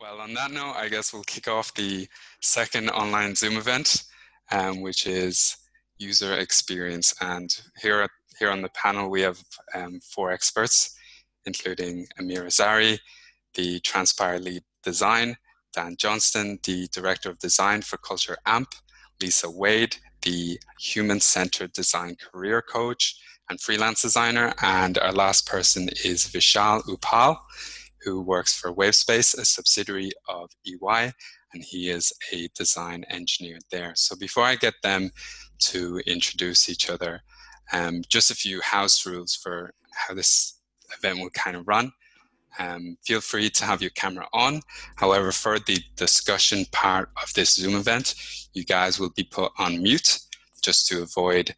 Well, on that note, I guess we'll kick off the second online Zoom event, which is user experience. And here on the panel, we have 4 experts, including Amir, the Transpire Lead Design, Dan Johnston, the Director of Design for Culture AMP, Lisa Wade, the Human-Centered Design Career Coach and freelance designer, and our last person is Vishal Uppal, who works for Wavespace, a subsidiary of EY, and he is a design engineer there. So before I get them to introduce each other, just a few house rules for how this event will kind of run. Feel free to have your camera on. However, for the discussion part of this Zoom event, you guys will be put on mute just to avoid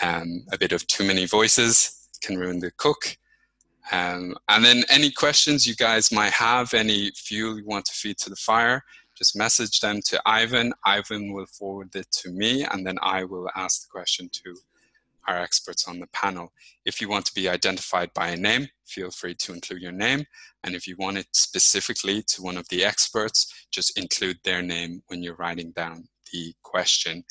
a bit of too many voices, can ruin the cook. And then any questions you guys might have, any fuel you want to feed to the fire, just message them to Ivan. Ivan will forward it to me, and then I will ask the question to our experts on the panel. If you want to be identified by a name, feel free to include your name. And if you want it specifically to one of the experts, just include their name when you're writing down the question.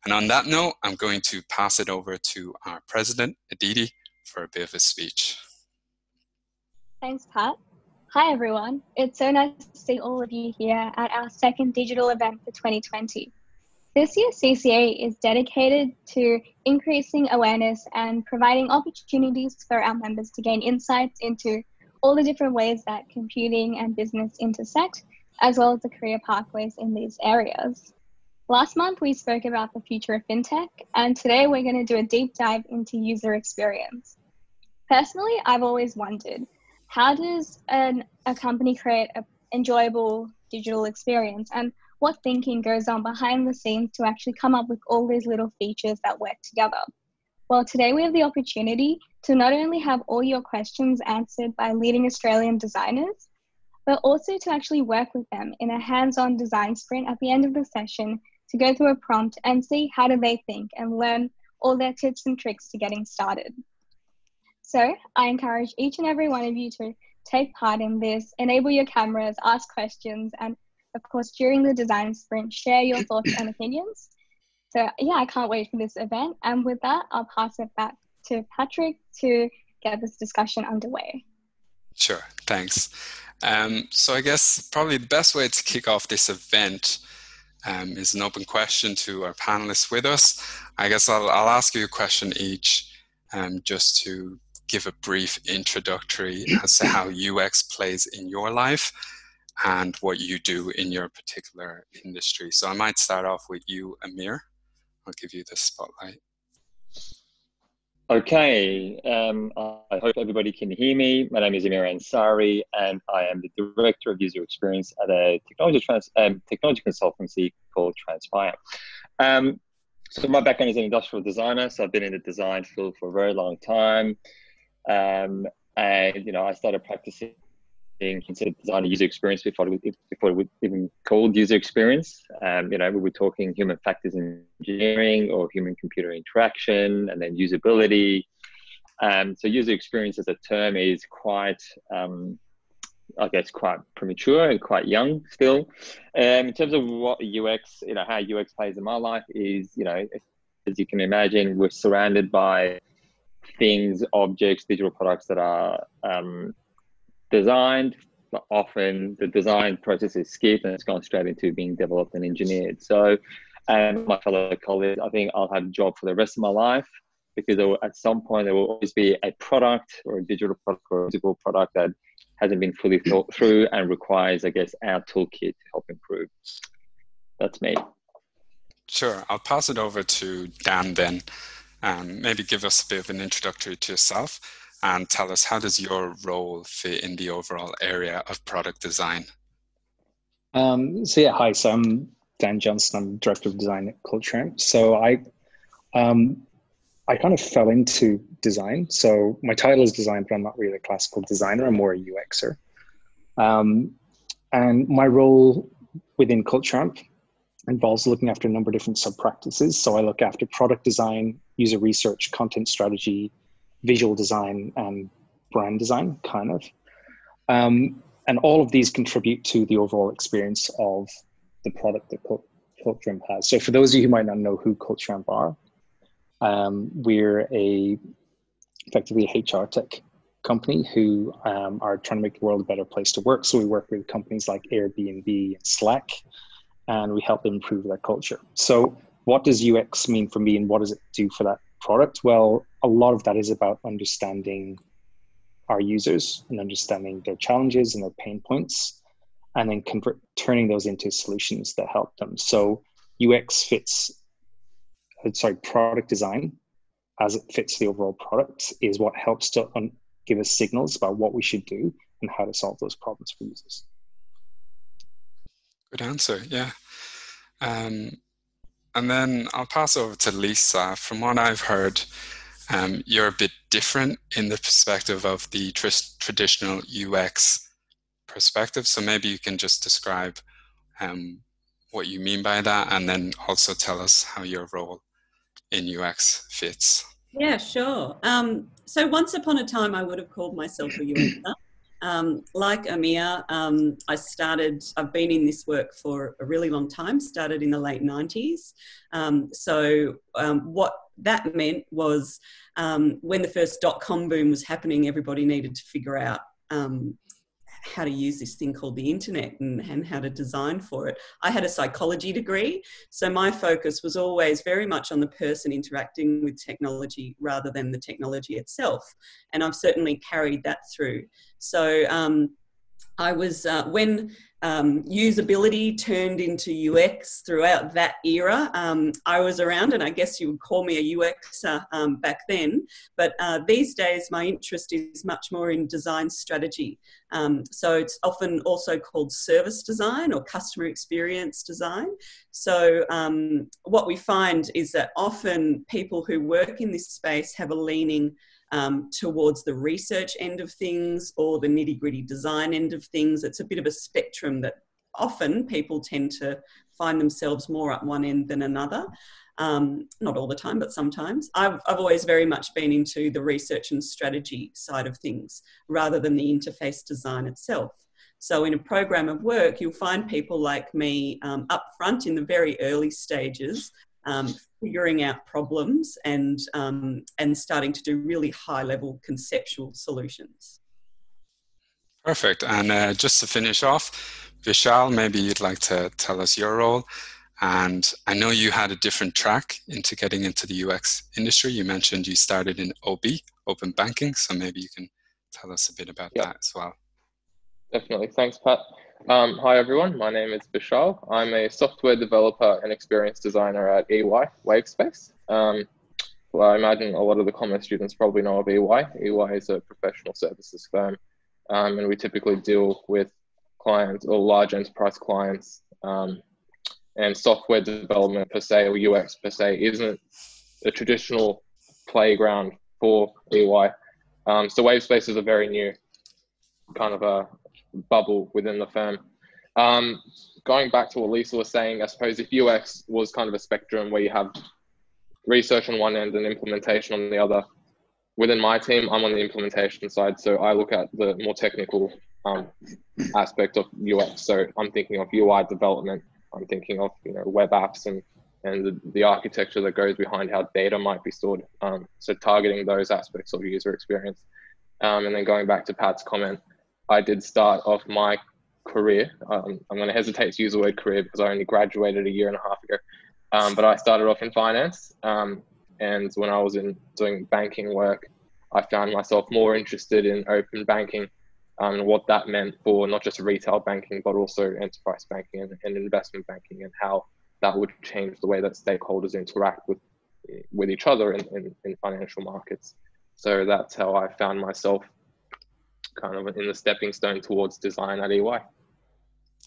And on that note, I'm going to pass it over to our president, Aditi, for a bit of a speech. Thanks, Pat. Hi, everyone. It's so nice to see all of you here at our second digital event for 2020. This year's CCA is dedicated to increasing awareness and providing opportunities for our members to gain insights into all the different ways that computing and business intersect, as well as the career pathways in these areas. Last month, we spoke about the future of fintech, and today we're going to do a deep dive into user experience. Personally, I've always wondered, how does a company create an enjoyable digital experience, and what thinking goes on behind the scenes to actually come up with all these little features that work together? Well, today we have the opportunity to not only have all your questions answered by leading Australian designers, but also to actually work with them in a hands-on design sprint at the end of the session to go through a prompt and see how do they think and learn all their tips and tricks to getting started. So I encourage each and every one of you to take part in this, enable your cameras, ask questions, and of course, during the design sprint, share your thoughts and opinions. So yeah, I can't wait for this event. And with that, I'll pass it back to Patrick to get this discussion underway. Sure, thanks. So I guess probably the best way to kick off this event is an open question to our panelists with us. I guess I'll ask you a question each just to give a brief introductory as to how UX plays in your life and what you do in your particular industry. So I might start off with you, Amir. I'll give you the spotlight. Okay, I hope everybody can hear me. My name is Amir Ansari, and I am the Director of User Experience at a technology consultancy called Transpire. So my background is an industrial designer, so I've been in the design field for a very long time. And, I started practicing considered design user experience before it was even called user experience. We were talking human factors engineering or human computer interaction, and then usability. So user experience as a term is quite, quite premature and quite young still. In terms of what UX, how UX plays in my life is, as you can imagine, we're surrounded by things, objects, digital products that are designed, but often the design process is skipped and it's gone straight into being developed and engineered. So, my fellow colleagues, I think I'll have a job for the rest of my life, because at some point there will always be a product or a digital product or a physical product that hasn't been fully thought through and requires, I guess, our toolkit to help improve. That's me. Sure, I'll pass it over to Dan then. Maybe give us a bit of an introductory to yourself and tell us, how does your role fit in the overall area of product design? Hi, so I'm Dan Johnston, I'm Director of Design at Culture AMP. So I kind of fell into design. So my title is design, but I'm not really a classical designer, I'm more a UXer. And my role within Culture AMP involves looking after a number of different sub-practices. So I look after product design, user research, content strategy, visual design, and brand design, kind of. And all of these contribute to the overall experience of the product that CultureAmp has. So for those of you who might not know who CultureAmp are, we're effectively a HR tech company who are trying to make the world a better place to work. So we work with companies like Airbnb and Slack, and we help them improve their culture. So what does UX mean for me, and what does it do for that product? Well, a lot of that is about understanding our users and understanding their challenges and their pain points, and then turning those into solutions that help them. So product design, as it fits the overall product, is what helps to give us signals about what we should do and how to solve those problems for users. Good answer, yeah. And then I'll pass over to Lisa. From what I've heard, you're a bit different in the perspective of the traditional UX perspective. So maybe you can just describe what you mean by that, and then also tell us how your role in UX fits. Yeah, sure. So once upon a time, I would have called myself a UXer. Like Amir, I've been in this work for a really long time, started in the late 90s. What that meant was when the first .com boom was happening, everybody needed to figure out how to use this thing called the internet and how to design for it. I had a psychology degree, so my focus was always very much on the person interacting with technology rather than the technology itself. And I've certainly carried that through. So I was, when usability turned into UX throughout that era, I was around, and I guess you would call me a UXer back then. But these days, my interest is much more in design strategy. So it's often also called service design or customer experience design. So what we find is that often people who work in this space have a leaning towards the research end of things or the nitty-gritty design end of things. It's a bit of a spectrum that often people tend to find themselves more at one end than another. Not all the time, but sometimes. I've always very much been into the research and strategy side of things rather than the interface design itself. So in a program of work, you'll find people like me up front in the very early stages, figuring out problems and starting to do really high-level conceptual solutions. Perfect. And just to finish off, Vishal, maybe you'd like to tell us your role. And I know you had a different track into getting into the UX industry. You mentioned you started in OB, open banking. So maybe you can tell us a bit about that as well. Definitely. Thanks, Pat. Hi, everyone. My name is Vishal. I'm a software developer and experience designer at EY, Wavespace. Well, I imagine a lot of the commerce students probably know of EY. EY is a professional services firm, and we typically deal with clients or large enterprise clients. And software development per se, or UX per se, isn't a traditional playground for EY. So Wavespace is a very new kind of a bubble within the firm. Going back to what Lisa was saying, I suppose if UX was kind of a spectrum where you have research on one end and implementation on the other, within my team, I'm on the implementation side. So I look at the more technical aspect of UX. So I'm thinking of UI development. I'm thinking of web apps and the architecture that goes behind how data might be stored. So targeting those aspects of user experience. And then going back to Pat's comment, I did start off my career. I'm going to hesitate to use the word career because I only graduated a year and a half ago. But I started off in finance. And when I was doing banking work, I found myself more interested in open banking and what that meant for not just retail banking, but also enterprise banking and investment banking, and how that would change the way that stakeholders interact with each other in financial markets. So that's how I found myself kind of in the stepping stone towards design at EY.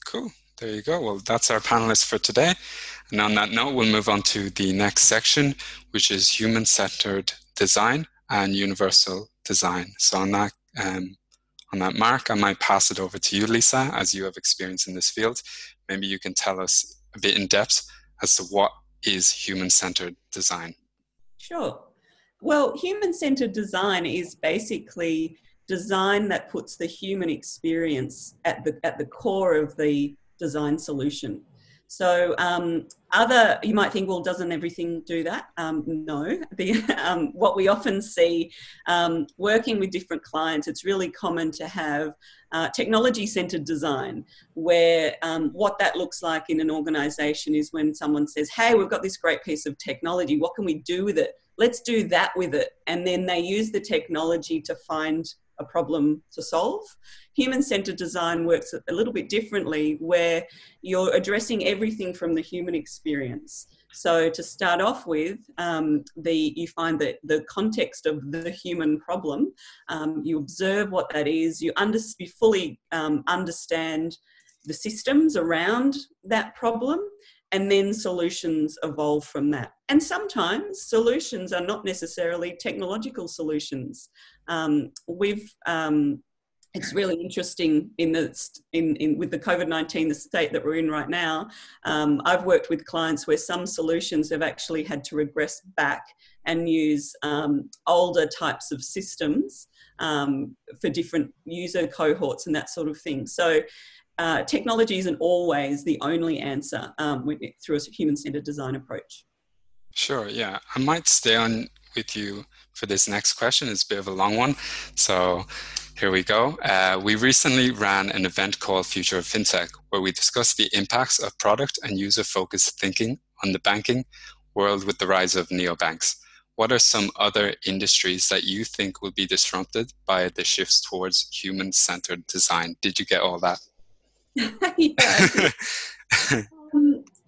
Cool. There you go. Well, that's our panelists for today. And on that note, we'll move on to the next section, which is human-centered design and universal design. So on that mark, I might pass it over to you, Lisa, as you have experience in this field. Maybe you can tell us a bit in depth as to what is human-centered design. Sure. Well, human-centered design is basically design that puts the human experience at the core of the design solution. So you might think, well, doesn't everything do that? No. What we often see working with different clients, it's really common to have technology-centered design, where what that looks like in an organisation is when someone says, hey, we've got this great piece of technology, what can we do with it? Let's do that with it. And then they use the technology to find a problem to solve. Human-centered design works a little bit differently, where you're addressing everything from the human experience. So to start off with, you find that the context of the human problem, you observe what that is, you fully understand the systems around that problem, and then solutions evolve from that. And sometimes solutions are not necessarily technological solutions. It's really interesting with the COVID-19, the state that we're in right now. I've worked with clients where some solutions have actually had to regress back and use older types of systems for different user cohorts and that sort of thing. So technology isn't always the only answer through a human-centered design approach. Sure, yeah. I might stay on with you for this next question. It's a bit of a long one. So here we go. We recently ran an event called Future of FinTech, where we discussed the impacts of product and user-focused thinking on the banking world with the rise of neobanks. What are some other industries that you think will be disrupted by the shifts towards human-centered design? Did you get all that? Yeah.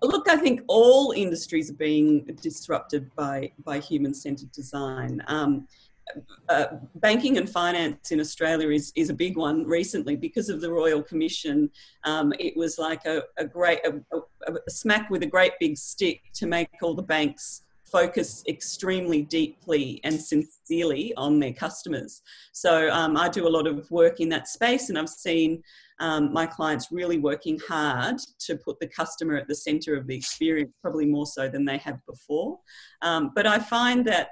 Look, I think all industries are being disrupted by human-centered design. Banking and finance in Australia is a big one recently because of the Royal Commission. It was like a smack with a great big stick to make all the banks focus extremely deeply and sincerely on their customers. So I do a lot of work in that space, and I've seen my clients really working hard to put the customer at the centre of the experience, probably more so than they have before. But I find that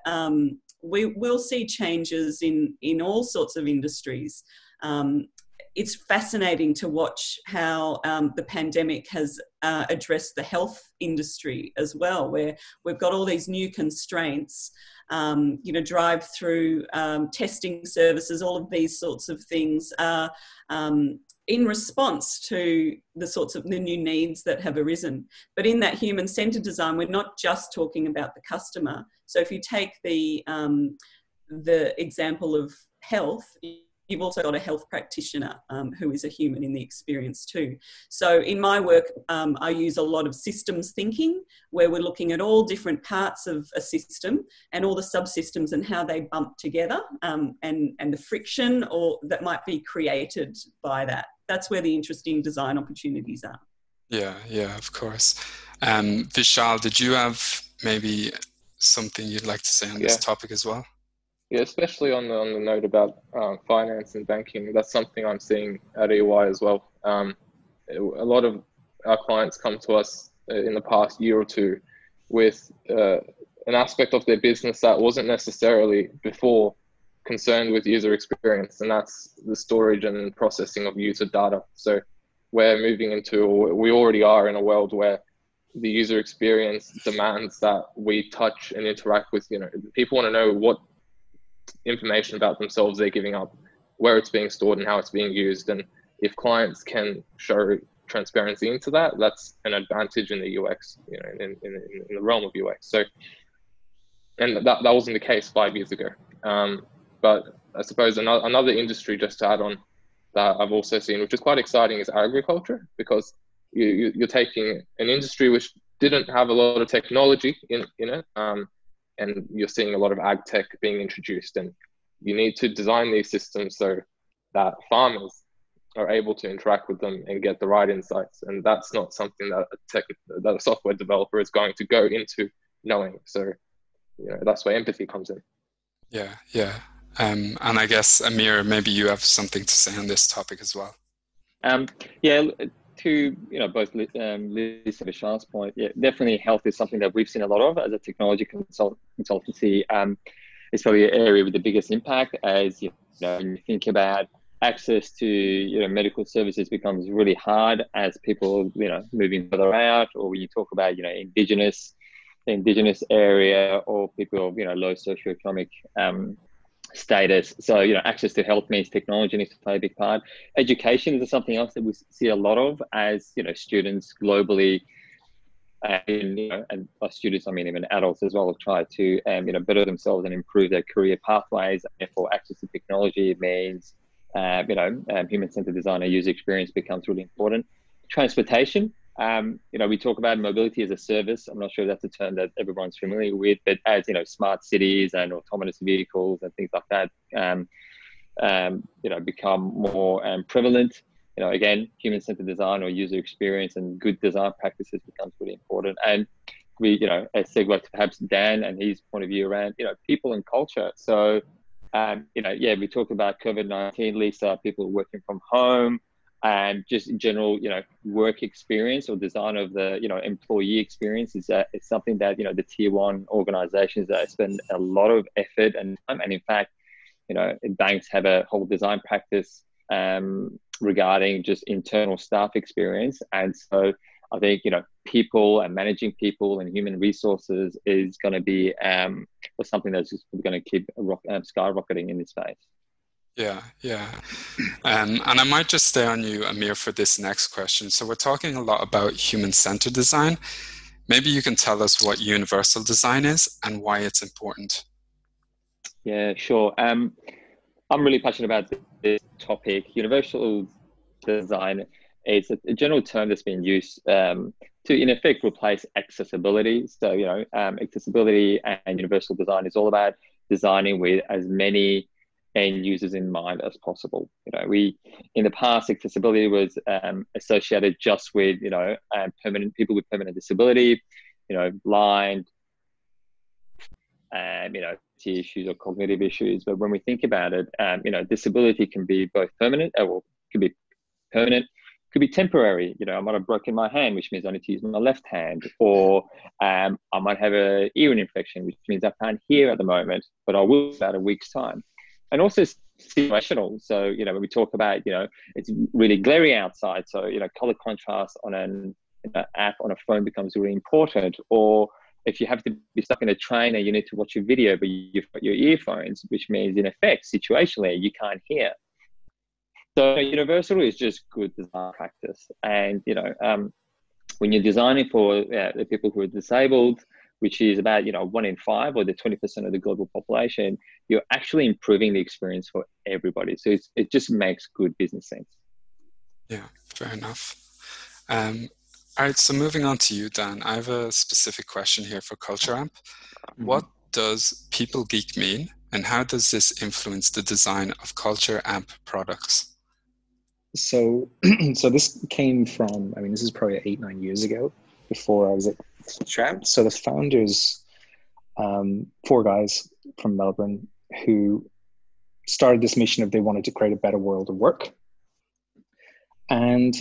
we will see changes in all sorts of industries. It's fascinating to watch how the pandemic has addressed the health industry as well, where we've got all these new constraints, drive-through testing services, all of these sorts of things are in response to the new needs that have arisen. But in that human-centered design, we're not just talking about the customer. So if you take the example of health, you've also got a health practitioner who is a human in the experience too. So in my work, I use a lot of systems thinking, where we're looking at all different parts of a system and all the subsystems and how they bump together, and the friction that might be created by that. That's where the interesting design opportunities are. Yeah, of course. Vishal, did you have maybe something you'd like to say on this topic as well? Yeah, especially on the note about finance and banking, that's something I'm seeing at EY as well. A lot of our clients come to us in the past year or two with an aspect of their business that wasn't necessarily before concerned with user experience, and that's the storage and processing of user data. So we're moving into, or we already are in a world where the user experience demands that we touch and interact with, people want to know what information about themselves they're giving up, where it's being stored and how it's being used. And if clients can show transparency into that, that's an advantage in the UX, in the realm of UX. So, and that wasn't the case 5 years ago. But I suppose another industry, just to add on, that I've also seen, which is quite exciting, is agriculture, because you're taking an industry which didn't have a lot of technology in it, and you're seeing a lot of ag tech being introduced, and you need to design these systems so that farmers are able to interact with them and get the right insights. And that's not something that a software developer is going to go into knowing. So, that's where empathy comes in. Yeah. And I guess, Amir, maybe you have something to say on this topic as well. To both Liz and Vishal's point, definitely health is something that we've seen a lot of as a technology consultancy. is probably an area with the biggest impact, as you know, when you think about access to medical services becomes really hard as people moving further out, or when you talk about indigenous area, or people low socioeconomic status. So access to health means technology needs to play a big part. Education is something else that we see a lot of as students globally, and by students I mean even adults as well, have tried to better themselves and improve their career pathways. Therefore, access to technology means human-centered design and user experience becomes really important. Transportation, we talk about mobility as a service. I'm not sure that's a term that everyone's familiar with, but as smart cities and autonomous vehicles and things like that become more prevalent, again, human-centered design or user experience and good design practices becomes really important. And we, a segue to perhaps Dan and his point of view around, people and culture. So, we talked about COVID-19, Lisa, people working from home, and just in general, work experience or design of the, employee experience is something that, the tier one organizations that spend a lot of effort and time. And in fact, banks have a whole design practice regarding just internal staff experience. And so I think, people and managing people and human resources is going to be something that's just going to keep skyrocketing in this space. Yeah. And I might just stay on you, Amir, for this next question. So we're talking a lot about human-centered design. Maybe you can tell us what universal design is and why it's important. Yeah, sure. I'm really passionate about this topic. Universal design is a general term that's been used to, in effect, replace accessibility. So, accessibility and universal design is all about designing with as many end users in mind as possible. In the past, accessibility was associated just with, permanent people with permanent disability, blind, issues or cognitive issues. But when we think about it, disability can be both permanent, or could be permanent, could be temporary. I might have broken my hand, which means I need to use my left hand, or I might have an ear infection, which means I can't hear at the moment, but I will in about a week's time. And also situational. So, when we talk about, it's really glary outside. So, color contrast on an app on a phone becomes really important. Or if you have to be stuck in a train and you need to watch a video, but you've got your earphones, which means in effect, situationally, you can't hear. So universal is just good design practice. And, when you're designing for the people who are disabled, which is about 1 in 5 or the 20% of the global population, you're actually improving the experience for everybody. So it just makes good business sense. Yeah, fair enough. All right, so moving on to you, Dan. I have a specific question here for Culture Amp. Mm-hmm. What does People Geek mean, and how does this influence the design of Culture Amp products? So this came from, this is probably 8-9 years ago, before I was at Culture Amp. So the founders, 4 guys from Melbourne, who started this mission of they wanted to create a better world of work. And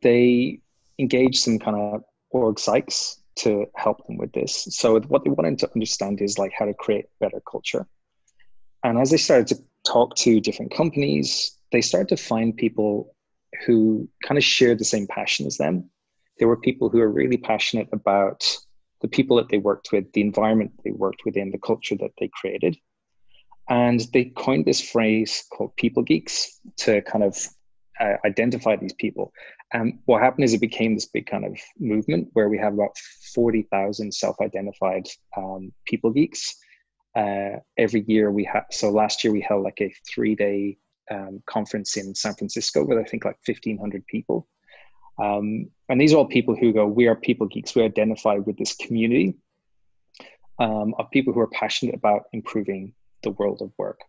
they engaged some kind of org psychs to help them with this. So what they wanted to understand is like how to create better culture. And as they started to talk to different companies, they started to find people who kind of shared the same passion as them. There were people who were really passionate about the people that they worked with, the environment they worked within, the culture that they created. And they coined this phrase called People Geeks to kind of identify these people. And what happened is it became this big kind of movement where we have about 40,000 self-identified People Geeks. Every year so last year we held like a 3-day conference in San Francisco with I think like 1,500 people. And these are all people who go, we are People Geeks. We identify with this community of people who are passionate about improving the world of work.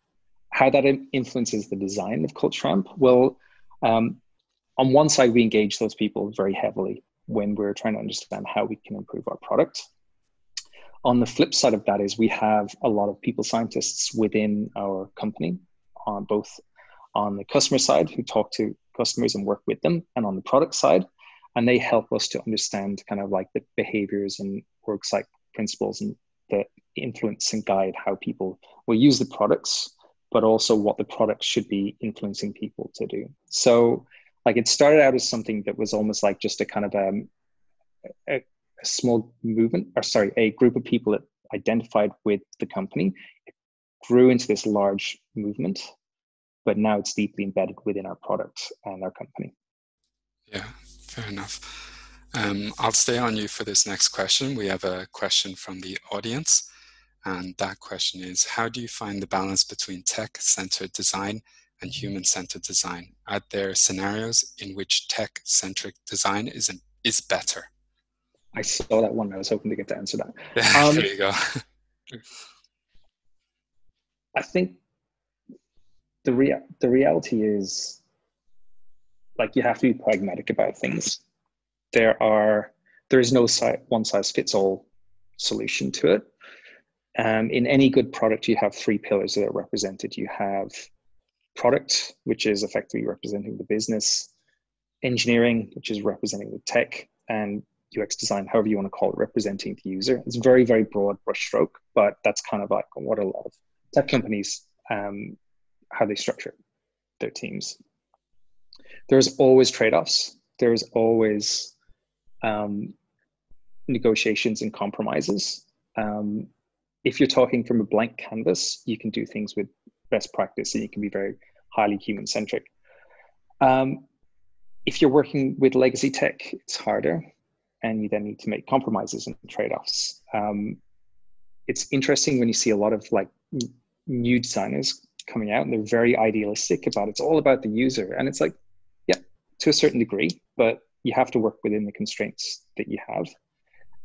How that influences the design of Culture Amp? Well, on one side, we engage those people very heavily when we're trying to understand how we can improve our product. On the flip side of that is we have a lot of people scientists within our company, both on the customer side who talk to customers and work with them, and on the product side, and they help us to understand kind of like the behaviors and org psych principles and that influence and guide how people will use the products, but also what the products should be influencing people to do. So like it started out as something that was almost like just a kind of a small movement, or sorry, a group of people that identified with the company. It grew into this large movement, but now it's deeply embedded within our product and our company. Yeah, fair enough. I'll stay on you for this next question. We have a question from the audience, and that question is, how do you find the balance between tech-centered design and human-centered design? Are there scenarios in which tech-centric design is better? I saw that one. I was hoping to get to answer that. There you go. I think the reality is, like, you have to be pragmatic about things. There is no one size fits all solution to it. In any good product, you have three pillars that are represented. You have product, which is effectively representing the business, engineering, which is representing the tech, and UX design, however you want to call it, representing the user. It's a very, very broad brushstroke, but that's kind of like what a lot of tech companies, how they structure their teams. There's always trade-offs. There's always negotiations and compromises. If you're talking from a blank canvas, you can do things with best practice and you can be very highly human-centric. If you're working with legacy tech, it's harder, and you then need to make compromises and trade-offs. It's interesting when you see a lot of like new designers coming out and they're very idealistic about it's all about the user. And it's like, yeah, to a certain degree, but you have to work within the constraints that you have.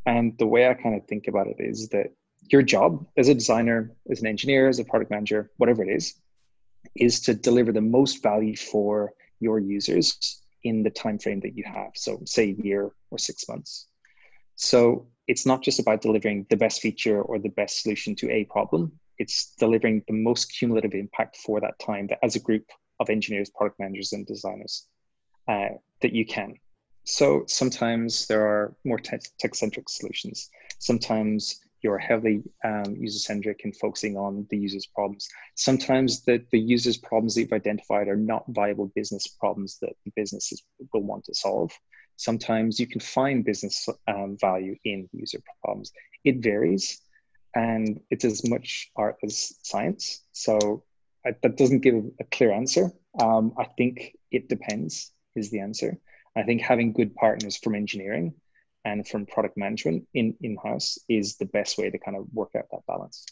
And the way I kind of think about it is that your job as a designer, as an engineer, as a product manager, whatever it is to deliver the most value for your users in the time frame that you have. So say a year or 6 months. So it's not just about delivering the best feature or the best solution to a problem. It's delivering the most cumulative impact for that time that as a group of engineers, product managers, and designers that you can. So sometimes there are more tech-centric solutions. Sometimes you're heavily user-centric and focusing on the user's problems. Sometimes the user's problems that you've identified are not viable business problems that the businesses will want to solve. Sometimes you can find business value in user problems. It varies, and it's as much art as science. So that doesn't give a clear answer. I think it depends is the answer. I think having good partners from engineering and from product management in-house is the best way to kind of work out that balance.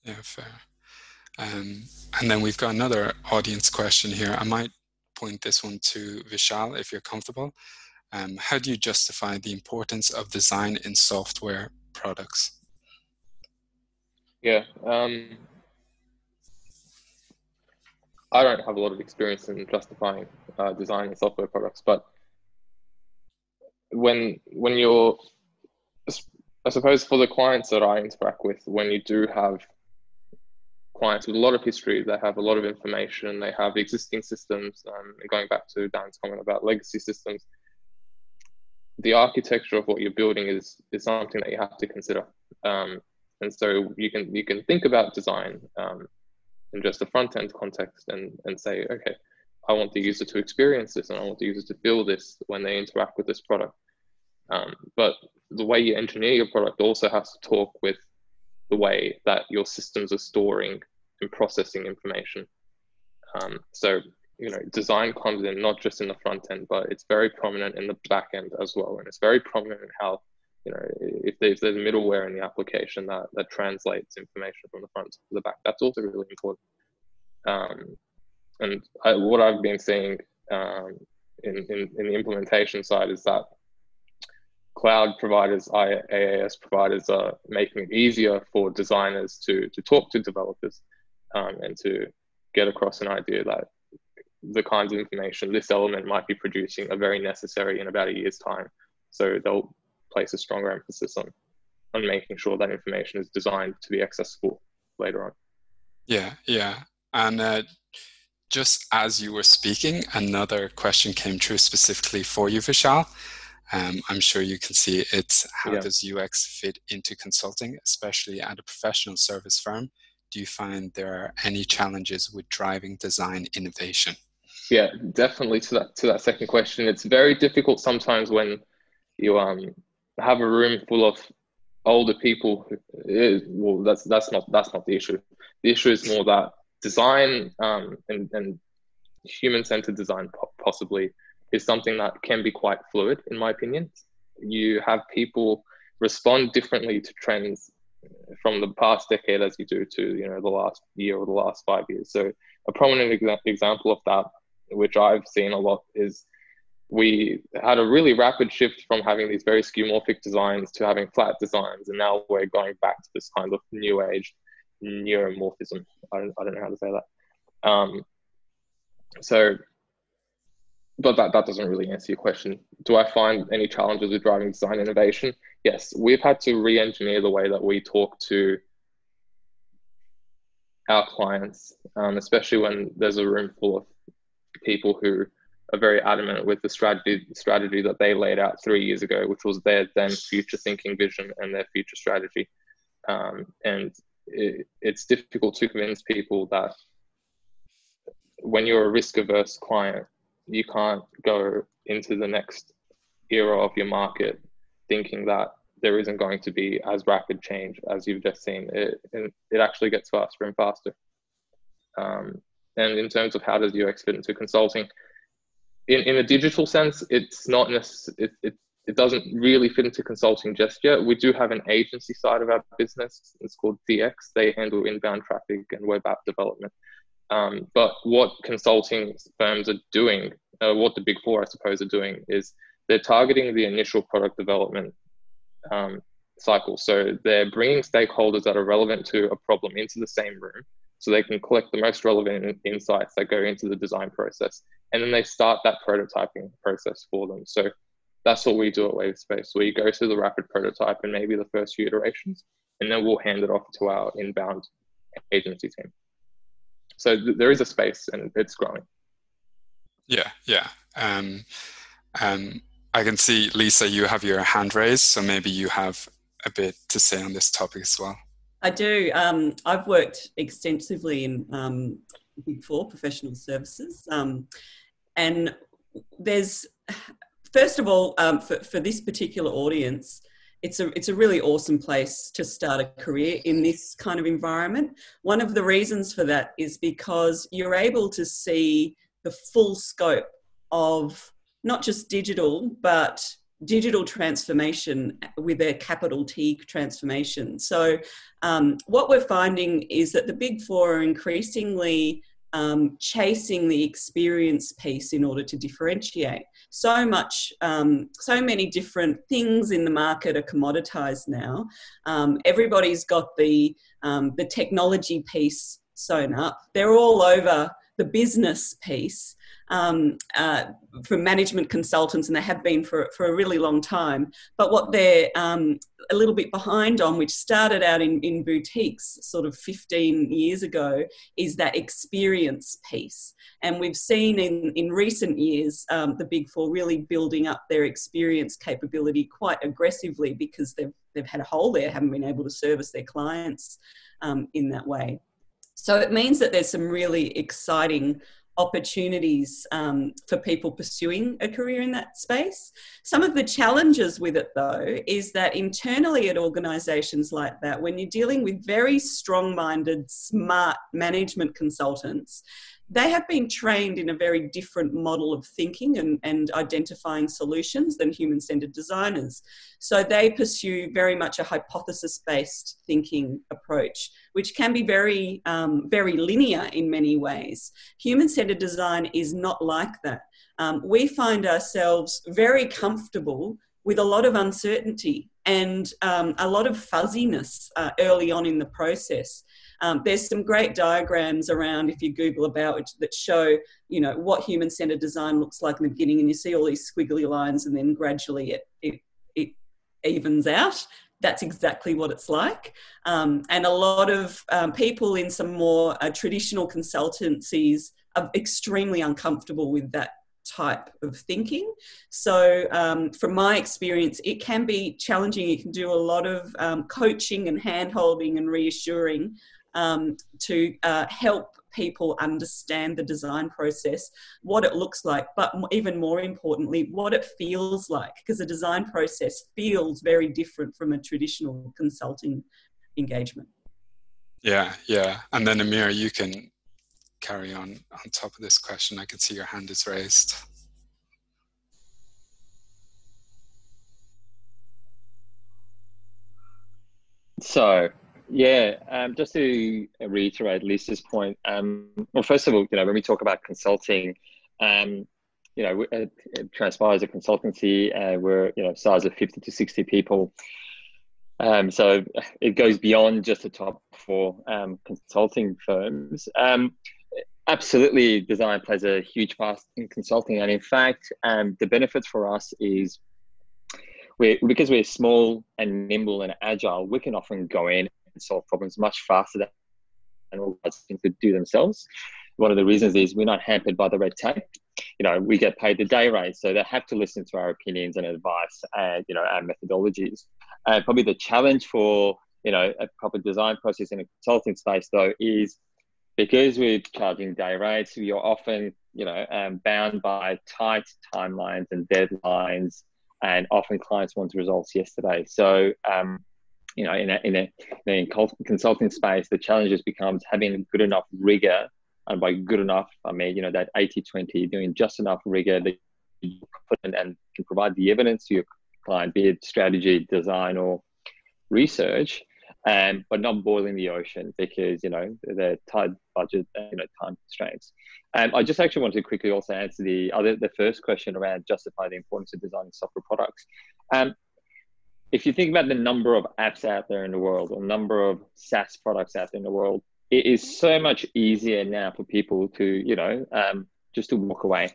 Yeah, fair. And then we've got another audience question here. I might point this one to Vishal, if you're comfortable. How do you justify the importance of design in software products? Yeah, I don't have a lot of experience in justifying design in software products, but when you're, I suppose for the clients that I interact with, when you do have clients with a lot of history, they have a lot of information, they have existing systems, and going back to Dan's comment about legacy systems, the architecture of what you're building is something that you have to consider. And so you can think about design in just a front-end context and say, okay, I want the user to experience this and I want the user to feel this when they interact with this product. But the way you engineer your product also has to talk with the way that your systems are storing and processing information. So, you know, design comes in not just in the front end, but it's very prominent in the back end as well. And it's very prominent in how, you know, if there's middleware in the application that translates information from the front to the back, that's also really important. And what I've been seeing in the implementation side is that cloud providers, IaaS providers are making it easier for designers to talk to developers and to get across an idea that the kinds of information this element might be producing are very necessary in about a year's time. So they'll place a stronger emphasis on making sure that information is designed to be accessible later on. Yeah. And just as you were speaking, another question came through specifically for you, Vishal. I'm sure you can see it's how Yeah. does UX fit into consulting, especially at a professional service firm? Do you find there are any challenges with driving design innovation? Yeah, definitely to that second question. It's very difficult sometimes when you have a room full of older people. Well, that's not the issue. The issue is more that design and human-centered design possibly is something that can be quite fluid, in my opinion. You have people respond differently to trends from the past decade as you do to, you know, the last year or the last 5 years. So a prominent example of that, which I've seen a lot, is we had a really rapid shift from having these very skeuomorphic designs to having flat designs, and now we're going back to this kind of new age neuromorphism. I don't know how to say that. But that doesn't really answer your question. Do I find any challenges with driving design innovation? Yes, we've had to re-engineer the way that we talk to our clients, especially when there's a room full of people who are very adamant with the strategy that they laid out 3 years ago, which was their then future thinking vision and their future strategy. And it's difficult to convince people that when you're a risk-averse client, you can't go into the next era of your market thinking that there isn't going to be as rapid change as you've just seen. It actually gets faster and faster. And in terms of how does UX fit into consulting, in a digital sense, it's not it doesn't really fit into consulting just yet. We do have an agency side of our business. It's called DX. They handle inbound traffic and web app development. But what consulting firms are doing, what the Big Four, I suppose, are doing, is they're targeting the initial product development cycle. So they're bringing stakeholders that are relevant to a problem into the same room so they can collect the most relevant insights that go into the design process. And then they start that prototyping process for them. So that's what we do at Wavespace. We go through the rapid prototype and maybe the first few iterations, and then we'll hand it off to our inbound agency team. So there is a space and it's growing. Yeah. I can see, Lisa, you have your hand raised, so maybe you have a bit to say on this topic as well. I do. I've worked extensively in Big Four professional services. And there's, first of all, for this particular audience, it's a really awesome place to start a career in this kind of environment. One of the reasons for that is because you're able to see the full scope of not just digital, but digital transformation with a capital T transformation. So what we're finding is that the Big Four are increasingly chasing the experience piece in order to differentiate. So many different things in the market are commoditized now. Everybody's got the technology piece sewn up. They're all over the business piece for management consultants, and they have been for a really long time. But what they're a little bit behind on, which started out in boutiques sort of 15 years ago, is that experience piece. And we've seen in recent years the Big Four really building up their experience capability quite aggressively because they've had a hole there, haven't been able to service their clients in that way. So it means that there's some really exciting opportunities for people pursuing a career in that space. Some of the challenges with it, though, is that internally at organisations like that, when you're dealing with very strong-minded, smart management consultants, they have been trained in a very different model of thinking and identifying solutions than human-centered designers. So they pursue very much a hypothesis-based thinking approach, which can be very, very linear in many ways. Human-centered design is not like that. We find ourselves very comfortable with a lot of uncertainty and a lot of fuzziness early on in the process. There's some great diagrams around, if you Google about it, that show, you know, what human-centered design looks like in the beginning, and you see all these squiggly lines, and then gradually it evens out. That's exactly what it's like. And a lot of people in some more traditional consultancies are extremely uncomfortable with that type of thinking. So from my experience, it can be challenging. You can do a lot of coaching and hand-holding and reassuring to help people understand the design process, what it looks like, but even more importantly, what it feels like, because the design process feels very different from a traditional consulting engagement. Yeah, yeah. And then Amir, you can carry on top of this question. I can see your hand is raised. So, yeah, just to reiterate Lisa's point, well, first of all, when we talk about consulting, Transpire is a consultancy. We're, size of 50 to 60 people. So it goes beyond just the top 4 consulting firms. Absolutely, design plays a huge part in consulting. And in fact, the benefits for us is because we're small and nimble and agile, we can often go in and solve problems much faster than organizations could do themselves. One of the reasons is we're not hampered by the red tape. We get paid the day rate, so they have to listen to our opinions and advice and, our methodologies. Probably the challenge for, a proper design process in a consulting space, though, is because we're charging day rates, you're often, bound by tight timelines and deadlines, and often clients want results yesterday. So, in a consulting space, the challenge just becomes having good enough rigor. And by good enough, I mean, that 80-20, doing just enough rigor that you're confident and can provide the evidence to your client, be it strategy, design, or research, but not boiling the ocean because, the tight budget, time constraints. I just actually want to quickly also answer the first question around justify the importance of designing software products. If you think about the number of apps out there in the world, or number of SaaS products out there in the world, it is so much easier now for people to, just to walk away,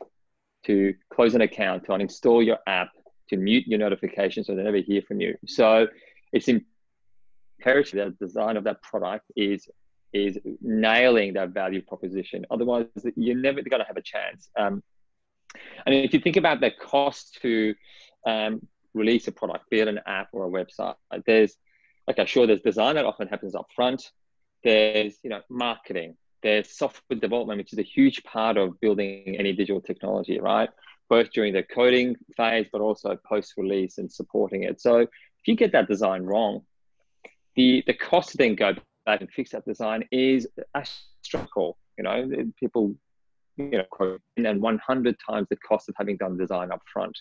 to close an account, to uninstall your app, to mute your notifications so they never hear from you. So it's imperative that the design of that product is nailing that value proposition. Otherwise, you're never going to have a chance. And if you think about the cost to release a product, be it an app or a website, there's design that often happens up front. There's, marketing, there's software development, which is a huge part of building any digital technology, right? Both during the coding phase, but also post-release and supporting it. So if you get that design wrong, the cost to then go back and fix that design is astronomical. People, quote, and 100 times the cost of having done design up front.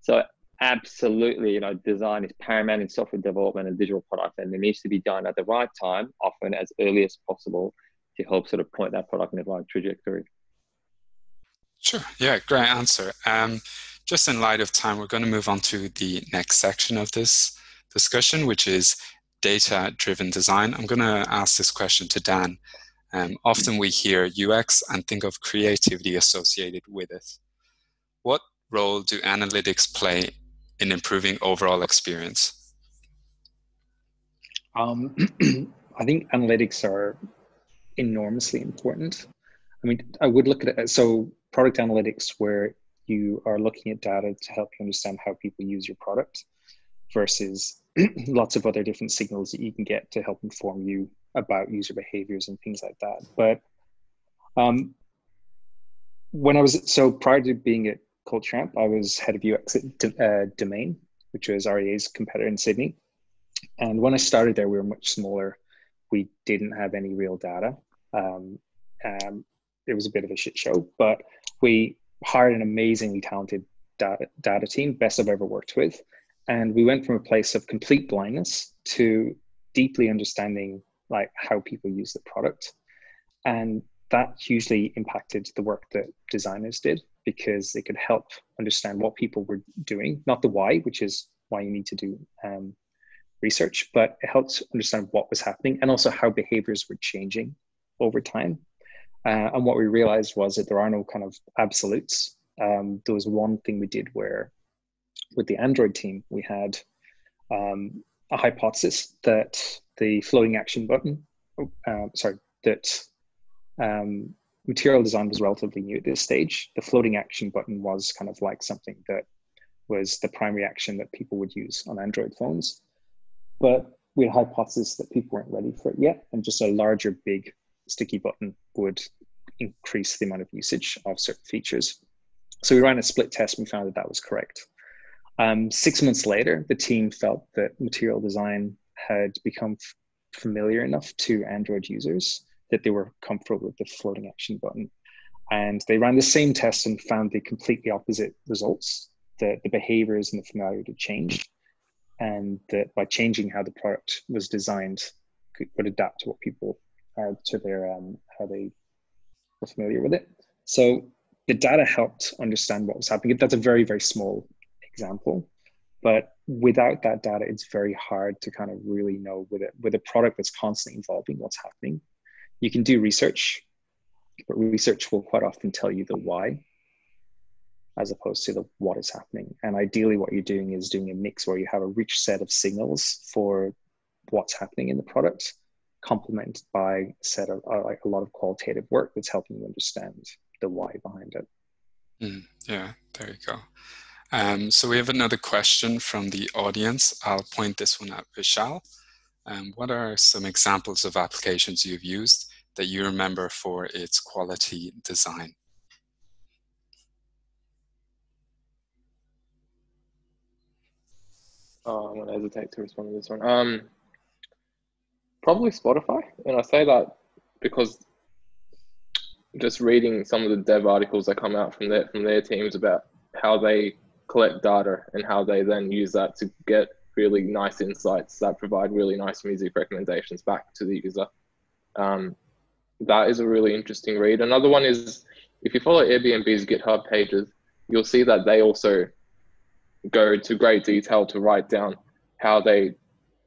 So absolutely, design is paramount in software development and digital product, and it needs to be done at the right time, often as early as possible, to help sort of point that product in the right trajectory. Sure. Yeah, great answer. Just in light of time, we're going to move on to the next section of this discussion, which is data-driven design. I'm going to ask this question to Dan. Often we hear UX and think of creativity associated with it. What role do analytics play in improving overall experience? I think analytics are enormously important. I mean, I would look at it as, so product analytics, where you are looking at data to help you understand how people use your product, versus lots of other different signals that you can get to help inform you about user behaviors and things like that. But prior to being at Culture Amp, I was head of UX at Domain, which was REA's competitor in Sydney. And when I started there, we were much smaller. We didn't have any real data. It was a bit of a shit show, but we hired an amazingly talented data team, best I've ever worked with. And we went from a place of complete blindness to deeply understanding like how people use the product. And that hugely impacted the work that designers did, because they could help understand what people were doing, not the why, which is why you need to do research, but it helps understand what was happening and also how behaviors were changing over time. And what we realized was that there are no kind of absolutes. There was one thing we did where with the Android team, we had a hypothesis that the floating action button, material design was relatively new at this stage. The floating action button was kind of like something that was the primary action that people would use on Android phones. But we had a hypothesis that people weren't ready for it yet, and just a larger, big sticky button would increase the amount of usage of certain features. So we ran a split test and we found that that was correct. 6 months later, the team felt that material design had become familiar enough to Android users that they were comfortable with the floating action button. And they ran the same test and found the completely opposite results, that the behaviors and the familiarity changed, and that by changing how the product was designed would adapt to what people to their how they were familiar with it. So the data helped understand what was happening. That's a very, very small example, but without that data, it's very hard to kind of really know with a product that's constantly evolving what's happening. You can do research, but research will quite often tell you the why as opposed to the what is happening. And ideally what you're doing is doing a mix where you have a rich set of signals for what's happening in the product, complemented by a set of like a lot of qualitative work that's helping you understand the why behind it. Yeah, there you go. So we have another question from the audience. I'll point this one at Vishal. What are some examples of applications you've used that you remember for its quality design? I'm going to hesitate to respond to this one. Probably Spotify. And I say that because just reading some of the dev articles that come out from their teams about how they collect data and how they then use that to get really nice insights that provide really nice music recommendations back to the user. That is a really interesting read. Another one is, if you follow Airbnb's GitHub pages, you'll see that they also go to great detail to write down how they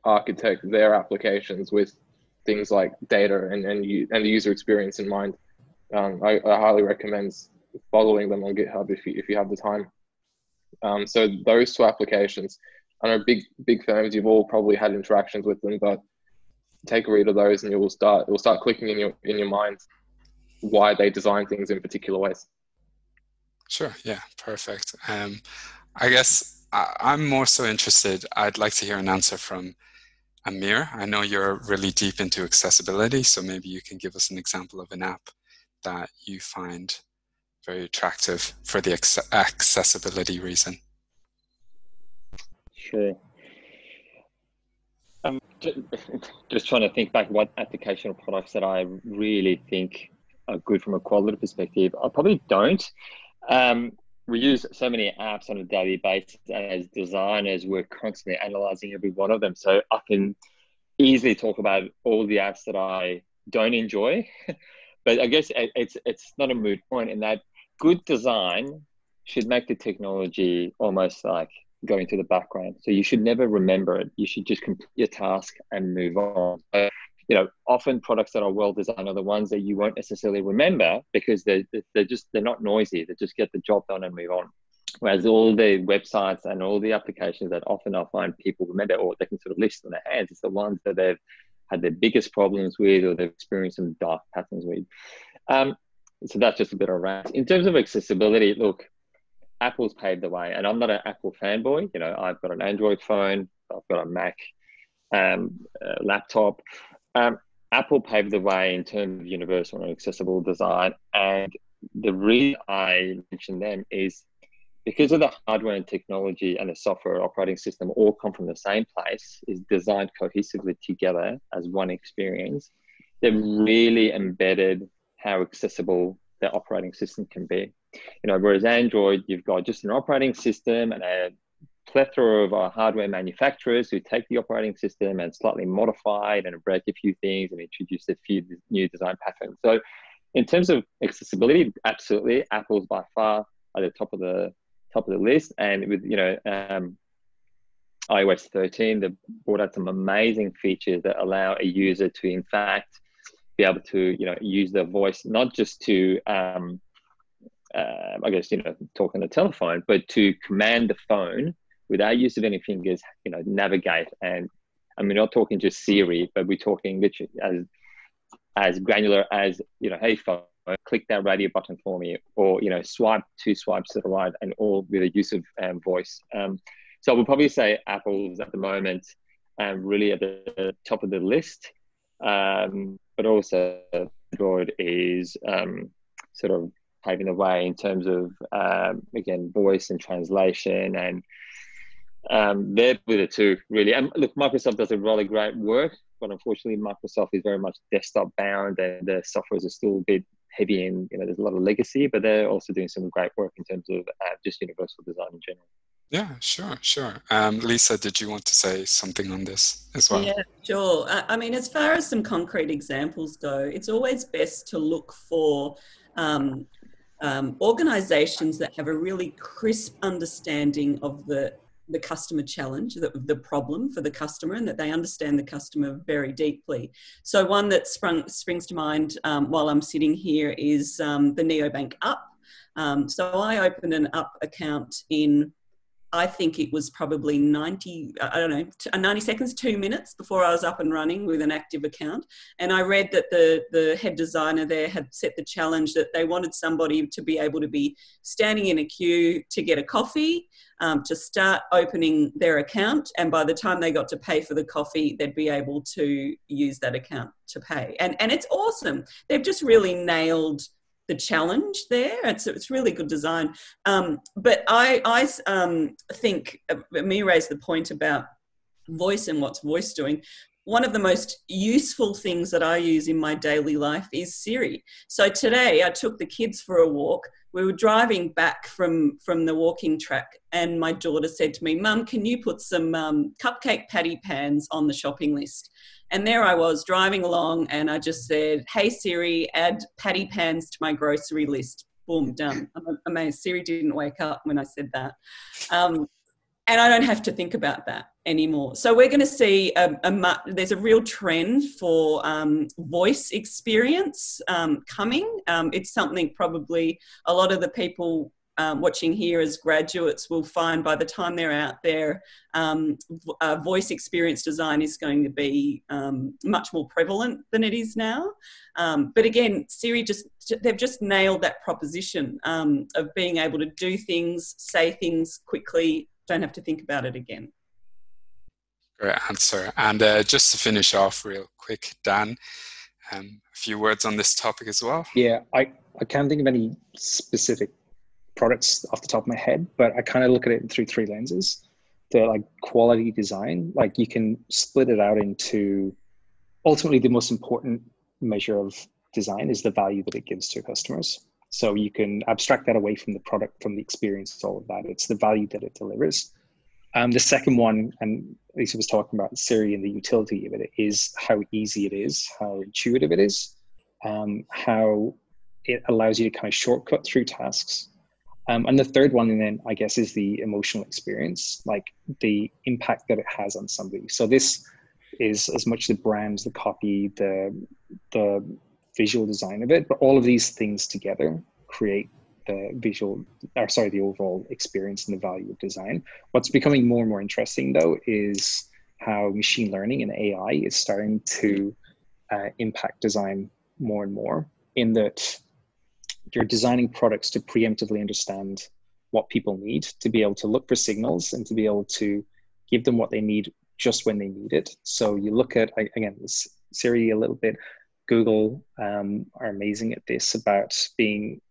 architect their applications with things like data and the user experience in mind. I highly recommend following them on GitHub if you have the time. So those two applications, I know big firms, you've all probably had interactions with them, but take a read of those and it will start clicking in your mind why they design things in particular ways. Sure, yeah, perfect. I guess I'm more so interested, I'd like to hear an answer from Amir. I know you're really deep into accessibility, so maybe you can give us an example of an app that you find very attractive for the accessibility reason. Sure. Just trying to think back what application or products that I really think are good from a quality perspective. I probably don't. We use so many apps on a daily basis, and as designers, we're constantly analyzing every one of them. So I can easily talk about all the apps that I don't enjoy, but I guess it's not a moot point in that good design should make the technology almost like go into the background. So you should never remember it. You should just complete your task and move on. Often products that are well designed are the ones that you won't necessarily remember because they're not noisy. They just get the job done and move on. Whereas all the websites and all the applications that often I find people remember or they can sort of list on their hands, it's the ones that they've had the biggest problems with or they've experienced some dark patterns with. So that's just a bit of a rant. In terms of accessibility, look, Apple's paved the way, and I'm not an Apple fanboy. I've got an Android phone, I've got a Mac laptop. Apple paved the way in terms of universal and accessible design, and the reason I mention them is because of the hardware and technology and the software operating system all come from the same place, is designed cohesively together as one experience. They've really embedded how accessible their operating system can be. Whereas Android, you've got just an operating system and a plethora of hardware manufacturers who take the operating system and slightly modify it and break a few things and introduce a few new design patterns. So in terms of accessibility, absolutely, Apple's by far at the top of the list. And with iOS 13, they've brought out some amazing features that allow a user to in fact be able to use their voice not just to talk on the telephone, but to command the phone without use of any fingers, navigate. And I mean, not talking just Siri, but we're talking literally as granular as, hey phone, click that radio button for me, or, swipe 2 swipes to the right, and all with the use of voice. So I would probably say Apple's at the moment really at the top of the list, but also Android is sort of paving the way in terms of, again, voice and translation, and they're with it too, really. And look, Microsoft does a really great work, but unfortunately Microsoft is very much desktop bound, and the softwares are still a bit heavy, and there's a lot of legacy, but they're also doing some great work in terms of just universal design in general. Yeah, sure. Lisa, did you want to say something on this as well? Yeah, sure. I mean, as far as some concrete examples go, it's always best to look for organizations that have a really crisp understanding of the customer challenge, the problem for the customer, and that they understand the customer very deeply. So one that springs to mind while I'm sitting here is the Neobank Up. So I opened an Up account in, I think it was probably 90 seconds, 2 minutes before I was up and running with an active account. And I read that the head designer there had set the challenge that they wanted somebody to be able to be standing in a queue to get a coffee, to start opening their account. And by the time they got to pay for the coffee, they'd be able to use that account to pay. And it's awesome. They've just really nailed the challenge there. It's really good design. But I think Amir raised the point about voice and what's voice doing. One of the most useful things that I use in my daily life is Siri. So today I took the kids for a walk. We were driving back from the walking track, and my daughter said to me, "Mum, can you put some cupcake patty pans on the shopping list?" And there I was driving along, and I just said, "Hey Siri, add patty pans to my grocery list." Boom, done. I'm amazed Siri didn't wake up when I said that. And I don't have to think about that anymore. So we're going to see there's a real trend for voice experience coming. It's something probably a lot of the people watching here as graduates will find by the time they're out there, voice experience design is going to be much more prevalent than it is now. But again, Siri they've just nailed that proposition of being able to do things, say things quickly, don't have to think about it again. Great answer. And just to finish off real quick, Dan, a few words on this topic as well. Yeah, I can't think of any specific products off the top of my head, but I kind of look at it through 3 lenses. The quality design, you can split it out into, ultimately the most important measure of design is the value that it gives to customers. So you can abstract that away from the product, from the experience, all of that. It's the value that it delivers. The second one, and Lisa was talking about Siri and the utility of it, is how easy it is, how intuitive it is, how it allows you to kind of shortcut through tasks. And the third one, then, I guess, is the emotional experience, the impact that it has on somebody. So this is as much the brands, the copy, the visual design of it, but all of these things together create the overall experience and the value of design. What's becoming more and more interesting, though, is how machine learning and AI is starting to impact design more and more, in that you're designing products to preemptively understand what people need, to be able to look for signals and to be able to give them what they need just when they need it. So you look at, again, Siri a little bit, Google are amazing at this, about being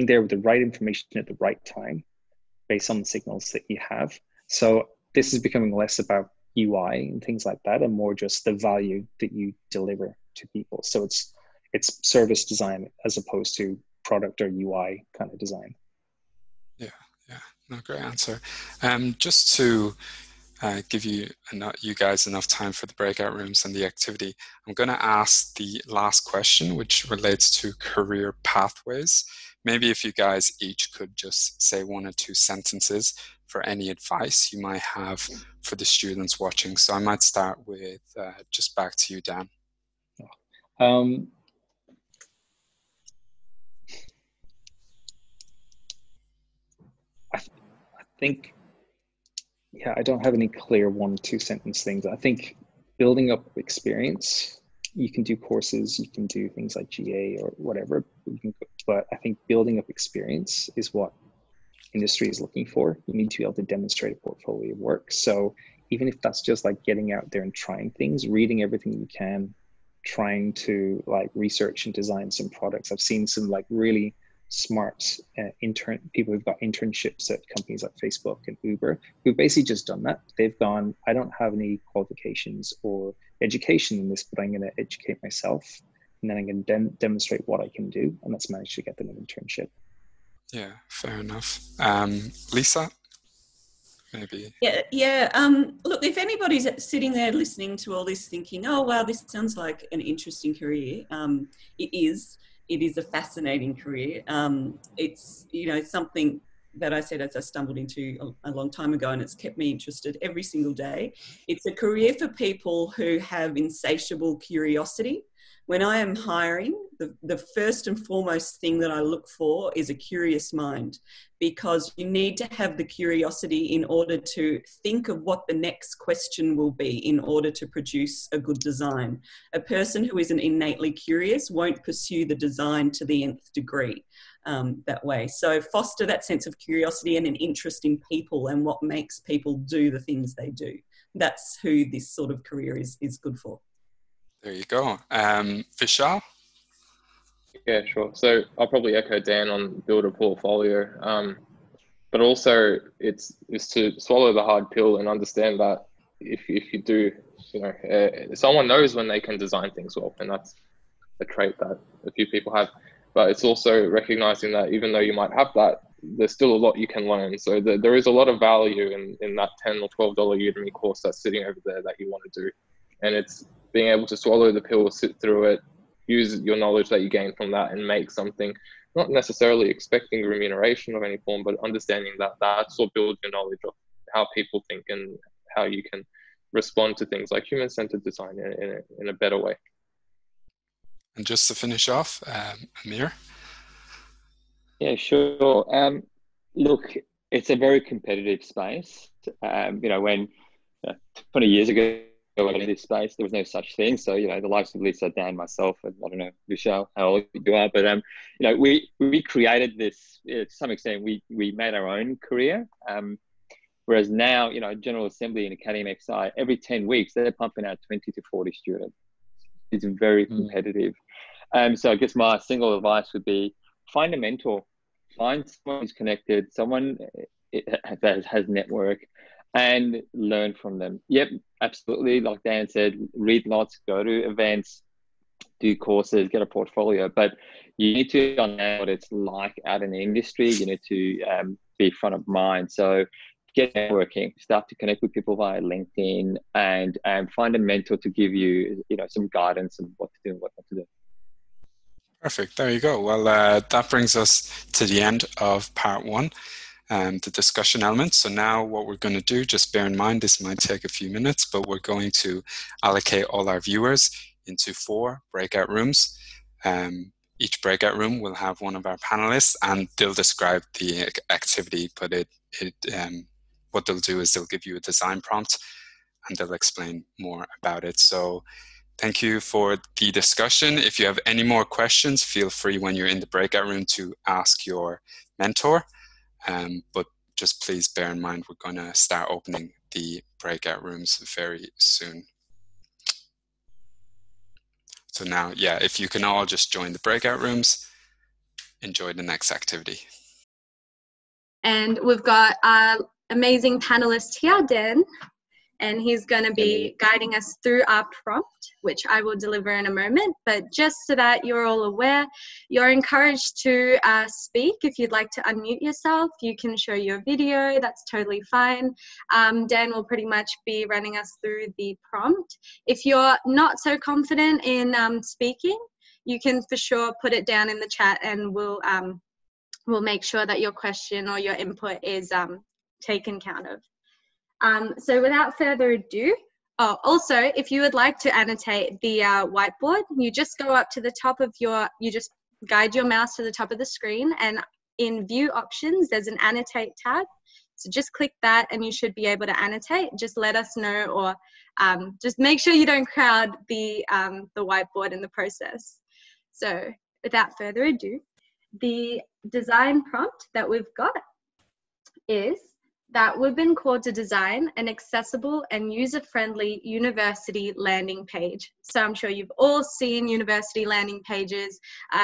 there with the right information at the right time based on the signals that you have. So this is becoming less about UI and things like that, and more just the value that you deliver to people. So it's service design as opposed to product or UI kind of design. Yeah, no, great answer. Just to give you guys enough time for the breakout rooms and the activity, I'm going to ask the last question, which relates to career pathways. Maybe if you guys each could just say 1 or 2 sentences for any advice you might have for the students watching. So I might start with just back to you, Dan. I think, I don't have any clear 1 or 2 sentence things. I think building up experience you can do courses, you can do things like GA or whatever, but I think building up experience is what industry is looking for. You need to be able to demonstrate a portfolio of work. So even if that's just like getting out there and trying things, reading everything you can, trying to like research and design some products. I've seen some like really smart people who've got internships at companies like Facebook and Uber who've basically just done that. They've gone, I don't have any qualifications or education in this, but I'm going to educate myself, and then I'm going to demonstrate what I can do, and that's managed to get them an internship. Yeah, fair enough. Lisa, maybe. Yeah. Look, if anybody's sitting there listening to all this thinking, oh, wow, this sounds like an interesting career, it is. It is a fascinating career. It's, something that I said as I stumbled into a long time ago, and it's kept me interested every single day. It's a career for people who have insatiable curiosity. When I am hiring, the first and foremost thing that I look for is a curious mind, because you need to have the curiosity in order to think of what the next question will be in order to produce a good design. A person who isn't innately curious won't pursue the design to the nth degree that way. So foster that sense of curiosity and an interest in people and what makes people do the things they do. That's who this sort of career is good for. There you go. Vishal? Yeah, sure. So I'll probably echo Dan on build a portfolio, but also it's to swallow the hard pill and understand that if you do, someone knows when they can design things well, and that's a trait that a few people have. But it's also recognizing that even though you might have that, there's still a lot you can learn. So there is a lot of value in that $10 or $12 Udemy course that's sitting over there that you want to do, and it's being able to swallow the pill, sit through it, use your knowledge that you gain from that and make something, not necessarily expecting remuneration of any form, but understanding that that's what builds your knowledge of how people think and how you can respond to things like human-centered design in a better way. And just to finish off, Amir? Yeah, sure. Look, it's a very competitive space. When 20 years ago, in this space, there was no such thing. So, the likes of Lisa, Dan, myself, and I don't know, Vishal, how old you are, but, we created this, to some extent, we made our own career. Whereas now, General Assembly and Academy XI, every 10 weeks, they're pumping out 20 to 40 students. It's very competitive. So I guess my single advice would be find a mentor, find someone who's connected, someone that has network, and learn from them. Yep, absolutely. Like Dan said, read lots, go to events, do courses, get a portfolio. But you need to understand what it's like out in the industry. You need to be front of mind. So get networking, start to connect with people via LinkedIn, and find a mentor to give you, some guidance on what to do and what not to do. Perfect. There you go. Well, that brings us to the end of part one. The discussion elements. So now what we're going to do, just bear in mind, this might take a few minutes, but we're going to allocate all our viewers into 4 breakout rooms. Each breakout room will have one of our panelists, and they'll describe the activity, but what they'll do is they'll give you a design prompt and they'll explain more about it. So thank you for the discussion. If you have any more questions, feel free when you're in the breakout room to ask your mentor. But just please bear in mind, we're going to start opening the breakout rooms very soon. So now, if you can all just join the breakout rooms, enjoy the next activity. And we've got our amazing panelist here, Dan, and he's going to be guiding us through our prompt, which I will deliver in a moment. But just so that you're all aware, you're encouraged to speak. If you'd like to unmute yourself, you can show your video. That's totally fine. Dan will pretty much be running us through the prompt. If you're not so confident in speaking, you can for sure put it down in the chat, and we'll make sure that your question or your input is taken count of. So without further ado, also, if you would like to annotate the whiteboard, you just go up to the top of you just guide your mouse to the top of the screen, and in view options, there's an annotate tab. So just click that and you should be able to annotate. Just let us know, or just make sure you don't crowd the whiteboard in the process. So without further ado, the design prompt that we've got is that we've been called to design an accessible and user-friendly university landing page. So I'm sure you've all seen university landing pages.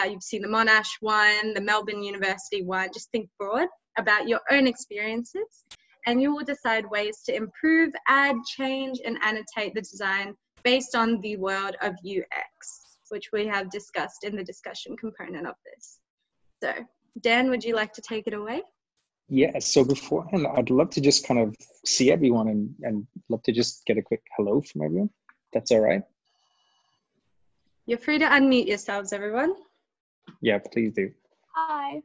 You've seen the Monash one, the Melbourne University one. Just think broad about your own experiences, and you will decide ways to improve, add, change, and annotate the design based on the world of UX, which we have discussed in the discussion component of this. So Dan, would you like to take it away? Yeah, so beforehand, I'd love to just kind of see everyone and love to just get a quick hello from everyone. That's all right? You're free to unmute yourselves, everyone. Yeah, please do. Hi.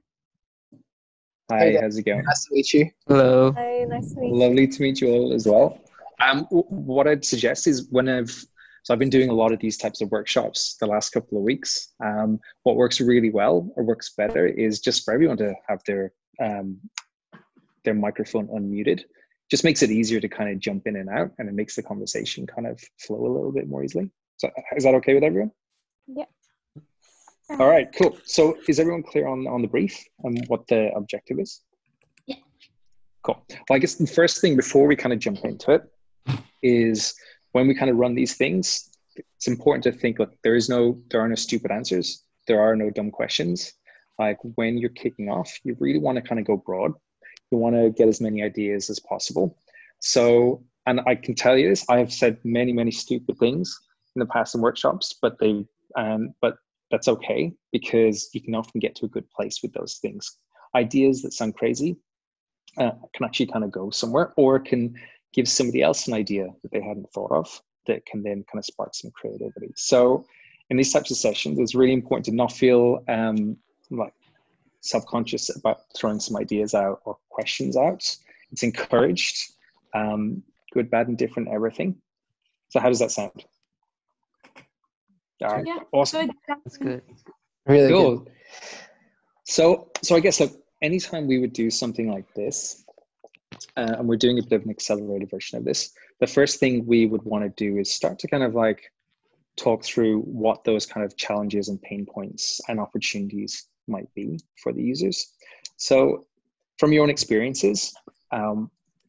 Hi, Hey, how's it going? nice to meet you. Hello. Hi, nice to meet you. Lovely to meet you all as well. What I'd suggest is so I've been doing a lot of these types of workshops the last couple of weeks. What works really well or works better is just for everyone to have their microphone unmuted. Just makes it easier to kind of jump in and out, and it makes the conversation kind of flow a little bit more easily. So is that okay with everyone? Yeah. All right, cool. So is everyone clear on the brief and what the objective is? Yeah. Cool. Well, I guess the first thing before we kind of jump into it is when we kind of run these things, it's important to think, look, there are no stupid answers. There are no dumb questions. Like when you're kicking off, you really want to kind of go broad. You want to get as many ideas as possible. So, and I can tell you this, I have said many, many stupid things in the past in workshops, but that's okay, because you can often get to a good place with those things. Ideas that sound crazy can actually kind of go somewhere, or can give somebody else an idea that they hadn't thought of that can then kind of spark some creativity. So in these types of sessions, it's really important to not feel like self-conscious about throwing some ideas out or questions out. It's encouraged, good, bad, and different, everything. So how does that sound? All right, Yeah, awesome. good. That's good. Really Cool. good. So I guess, look, anytime we would do something like this, and we're doing a bit of an accelerated version of this, the first thing we would want to do is start to kind of like talk through what those kind of challenges and pain points and opportunities might be for the users. So from your own experiences,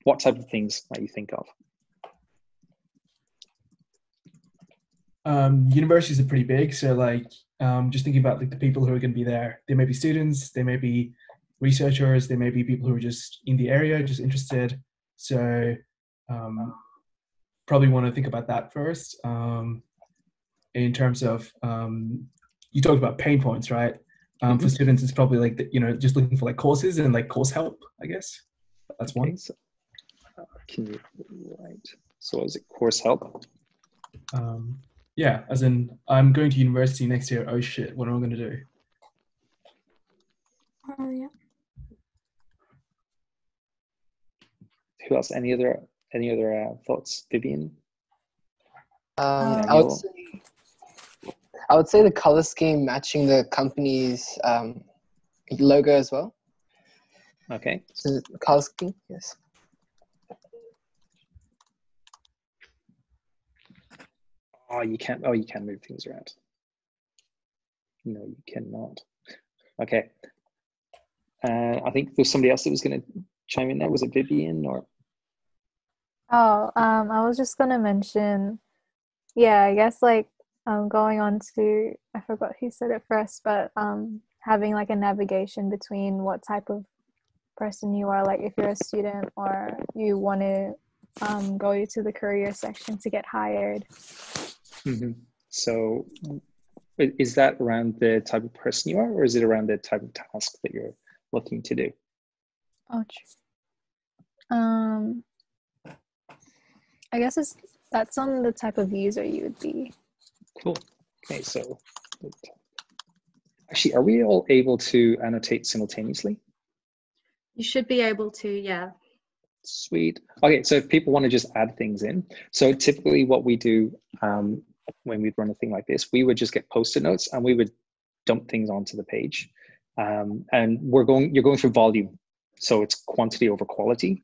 what type of things might you think of? Universities are pretty big, so like just thinking about like the people who are going to be there. They may be students, they may be researchers, they may be people who are just in the area, just interested. So probably want to think about that first. In terms of you talked about pain points, right? For students, it's probably like just looking for like courses and like course help, I guess. That's one. So, can you write? So is it course help? Yeah, as in I'm going to university next year. Oh shit, what am I going to do? Oh yeah. Who else? Any other thoughts, Vivian? I would say the color scheme matching the company's logo as well. Okay. So the color scheme, yes. Oh, you can't move things around. No, you cannot. Okay. I think there's somebody else that was going to chime in there. Was it Vivian or? Oh, I was just gonna mention, yeah, I guess like going on to, I forgot who said it first, but having like a navigation between what type of person you are, like if you're a student or you want to go to the career section to get hired. Mm-hmm. So is that around the type of person you are, or is it around the type of task that you're looking to do? Oh, true. I guess that's on the type of user you would be. Cool. Okay, so actually, are we all able to annotate simultaneously? You should be able to, yeah. Sweet. Okay, so if people want to just add things in, so typically what we do when we'd run a thing like this, we would just get Post-it notes and we would dump things onto the page. And you're going for volume, so it's quantity over quality.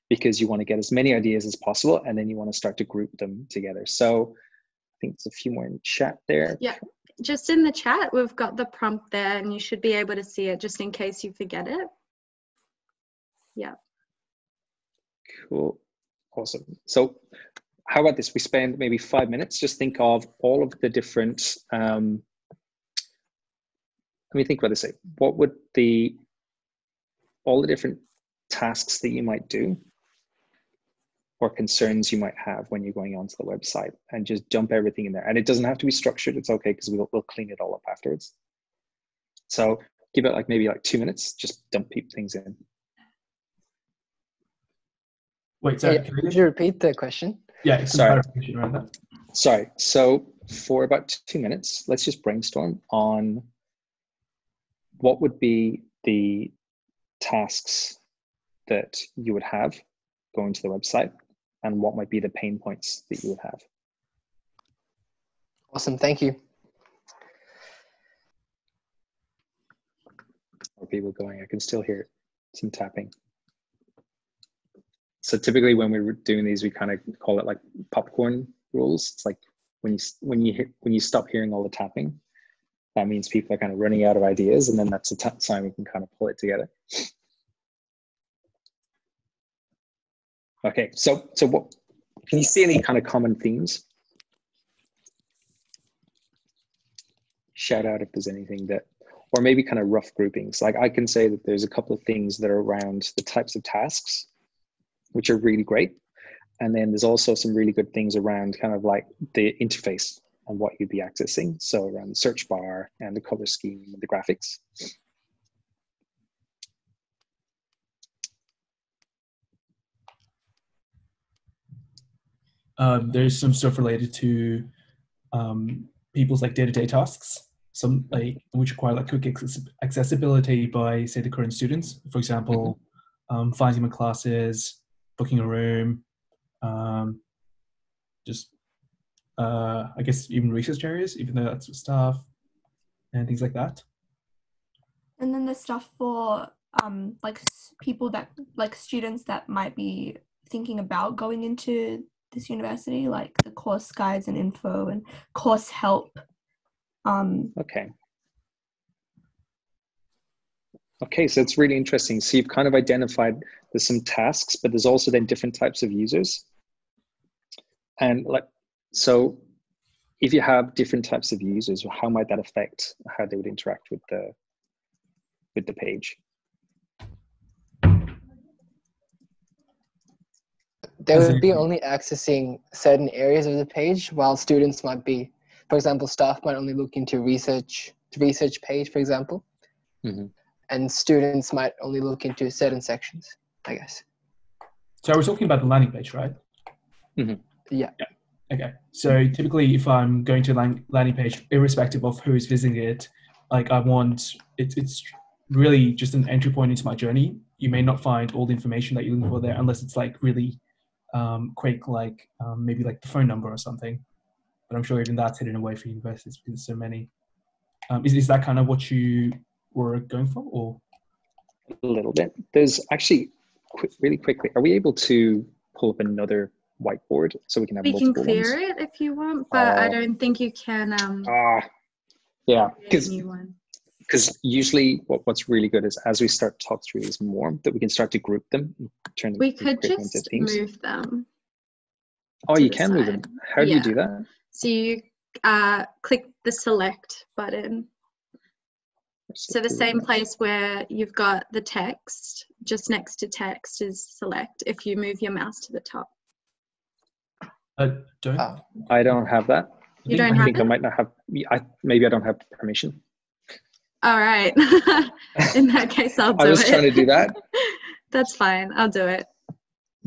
because you want to get as many ideas as possible, and then you want to start to group them together. So I think there's a few more in chat there. Yeah, just in the chat, we've got the prompt there, and you should be able to see it just in case you forget it. Yeah. Cool. Awesome. So how about this? We spend maybe 5 minutes, just think of all of the different, let me think about this. What would all the different tasks that you might do or concerns you might have when you're going onto the website, and just dump everything in there. And it doesn't have to be structured. It's okay, because we'll clean it all up afterwards. So give it maybe 2 minutes, just dump things in. Wait, sorry. Could you repeat the question? Yeah, sorry. Around that. Sorry. So for about 2 minutes, let's just brainstorm on what would be the tasks that you would have going to the website, and what might be the pain points that you would have. Awesome, thank you. Or people going, I can still hear some tapping. So typically when we were doing these, we kind of call it like popcorn rules. It's like when you stop hearing all the tapping, that means people are kind of running out of ideas, and then that's the time we can kind of pull it together. Okay, so what can you see any kind of common themes? Shout out if there's anything that, or maybe kind of rough groupings. Like I can say that there's a couple of things that are around the types of tasks, which are really great. And then there's also some really good things around kind of like the interface and what you'd be accessing. So around the search bar and the color scheme and the graphics. There's some stuff related to people's day-to-day tasks, some which require quick accessibility by, say, the current students. For example, finding my classes, booking a room, just I guess even research areas, even though that's stuff and things like that. And then there's stuff for people that students that might be thinking about going into this university, like the course guides and info and course help. Okay, so it's really interesting. So you've kind of identified there's some tasks, but there's also then different types of users. And so if you have different types of users, how might that affect how they would interact with the page? They would be only accessing certain areas of the page, while students might be, for example, staff might only look into research page, for example. And students might only look into certain sections, I guess. So we're talking about the landing page, right? Yeah. Okay. So typically, if I'm going to a landing page, irrespective of who is visiting it, I want it's really just an entry point into my journey. You may not find all the information that you're looking for there, unless it's really quick, maybe the phone number or something. But I'm sure even that's hidden away for universities because there's so many. Is that kind of what you were going for, or? A little bit. There's actually, really quickly, are we able to pull up another whiteboard so we can have multiple ones? We can clear it if you want, but I don't think you can. Yeah, because usually what's really good is as we start to talk through these more, that we can start to group them. We could just move them. Oh, you can move them. How do you do that? So you click the select button. So the same place where you've got the text, just next to text is select if you move your mouse to the top. I don't have that. I think I might not have, maybe I don't have permission. All right. In that case, I'll do it. I was trying to do that. That's fine. I'll do it.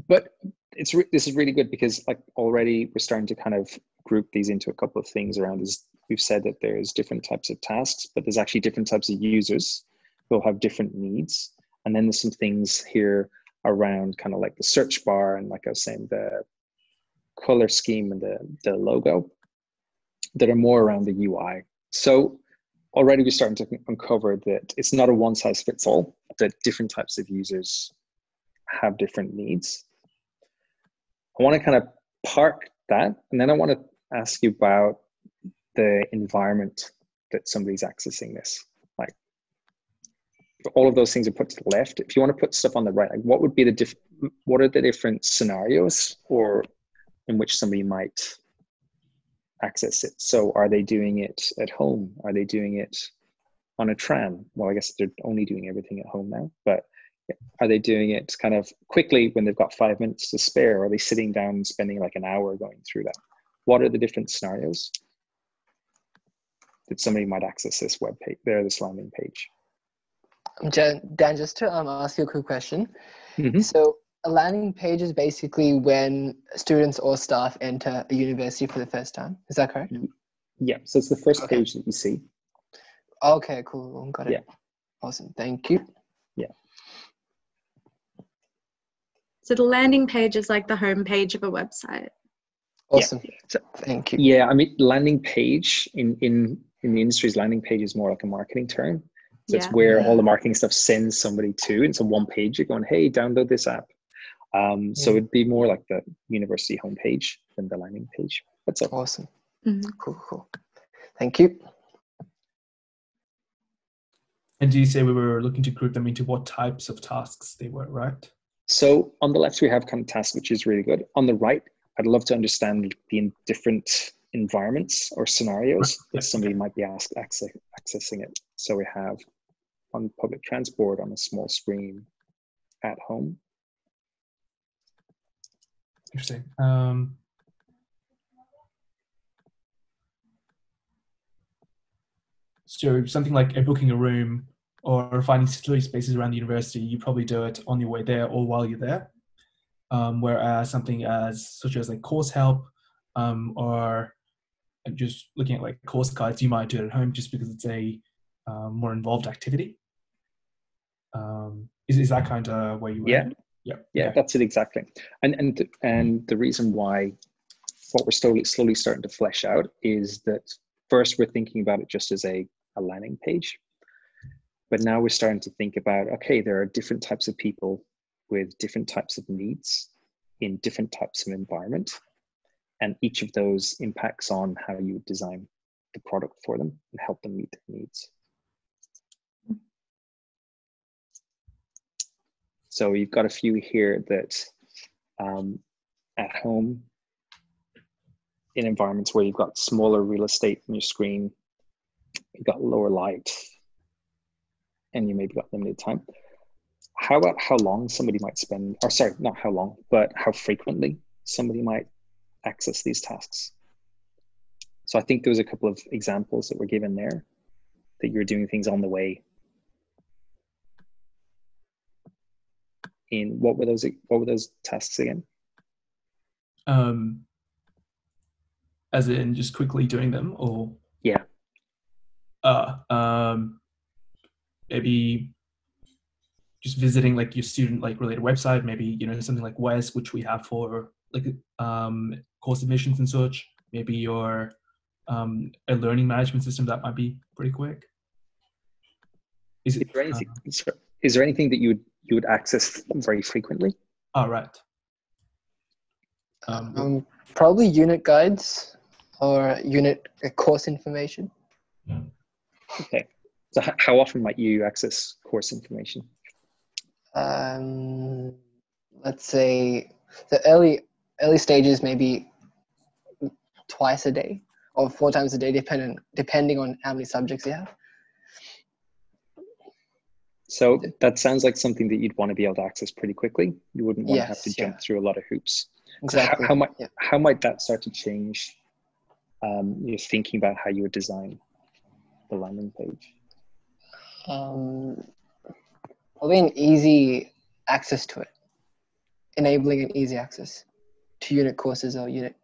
But this is really good because already we're starting to kind of group these into a couple of things around this. We've said that there's different types of tasks, but there's actually different types of users who will have different needs. And then there's some things here around kind of the search bar and, like I was saying, the color scheme and the logo that are more around the UI. So already we're starting to uncover that it's not a one size fits all, that different types of users have different needs. I want to kind of park that, and then I want to ask you about the environment that somebody's accessing this. Like, all of those things are put to the left. If you want to put stuff on the right, like what would be what are the different scenarios or in which somebody might access it? So are they doing it at home? Are they doing it on a tram? Well, I guess they're only doing everything at home now, but are they doing it kind of quickly when they've got 5 minutes to spare? Or are they sitting down and spending like an hour going through that? What are the different scenarios that somebody might access this web page, this landing page? Dan, just to ask you a quick question. Mm-hmm. So a landing page is basically when students or staff enter a university for the first time. Is that correct? Yeah, so it's the first page that you see. Okay, cool. Got it. Yeah. Awesome. Thank you. Yeah. So the landing page is like the home page of a website. Awesome. Yeah. So, thank you. Yeah, I mean, landing page in the industry's landing page is more like a marketing term. So it's where all the marketing stuff sends somebody to. It's a one page. You're going, hey, download this app. So it'd be more like the university homepage than the landing page. That's all. Awesome. Cool. Thank you. And do you say we were looking to group them into what types of tasks they were, right? So on the left, we have kind of tasks, which is really good. On the right, I'd love to understand the different environments or scenarios that somebody might be accessing it. So we have on public transport, on a small screen, at home. Interesting. So something like booking a room or finding study spaces around the university, you probably do it on your way there or while you're there. Whereas something such as like course help or just looking at like course guides, you might do it at home just because it's a more involved activity. Is that kind of where you were? Yeah, okay. That's it exactly. And the reason why what we're slowly starting to flesh out is that first we're thinking about it just as a landing page, but now we're starting to think about, okay, there are different types of people with different types of needs in different types of environment, and each of those impacts on how you would design the product for them and help them meet their needs. So you've got a few here that at home, in environments where you've got smaller real estate on your screen, you've got lower light, and you maybe got limited time. How about how long somebody might spend, or sorry, not how long, but how frequently somebody might access these tasks? So I think there was a couple of examples that were given there that you're doing things on the way. In what were those tasks again? As in just quickly doing them, or maybe just visiting like your student like related website, maybe something like WES, which we have for like course admissions and such. Maybe your a learning management system that might be pretty quick. Is there anything that you would access very frequently? Oh, right. Probably unit guides or unit course information. Okay. So how often might you access course information? Let's say the early stages, maybe twice a day or 4 times a day, depending on how many subjects you have. So that sounds like something that you'd want to be able to access pretty quickly. You wouldn't want to have to jump through a lot of hoops. Exactly. So how might that start to change your thinking about how you would design the landing page? Probably an easy access to it, enabling an easy access to unit courses or unit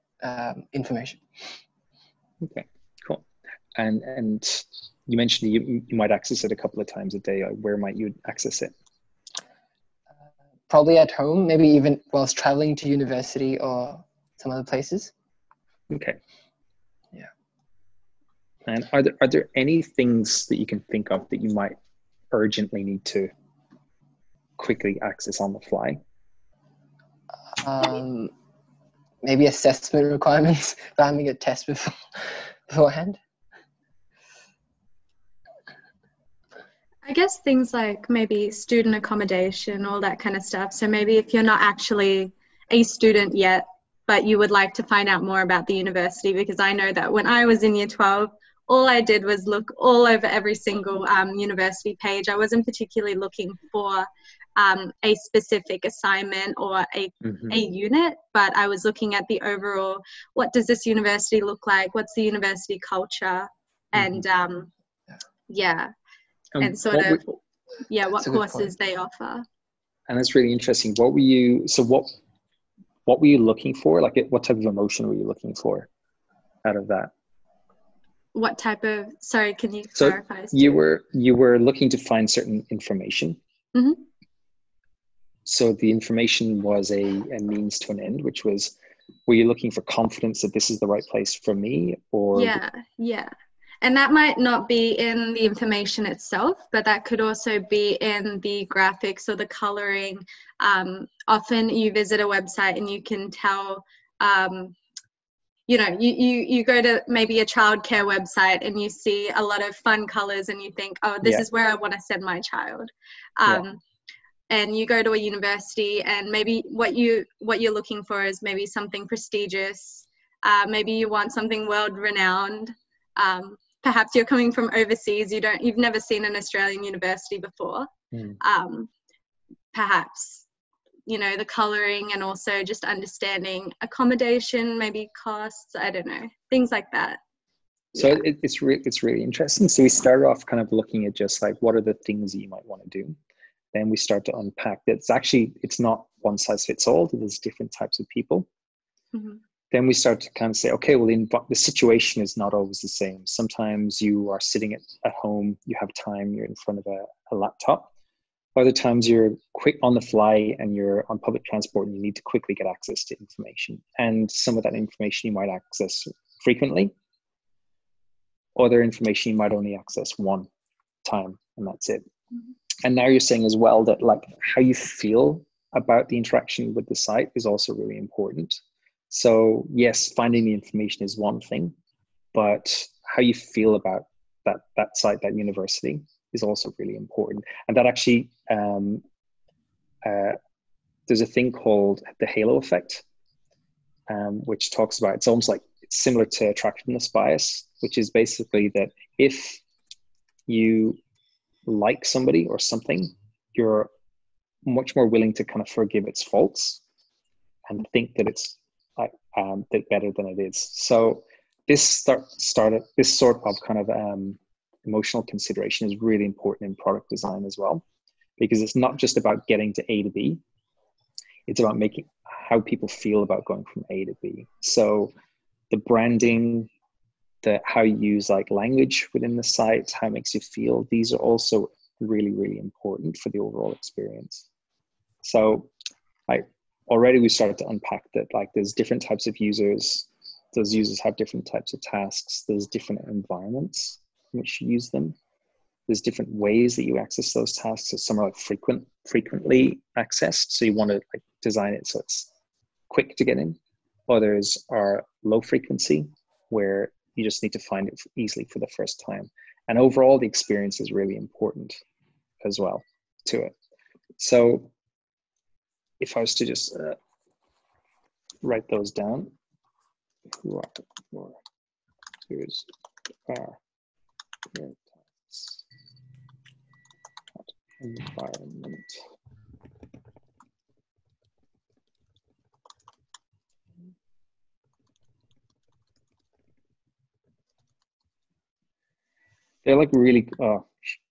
information. Okay, cool. And you mentioned you might access it a couple of times a day. Where might you access it? Probably at home, maybe even whilst traveling to university or some other places. Okay. Yeah. And are there any things that you can think of that you might urgently need to quickly access on the fly? maybe assessment requirements for having a test beforehand. I guess things like maybe student accommodation, all that kind of stuff. So maybe if you're not actually a student yet, but you would like to find out more about the university, because I know that when I was in year 12, all I did was look all over every single university page. I wasn't particularly looking for a specific assignment or a unit, but I was looking at the overall, what does this university look like? What's the university culture? And and sort of, what courses they offer. And that's really interesting. What were you looking for? Like, what type of emotion were you looking for out of that? What type of, sorry, can you clarify? You were looking to find certain information. Mm-hmm. So the information was a means to an end, which was, were you looking for confidence that this is the right place for me? Or Yeah. And that might not be in the information itself, but that could also be in the graphics or the coloring. Often you visit a website and you can tell, you go to maybe a childcare website and you see a lot of fun colors and you think, oh, this is where I want to send my child. And you go to a university and maybe what you're looking for is maybe something prestigious. Maybe you want something world-renowned. Perhaps you're coming from overseas, you've never seen an Australian university before. Perhaps, the colouring and also just understanding accommodation, maybe costs, I don't know, things like that. So it's really interesting. So we started off kind of looking at just like, what are the things that you might want to do? Then we start to unpack that. It's not one size fits all. There's different types of people. Mm-hmm. Then we start to kind of say, okay, well, the situation is not always the same. Sometimes you are sitting at home, you have time, you're in front of a laptop. Other times you're quick on the fly and you're on public transport and you need to quickly get access to information. And some of that information you might access frequently. Other information you might only access one time, and that's it. Mm-hmm. And now you're saying as well that like how you feel about the interaction with the site is also really important. So yes, finding the information is one thing, but how you feel about that site, that university, is also really important. And that actually, there's a thing called the halo effect, which talks about, it's almost like, it's similar to attractiveness bias, which is basically that if you like somebody or something, you're much more willing to kind of forgive its faults and think that it's better than it is. So this sort of kind of emotional consideration is really important in product design as well, because it's not just about getting to A to B. It's about making how people feel about going from A to B. So the branding, how you use like language within the site, how it makes you feel, these are also really, really important for the overall experience. So already we started to unpack that, like there's different types of users. Those users have different types of tasks. There's different environments in which you use them. There's different ways that you access those tasks. So some are like frequently accessed. So you want to like design it so it's quick to get in. Others are low frequency, where you just need to find it easily for the first time. And overall, the experience is really important as well to it. So if I was to just write those down, here's our environment. They're like really, oh,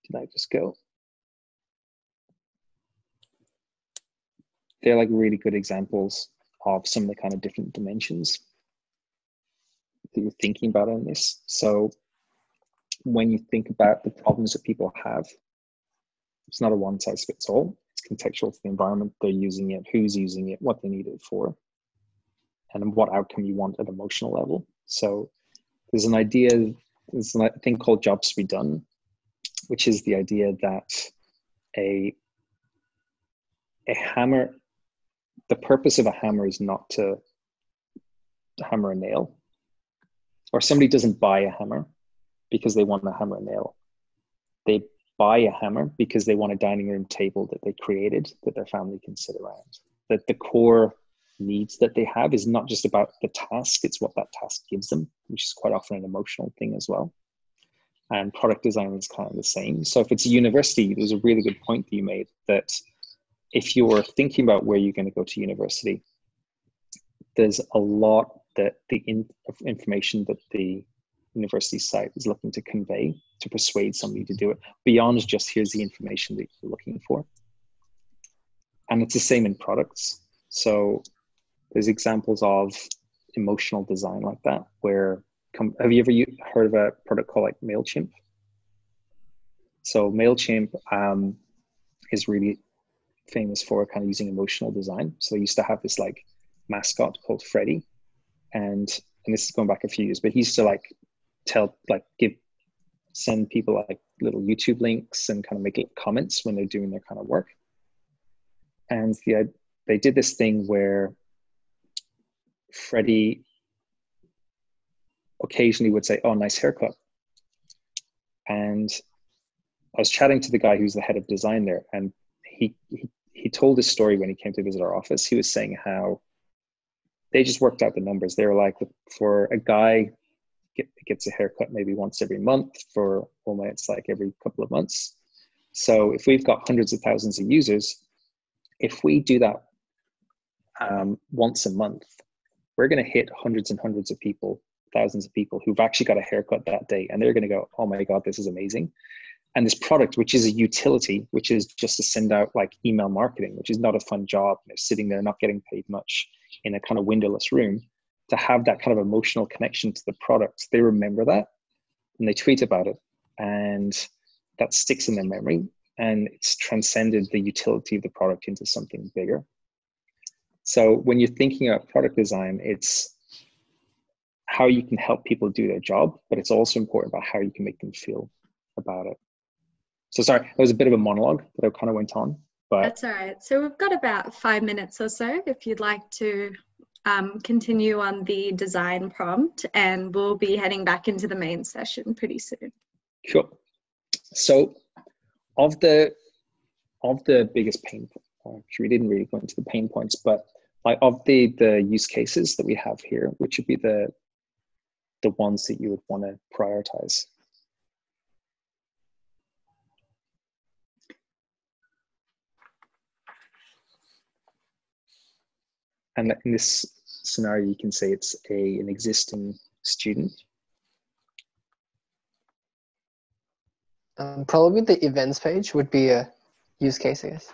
did I just go? They're like really good examples of some of the kind of different dimensions that you're thinking about on this. So when you think about the problems that people have, it's not a one size fits all. It's contextual to the environment they're using it, who's using it, what they need it for, and what outcome you want at emotional level. So there's a thing called jobs to be done, which is the idea that a hammer, the purpose of a hammer is not to hammer a nail, or somebody doesn't buy a hammer because they want to hammer a nail. They buy a hammer because they want a dining room table that they created that their family can sit around. That the core needs that they have is not just about the task, it's what that task gives them, which is quite often an emotional thing as well. And product design is kind of the same. So if it's a university, there's a really good point that you made, that if you're thinking about where you're going to go to university, there's a lot that the information that the university site is looking to convey to persuade somebody to do it, beyond just here's the information that you're looking for. And it's the same in products. So there's examples of emotional design like that, where, have you ever heard of a product called like MailChimp? So MailChimp is really famous for kind of using emotional design. So they used to have this like mascot called Freddy, and this is going back a few years, but he used to like send people like little YouTube links and kind of make little comments when they're doing their kind of work. And they did this thing where Freddy occasionally would say, "Oh, nice haircut." And I was chatting to the guy who's the head of design there, and he told this story when he came to visit our office. He was saying how they just worked out the numbers. They were like, for a guy gets a haircut maybe once every month, for Oma it's like every couple of months. So if we've got hundreds of thousands of users, if we do that once a month, we're going to hit hundreds and hundreds of people, thousands of people who've actually got a haircut that day, and they're going to go, "Oh my God, this is amazing." And this product, which is a utility, which is just to send out like email marketing, which is not a fun job, they're sitting there not getting paid much in a kind of windowless room, to have that kind of emotional connection to the product, they remember that and they tweet about it, and that sticks in their memory, and it's transcended the utility of the product into something bigger. So when you're thinking about product design, it's how you can help people do their job, but it's also important about how you can make them feel about it. So sorry, that was a bit of a monologue that I kind of went on, but that's all right. So we've got about 5 minutes or so if you'd like to continue on the design prompt, and we'll be heading back into the main session pretty soon. Sure. So of the biggest pain points, we didn't really go into the pain points, but like of the use cases that we have here, which would be the ones that you would want to prioritize? And in this scenario, you can say it's an existing student. Probably the events page would be a use case, I guess.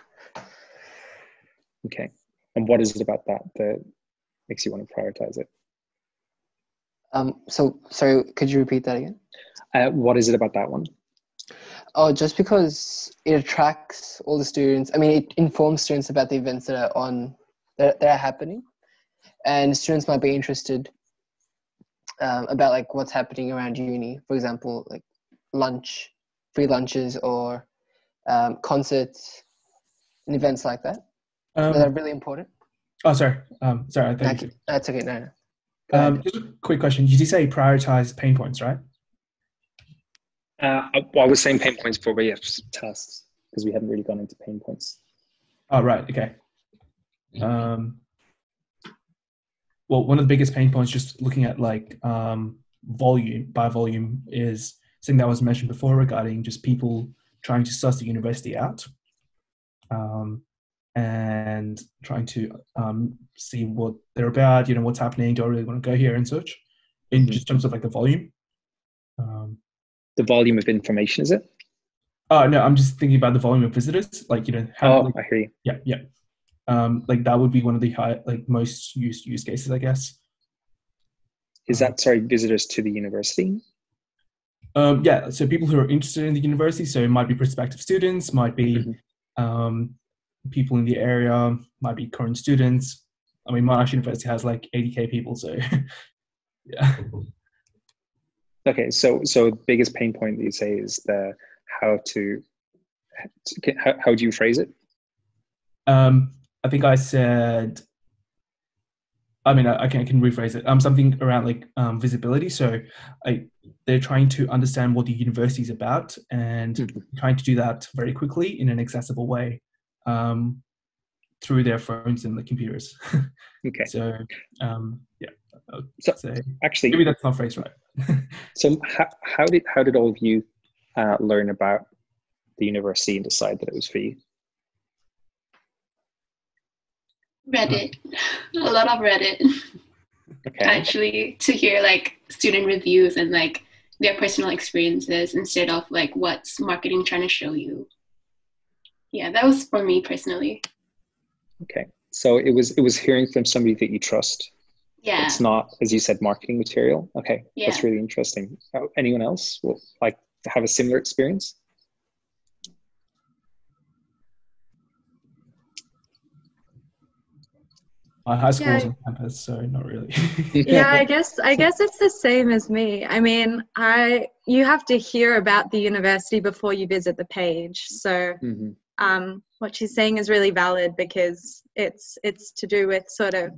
Okay. And what is it about that makes you want to prioritize it? So, sorry, could you repeat that again? What is it about that one? Oh, just because it attracts all the students. I mean, it informs students about the events that are happening, and students might be interested about like what's happening around uni. For example, like free lunches, or concerts and events like that. That are really important. Oh, sorry. Sorry. That's okay. No. Just a quick question. Did you say prioritize pain points, right? I was saying pain points before, but yes, tasks, because we haven't really gone into pain points. Oh, right. Okay. Well, one of the biggest pain points, just looking at like volume is something that was mentioned before regarding just people trying to suss the university out, and trying to see what they're about, what's happening, do I really want to go here and such, in just terms of like the volume. The volume of information, is it? Oh, no, I'm just thinking about the volume of visitors, like, how, I hear you. Yeah. Like that would be one of the most used use cases, I guess. Is that, visitors to the university? Yeah, so people who are interested in the university, so it might be prospective students, might be people in the area, might be current students. I mean, Monash University has like 80k people, so yeah. Okay, so the biggest pain point that you say is how do you phrase it? I think I said I mean, I can rephrase it. Something around like visibility. So they're trying to understand what the university is about and trying to do that very quickly in an accessible way through their phones and the computers. Okay. So, yeah. So actually, maybe that's not phrased right. So how did all of you learn about the university and decide that it was for you? Reddit, a lot of Reddit. Okay. Actually, to hear like student reviews and like their personal experiences instead of like what's marketing trying to show you. Yeah, that was for me personally. Okay, so it was hearing from somebody that you trust. Yeah. It's not, as you said, marketing material. Okay, yeah. That's really interesting. Anyone else will like have a similar experience? My high school was on campus, so not really. Yeah, I guess it's the same as me. I mean, you have to hear about the university before you visit the page. So what she's saying is really valid because it's to do with sort of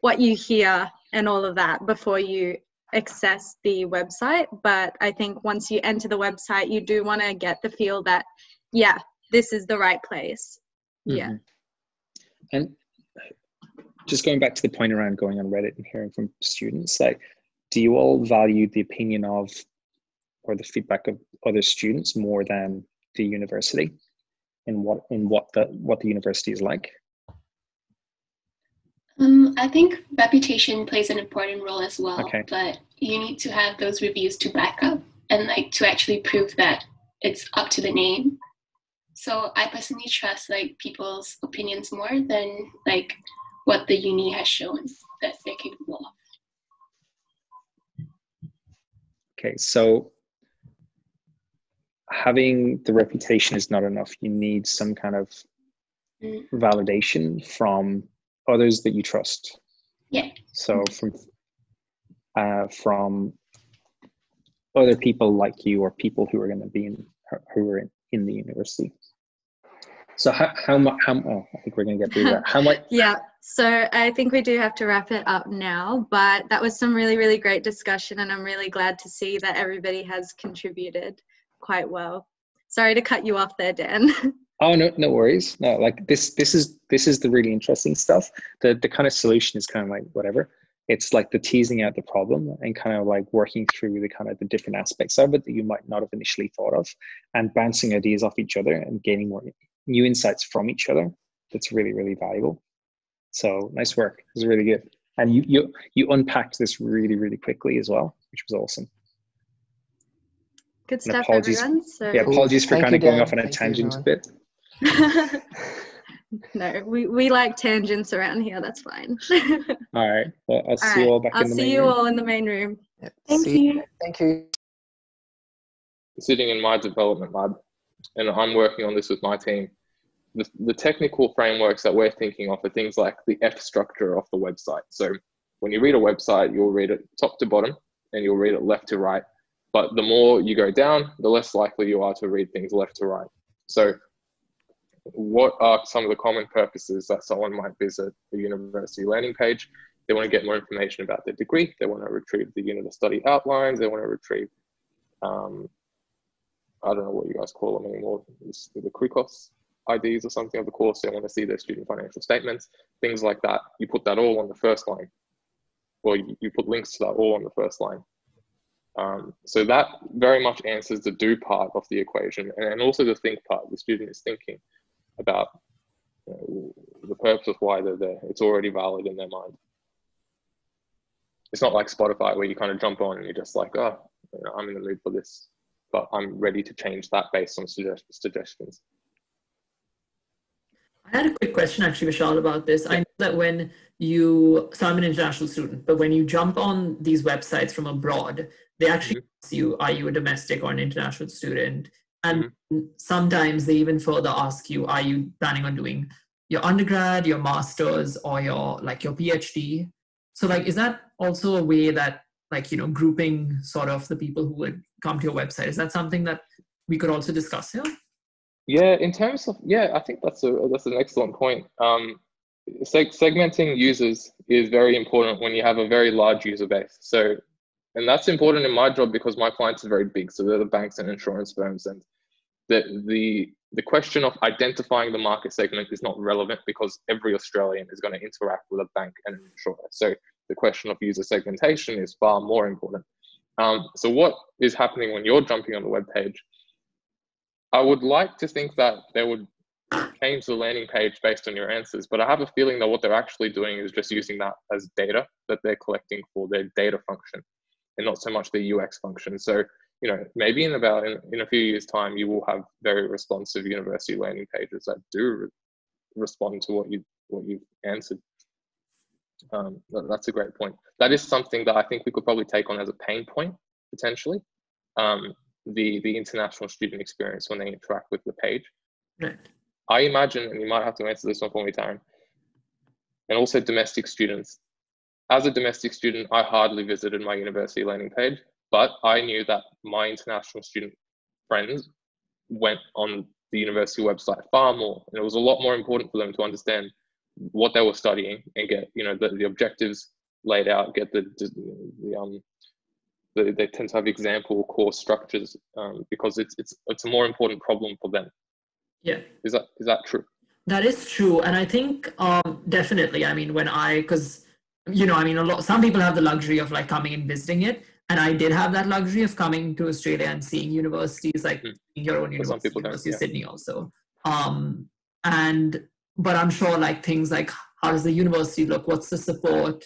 what you hear and all of that before you access the website. But I think once you enter the website, you do want to get the feel that, yeah, this is the right place. Yeah. And just going back to the point around going on Reddit and hearing from students, like, do you all value the opinion of or the feedback of other students more than the university in what the university is like? I think reputation plays an important role as well, okay. But you need to have those reviews to back up and like to actually prove that it's up to the name. So I personally trust like people's opinions more than like what the uni has shown that they're capable of. Okay, so having the reputation is not enough. You need some kind of validation from others that you trust. Yeah. So from other people like you or people who are going to be in the university. So how much? Oh, I think we're going to get through that. How much? Yeah. So I think we do have to wrap it up now, but that was some really, really great discussion, and I'm really glad to see that everybody has contributed quite well. Sorry to cut you off there, Dan. Oh, no worries. No, like this is the really interesting stuff. The kind of solution is kind of like whatever. It's like the teasing out the problem and kind of like working through the kind of the different aspects of it that you might not have initially thought of, and bouncing ideas off each other and gaining more new insights from each other. That's really, really valuable. So nice work. It was really good. And you unpacked this really, really quickly as well, which was awesome. Good stuff, everyone. So yeah, apologies for kind of going off on a tangent a bit. No, we like tangents around here. That's fine. All right. Well, I'll see you all back in the main room. I'll see you all in the main room. Yep. Thank you. Thank you. Sitting in my development lab, and I'm working on this with my team. The technical frameworks that we're thinking of are things like the F structure of the website. So when you read a website, you'll read it top to bottom and you'll read it left to right. But the more you go down, the less likely you are to read things left to right. So what are some of the common purposes that someone might visit a university landing page? They want to get more information about their degree. They want to retrieve the unit of study outlines. They want to retrieve, I don't know what you guys call them anymore, the Krikos IDs or something of the course. They want to see their student financial statements, things like that. You put that all on the first line, or you put links to that all on the first line. So that very much answers the do part of the equation, and also the think part. The student is thinking about the purpose of why they're there. It's already valid in their mind. It's not like Spotify where you kind of jump on and you're just like, oh, I'm in the mood for this, but I'm ready to change that based on suggestions. I had a quick question actually, Vishal, about this. I know that so I'm an international student, but when you jump on these websites from abroad, they actually ask you, are you a domestic or an international student? And sometimes they even further ask you, are you planning on doing your undergrad, your master's, or your PhD? So like, is that also a way that grouping sort of the people who would come to your website, is that something that we could also discuss here? Yeah, in terms of, I think that's an excellent point. Segmenting users is very important when you have a very large user base. So, and that's important in my job because my clients are very big. So they're the banks and insurance firms, and the question of identifying the market segment is not relevant because every Australian is going to interact with a bank and an insurer. So the question of user segmentation is far more important. So what is happening when you're jumping on the web page? I would like to think that they would change the landing page based on your answers, but I have a feeling that what they're actually doing is just using that as data that they're collecting for their data function and not so much the UX function. So, you know, maybe in a few years' time, you will have very responsive university landing pages that do respond to what you've answered. That's a great point. That is something that I think we could probably take on as a pain point, potentially. The international student experience when they interact with the page. Right. I imagine, and you might have to answer this one for me, Taryn, and also domestic students. As a domestic student, I hardly visited my university landing page, but I knew that my international student friends went on the university website far more, and it was a lot more important for them to understand what they were studying and get, you know, the objectives laid out, get they tend to have example course structures because it's a more important problem for them. Yeah. Is that true? That is true. And I think definitely, I mean, because, you know, I mean, some people have the luxury of like coming and visiting it. And I did have that luxury of coming to Australia and seeing universities, like your own university, University of Sydney also. But I'm sure like things like, how does the university look? What's the support?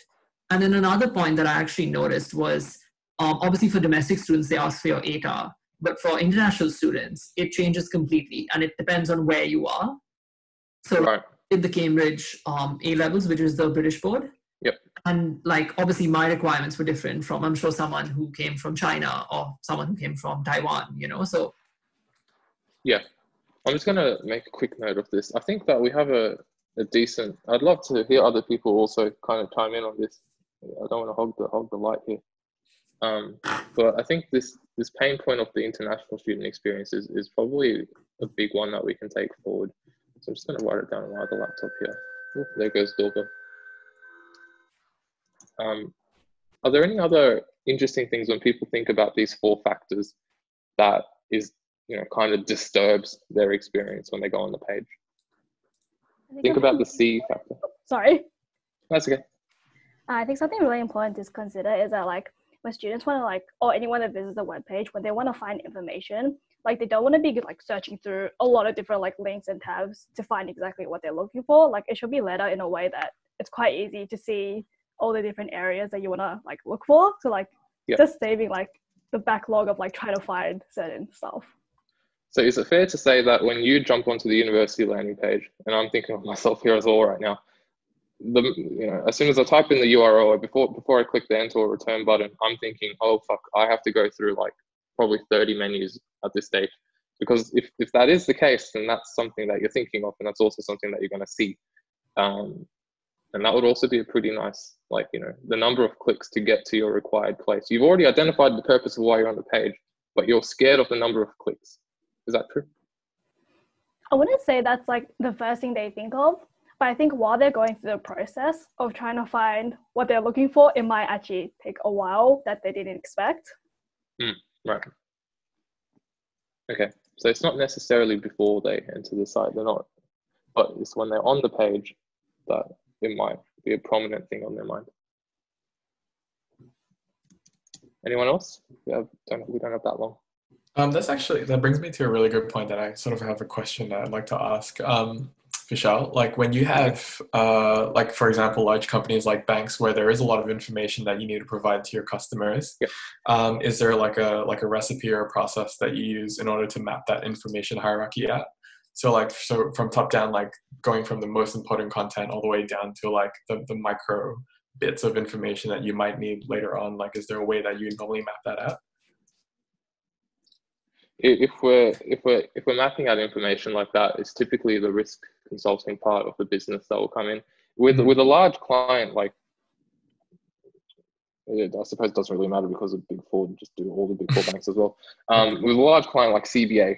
And then another point that I actually noticed was, obviously for domestic students, they ask for your ATAR. But for international students, it changes completely, and it depends on where you are. So I did the Cambridge A-levels, which is the British board. Yep. And like, obviously my requirements were different from, I'm sure, someone who came from China or someone who came from Taiwan, you know, so. Yeah, I'm just gonna make a quick note of this. I think that we have a decent, I'd love to hear other people also kind of chime in on this. I don't want to hog the light here. But I think this pain point of the international student experience is probably a big one that we can take forward. So I'm just going to write it down on my other laptop here. Ooh, there goes Doorbell. Are there any other interesting things when people think about these 4 factors that is, you know, kind of disturbs their experience when they go on the page? Think about the C factor. Sorry. That's okay. I think something really important to consider is that like when students want to like, or anyone that visits the webpage, when they want to find information, like they don't want to be like searching through a lot of different like links and tabs to find exactly what they're looking for. Like it should be laid out in a way that it's quite easy to see all the different areas that you want to like look for. So like just saving like the backlog of like trying to find certain stuff. So is it fair to say that when you jump onto the university landing page, and I'm thinking of myself here as well right now, as soon as I type in the URL, before I click the enter or return button, I'm thinking, oh fuck, I have to go through like probably 30 menus at this stage. Because if that is the case, then that's something that you're thinking of, and that's also something that you're going to see. And that would also be a pretty nice, like, you know, the number of clicks to get to your required place. You've already identified the purpose of why you're on the page, but you're scared of the number of clicks. Is that true? I wouldn't say that's like the first thing they think of. But I think while they're going through the process of trying to find what they're looking for, it might actually take a while that they didn't expect. Right. Okay. So it's not necessarily before they enter the site, but it's when they're on the page that it might be a prominent thing on their mind. Anyone else? We don't have that long. That brings me to a really good point that I sort of have a question that I'd like to ask. Vishal, like when you have, like for example, large companies like banks where there is a lot of information that you need to provide to your customers, is there like a recipe or a process that you use in order to map that information hierarchy out? So from top down, like going from the most important content all the way down to like the micro bits of information that you might need later on. Like, is there a way that you normally map that out? If we're mapping out information like that, it's typically the risk consulting part of the business that will come in. With a large client, like, I suppose it doesn't really matter because of Big Four just do all the Big Four banks as well. With a large client like CBA,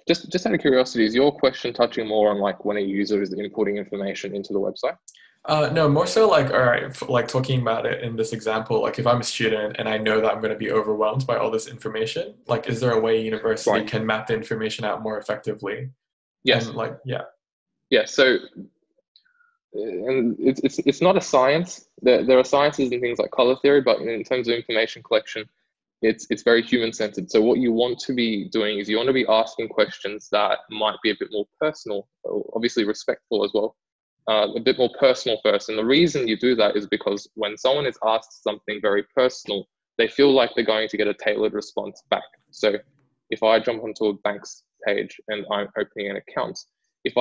Just out of curiosity, is your question touching more on like when a user is inputting information into the website? No, more so like, all right, like talking about it in this example, like if I'm a student and I know that I'm going to be overwhelmed by all this information, like is there a way university can map the information out more effectively? Yes. And like, yeah. Yeah, so and it's not a science. There are sciences and things like color theory, but in terms of information collection, it's very human-centered. So what you want to be doing is you want to be asking questions that might be a bit more personal, obviously respectful as well. A bit more personal first. And the reason you do that is because when someone is asked something very personal, they feel like they're going to get a tailored response back. So if I jump onto a bank's page and I'm opening an account, if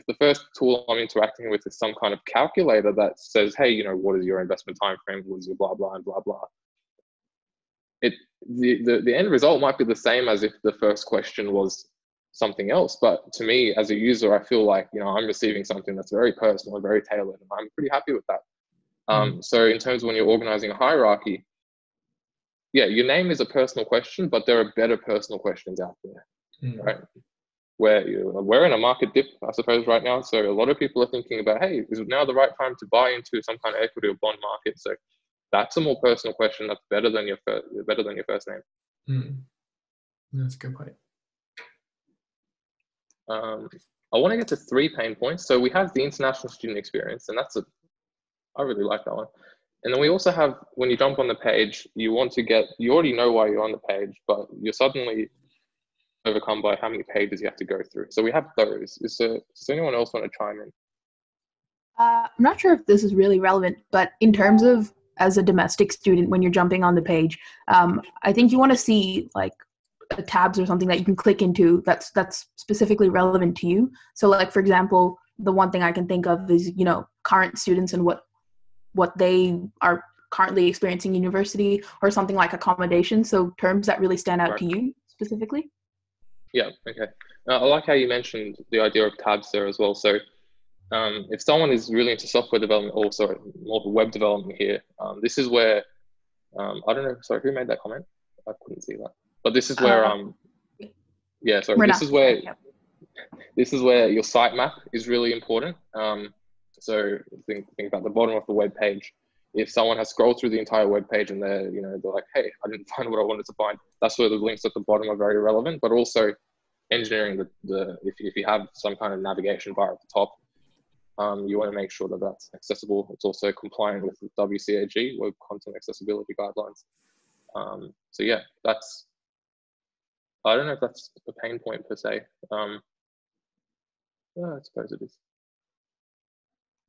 the first tool I'm interacting with is some kind of calculator that says, hey, you know, what is your investment time frame? What is your blah, blah, and blah, blah. The end result might be the same as if the first question was something else. But to me, as a user, I feel like, you know, I'm receiving something that's very personal and very tailored, and I'm pretty happy with that. So in terms of when you're organizing a hierarchy, yeah, your name is a personal question, but there are better personal questions out there, right? We're in a market dip, I suppose, right now. So a lot of people are thinking about, hey, is it now the right time to buy into some kind of equity or bond market? So that's a more personal question. That's better than your first name. That's a good point. I want to get to 3 pain points. So we have the international student experience, and I really like that one. And then we also have, when you jump on the page, you already know why you're on the page, but you're suddenly overcome by how many pages you have to go through. So we have those. Does anyone else want to chime in? I'm not sure if this is really relevant, but in terms of as a domestic student, when you're jumping on the page, I think you want to see like tabs or something that you can click into that's specifically relevant to you. So like, for example, the one thing I can think of is, you know, current students and what they are currently experiencing in university, or something like accommodation. So terms that really stand out to you specifically. Yeah, okay. I like how you mentioned the idea of tabs there as well. So if someone is really into software development, or sorry, more of web development here, this is where, I don't know, sorry, who made that comment? I couldn't see that. But this is where, this is where your sitemap is really important. So think about the bottom of the web page. If someone has scrolled through the entire web page and they're like, hey, I didn't find what I wanted to find, that's where the links at the bottom are very relevant. But also engineering if you have some kind of navigation bar at the top, you want to make sure that that's accessible. It's also compliant with the WCAG, Web Content Accessibility Guidelines. So yeah, I don't know if that's a pain point per se. I suppose it is.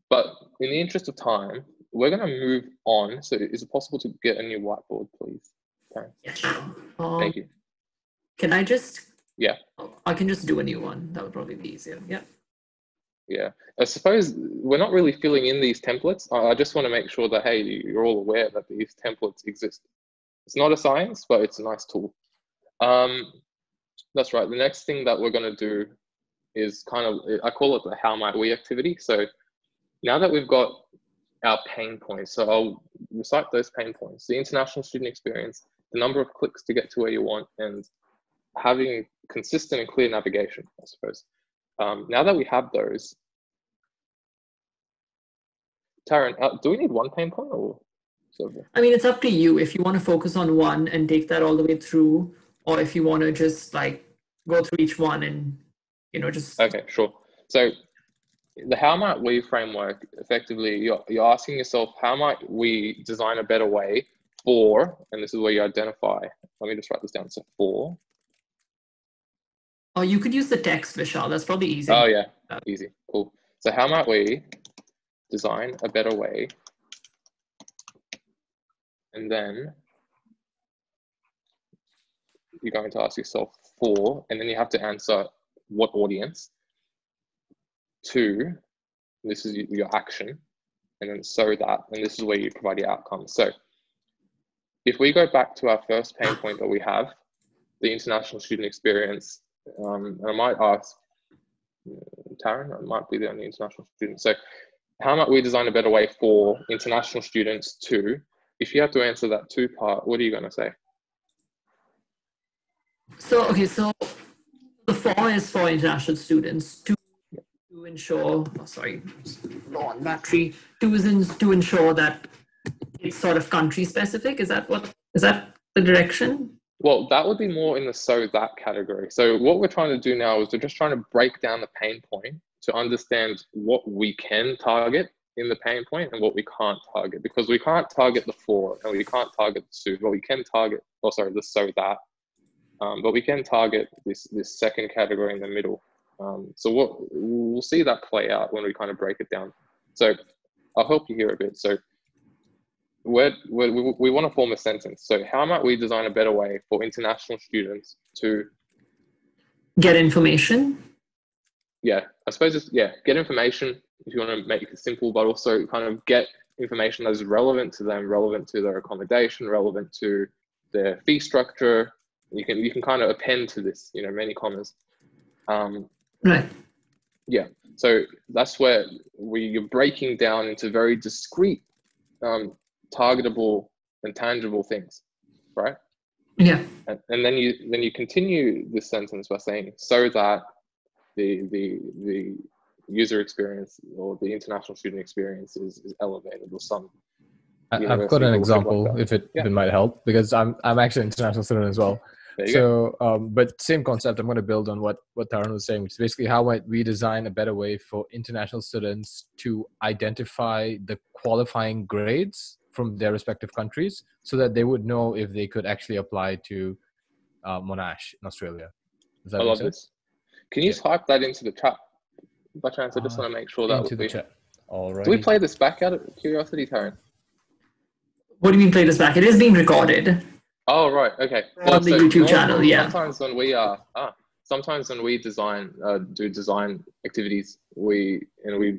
But in the interest of time, we're going to move on. So is it possible to get a new whiteboard, please? Okay. Yeah, sure. Thank you. Can I just? Yeah. I can just do a new one. That would probably be easier. Yeah. Yeah. I suppose we're not really filling in these templates. I just want to make sure that, hey, you're all aware that these templates exist. It's not a science, but it's a nice tool. That's right. The next thing that we're going to do is kind of, I call it the how might we activity. So now that we've got our pain points, so I'll recite those pain points: the international student experience, the number of clicks to get to where you want, and having consistent and clear navigation, I suppose. Now that we have those, Taryn, do we need one pain point or? I mean, it's up to you if you want to focus on one and take that all the way through, or if you want to just like go through each one and, you know, just. Okay, sure. So the how might we framework, effectively, you're asking yourself, how might we design a better way for, and this is where you identify, let me just write this down, so for. Oh, you could use the text, Vishal, that's probably easy. Oh yeah, easy, cool. So how might we design a better way, and then you're going to ask yourself for, and then you have to answer what audience. 2, this is your action, and then so that, and this is where you provide your outcomes. So if we go back to our first pain point that we have, the international student experience, and I might ask Taryn, I might be the only international student. So how might we design a better way for international students to, if you have to answer that 2 part, what are you going to say? So, okay, so The 4 is for international students to ensure, oh, sorry, low on battery. 2 is to ensure that it's sort of country specific. Is that the direction? Well, that would be more in the so that category. So what we're trying to do now is we're just trying to break down the pain point to understand what we can target in the pain point and what we can't target, because we can't target the 4 and we can't target the 2, but we can target, oh sorry, the so that, but we can target this second category in the middle. So we'll see that play out when we kind of break it down. So I'll help you here a bit. So we want to form a sentence. So how might we design a better way for international students to get information? Yeah, I suppose it's, yeah, get information if you want to make it simple, but also kind of get information that is relevant to them, relevant to their accommodation, relevant to their fee structure. You can kind of append to this, you know, many commas. Right. Yeah, so that's where you're breaking down into very discrete, targetable and tangible things, right? Yeah. And then you continue this sentence by saying, so that the user experience or the international student experience is elevated, or some. I've got an example, like if it might help, because I'm actually an international student as well. So, but same concept. I'm going to build on what Tarun was saying, which is basically how might we design a better way for international students to identify the qualifying grades from their respective countries, so that they would know if they could actually apply to Monash in Australia. Does that I make love sense? this. Can you type that into the chat? By chance, I just want to make sure that into the chat. All right. Do we play this back out of curiosity, Tarun? What do you mean play this back? It is being recorded. Oh, right. Okay. On the YouTube channel, yeah. Sometimes when we do design activities, we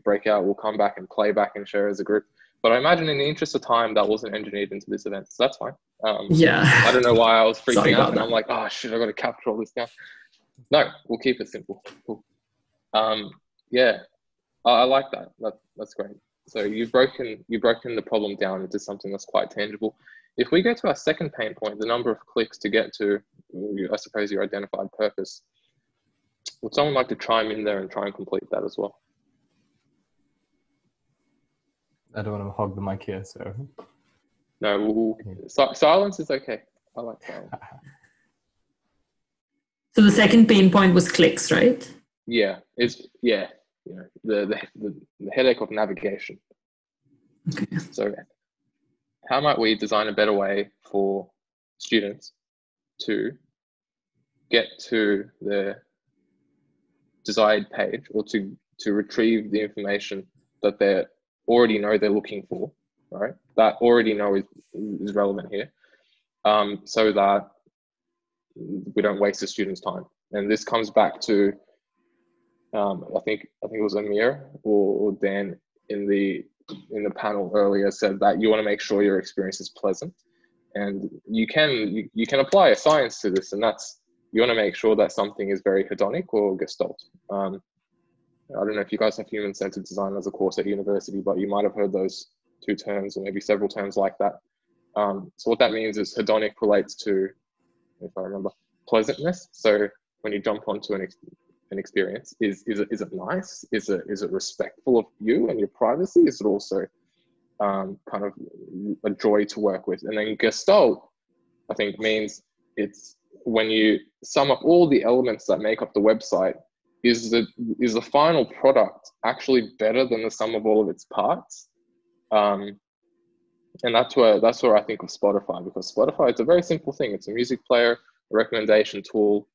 break out, we'll come back and play back and share as a group. But I imagine in the interest of time, that wasn't engineered into this event, so that's fine. Yeah. I don't know why I was freaking out, and that. I'm like, oh shit, I got to capture all this down. No, we'll keep it simple. Cool. Yeah, I like that. That's great. So you've broken the problem down into something that's quite tangible. If we go to our second pain point, the number of clicks to get to, I suppose, your identified purpose, would someone like to chime in there and try and complete that as well? I don't want to hog the mic here, so. No, silence is okay. I like silence. So the second pain point was clicks, right? Yeah, you know, the headache of navigation. Okay. So how might we design a better way for students to get to the desired page, or to retrieve the information that they already know they're looking for, right? That already know is relevant here, so that we don't waste the student's time. And this comes back to, I think it was Amir or Dan in the panel earlier said that you want to make sure your experience is pleasant, and you can apply a science to this, and that's, you want to make sure that something is very hedonic or gestalt. I don't know if you guys have human-centered design as a course at university, but you might have heard those two terms, or maybe several terms like that. So what that means is hedonic relates to, if I remember, pleasantness. So when you jump onto an experience, is it nice? Is it respectful of you and your privacy? Is it also kind of a joy to work with? And then gestalt, I think, means it's when you sum up all the elements that make up the website, is the final product actually better than the sum of all of its parts? And that's where I think of Spotify, because Spotify, it's a very simple thing. It's a music player, a recommendation tool.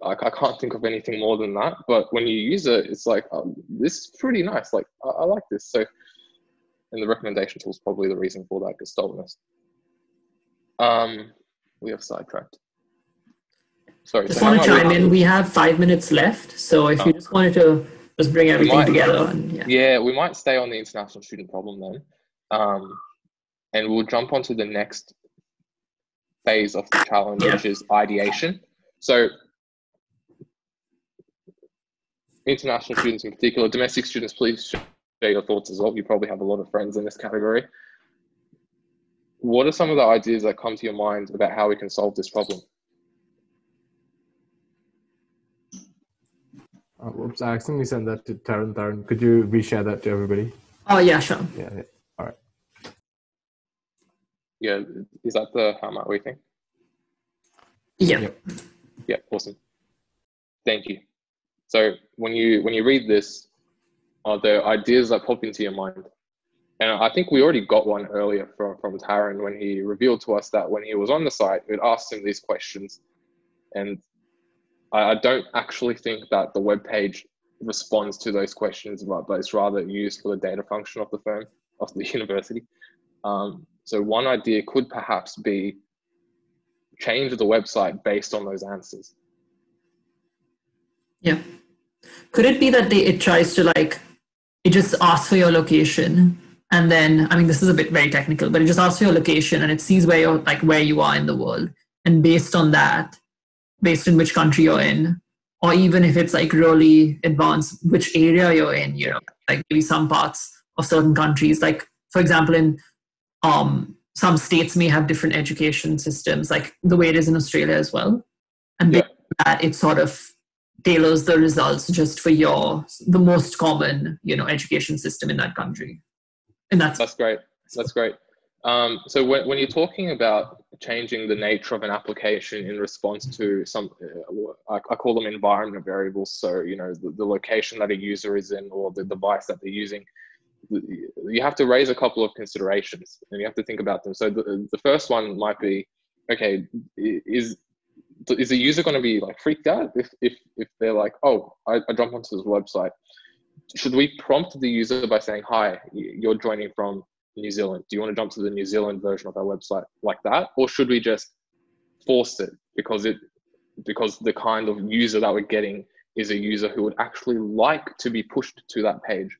I can't think of anything more than that. But when you use it, it's like, oh, this is pretty nice. Like, I like this. So, and the recommendation tool is probably the reason for that gestaltness. We have sidetracked. Sorry. Just want to chime in. We have 5 minutes left. So if you just wanted to just bring everything together. And, yeah, we might stay on the international student problem then. And we'll jump onto the next phase of the challenge, which is ideation. So international students in particular, domestic students, please share your thoughts as well. You probably have a lot of friends in this category. What are some of the ideas that come to your mind about how we can solve this problem? Whoops, I accidentally sent that to Taryn. Taryn, could you reshare that to everybody? Oh, yeah, sure. Yeah. All right. Yeah, is that the how might we think? Yeah. Yep. Yeah, awesome. Thank you. So when you read this, are there ideas that pop into your mind? And I think we already got one earlier from Taryn when he revealed to us that when he was on the site, it asked him these questions. And I don't actually think that the web page responds to those questions, but it's rather used for the data function of the firm, of the university. So one idea could perhaps be change the website based on those answers. Yeah. Could it be that it tries to like, it just asks for your location, and then, I mean, this is a bit very technical, but it just asks for your location and it sees where you're like where you are in the world, and based on that, based in which country you're in, or even if it's like really advanced, which area you're in, you know, like maybe some parts of certain countries, like for example, in some states may have different education systems, like the way it is in Australia as well, and based on that, it sort of tailors the results just for the most common, you know, education system in that country. And that's great. That's great. So when you're talking about changing the nature of an application in response to some, I call them environment variables. So, you know, the location that a user is in or the device that they're using, you have to raise a couple of considerations and you have to think about them. So the first one might be, okay, is the user going to be like freaked out if they're like, oh, I jumped onto this website? Should we prompt the user by saying, hi, you're joining from New Zealand. Do you want to jump to the New Zealand version of our website, like that? Or should we just force it because the kind of user that we're getting is a user who would actually like to be pushed to that page?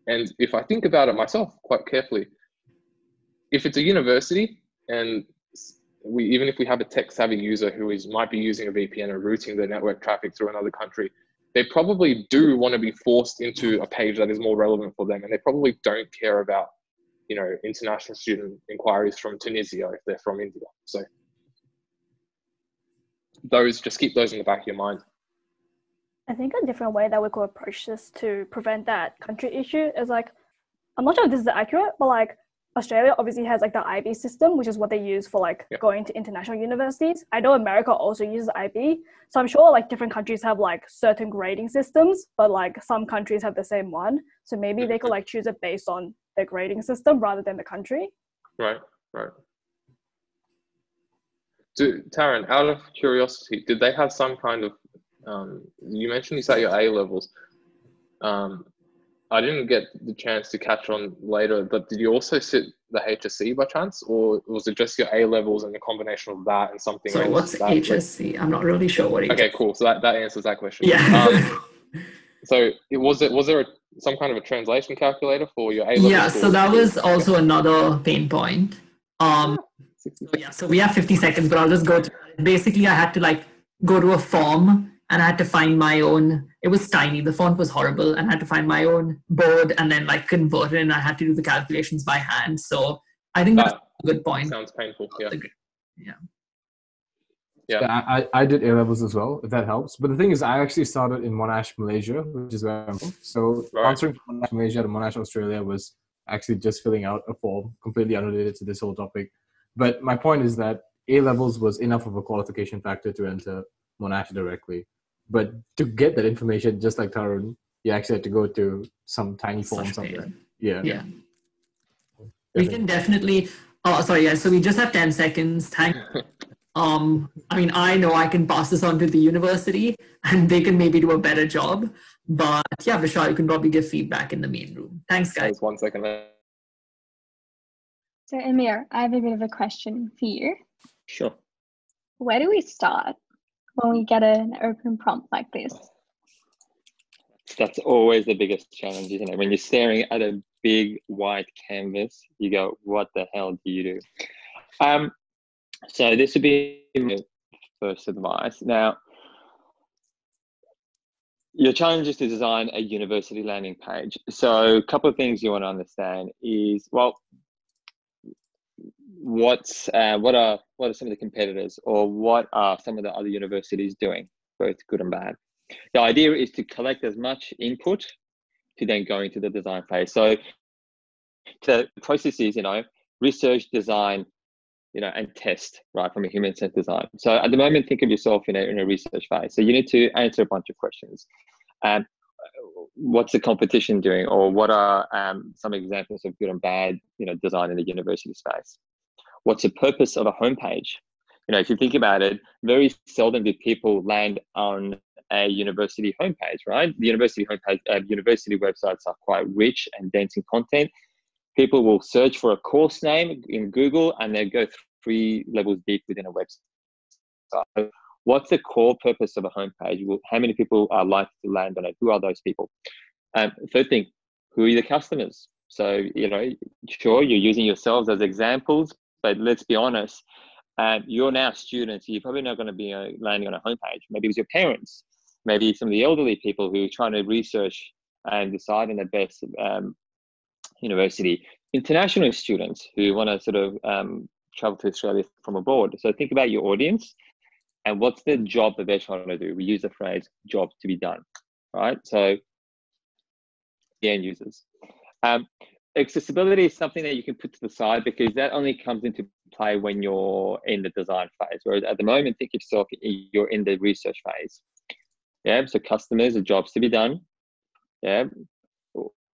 And if I think about it myself quite carefully, if it's a university and even if we have a tech savvy user who might be using a VPN and routing their network traffic through another country, they probably do want to be forced into a page that is more relevant for them. And they probably don't care about, you know, international student inquiries from Tunisia if they're from India. So just keep those in the back of your mind. I think a different way that we could approach this to prevent that country issue is like, I'm not sure if this is accurate, but like Australia obviously has like the IB system, which is what they use for like going to international universities. I know America also uses IB. So I'm sure like different countries have like certain grading systems, but like some countries have the same one. So maybe they could like choose it based on their grading system rather than the country. Right. Taryn, out of curiosity, did they have some kind of, you mentioned you sat your A levels. I didn't get the chance to catch on later, but did you also sit the HSC by chance, or was it just your A levels and the combination of that and something else? So what's HSC? I'm not really sure what it is. Okay, cool. So that answers that question. Yeah. So was there some kind of a translation calculator for your A levels? Yeah, so that was also another pain point. So we have 50 seconds, but I'll just go through it. Basically, I had to like go to a form and I had to find my own, it was tiny, the font was horrible, and I had to find my own board and then like convert it, and I had to do the calculations by hand. So I think that's a good point. Sounds painful, Yeah, I did A levels as well, if that helps. But the thing is, I actually started in Monash, Malaysia, which is where I'm from. So answering from Monash, Malaysia to Monash, Australia was actually just filling out a form, completely unrelated to this whole topic. But my point is that A levels was enough of a qualification factor to enter Monash directly. But to get that information, just like Tarun, you actually had to go to some tiny form somewhere. Yeah. We can definitely, sorry guys, so we just have 10 seconds. I mean, I know I can pass this on to the university and they can maybe do a better job. But yeah, Vishal, you can probably give feedback in the main room. Thanks, guys. 1 second. So Amir, I have a bit of a question for you. Sure. Where do we start when we get an open prompt like this? That's always the biggest challenge, isn't it? When you're staring at a big white canvas, you go, what the hell do you do? So this would be my first advice. Now, your challenge is to design a university landing page. So a couple of things you want to understand is, well, what are some of the competitors, or what are some of the other universities doing, both good and bad? The idea is to collect as much input to then go into the design phase. So the process is, research, design, and test, right, from a human-centered design. So at the moment, think of yourself in a research phase. So you need to answer a bunch of questions. What's the competition doing, or what are some examples of good and bad, design in the university space? What's the purpose of a homepage? If you think about it, very seldom do people land on a university homepage, right? The university homepage, university websites are quite rich and dense in content. People will search for a course name in Google and they go 3 levels deep within a website. What's the core purpose of a homepage? How many people are likely to land on it? Who are those people? Third thing, who are the customers? So, sure, you're using yourselves as examples, but let's be honest, you're now students. You're probably not going to be landing on a homepage. Maybe it was your parents, maybe some of the elderly people who are trying to research and decide on the best university. International students who want to sort of travel to Australia from abroad. So think about your audience and what's the job that they're trying to do. We use the phrase job to be done, right? So the end users. Accessibility is something that you can put to the side because that only comes into play when you're in the design phase. Whereas at the moment, think of yourself, you're in the research phase. Yeah, so customers are jobs to be done. Yeah,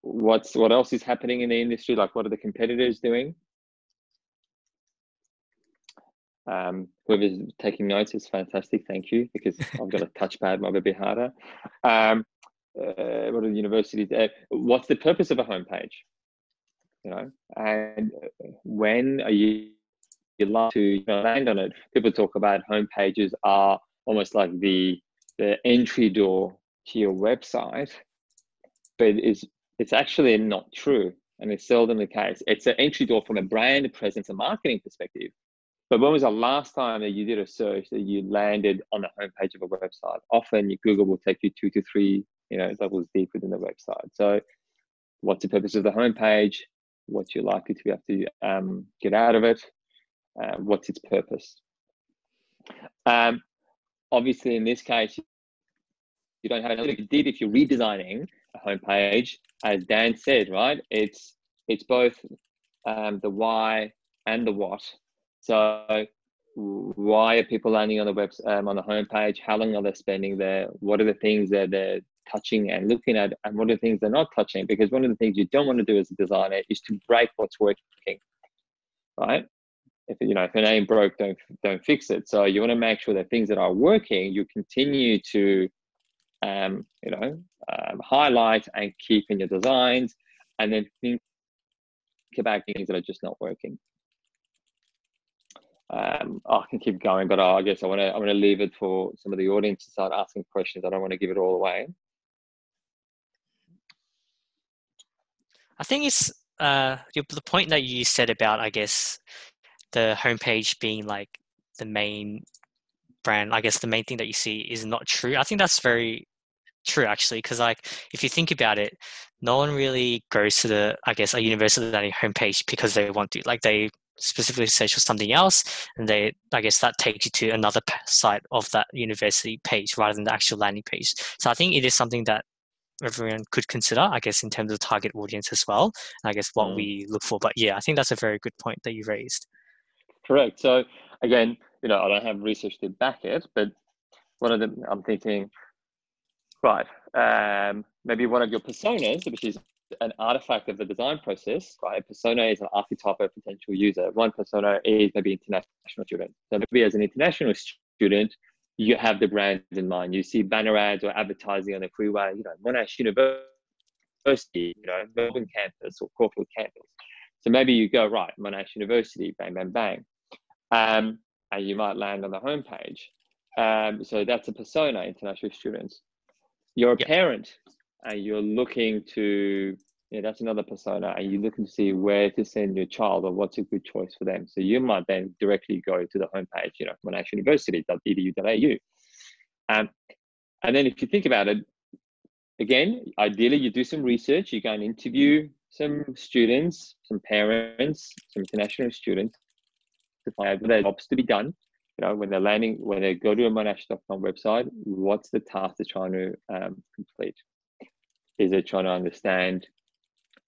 what else is happening in the industry? Like, what are the competitors doing? Whoever's taking notes is fantastic. Thank you, because I've got a touchpad, might be a bit harder. What are the universities? What's the purpose of a homepage? And when are you like to land on it? People talk about homepages are almost like the entry door to your website, but it's actually not true, and it's seldom the case. It's an entry door from a brand presence and marketing perspective. But when was the last time that you did a search that you landed on the homepage of a website? Often Google will take you 2 to 3 levels deep within the website. So what's the purpose of the homepage? What you're likely to be able to get out of it? What's its purpose? Obviously, in this case, you don't have another. If you did, if you're redesigning a homepage, as Dan said, right? It's both the why and the what. So why are people landing on the on the homepage? How long are they spending there? What are the things that they're touching and looking at, and what are the things they're not touching? Because one of the things you don't want to do as a designer is to break what's working, right? If an ain't broke, don't fix it. So you want to make sure that things that are working, you continue to highlight and keep in your designs, and then think about things that are just not working. I can keep going, but I guess I want to leave it for some of the audience to start asking questions. I don't want to give it all away. I think it's the point that you said about, I guess, the homepage being like the main brand. I guess the main thing that you see is not true. I think that's very true, actually, because like if you think about it, no one really goes to a university landing homepage because they want to. Like, they specifically search for something else, and I guess that takes you to another site of that university page rather than the actual landing page. So I think it is something that everyone could consider, I guess, in terms of target audience as well, and I guess what we look for. But yeah, I think that's a very good point that you raised. Correct. So again, I don't have research to back it, but I'm thinking, right, maybe one of your personas, which is an artifact of the design process, right? A persona is an archetype of potential user. One persona is maybe international student. So maybe as an international student, you have the brand in mind. You see banner ads or advertising on the freeway, Monash University, Melbourne campus or Caulfield campus. So maybe you go, right, Monash University, bang, bang, bang. And you might land on the homepage. So that's a persona, international students. You're a parent and you're looking to, that's another persona, and you're looking to see where to send your child or what's a good choice for them. So you might then directly go to the homepage, Monash University.edu.au. And then if you think about it, again, ideally you do some research, you go and interview some students, some parents, some international students to find out what jobs to be done. you know, when they go to a monash.com website, what's the task they're trying to complete? Is it trying to understand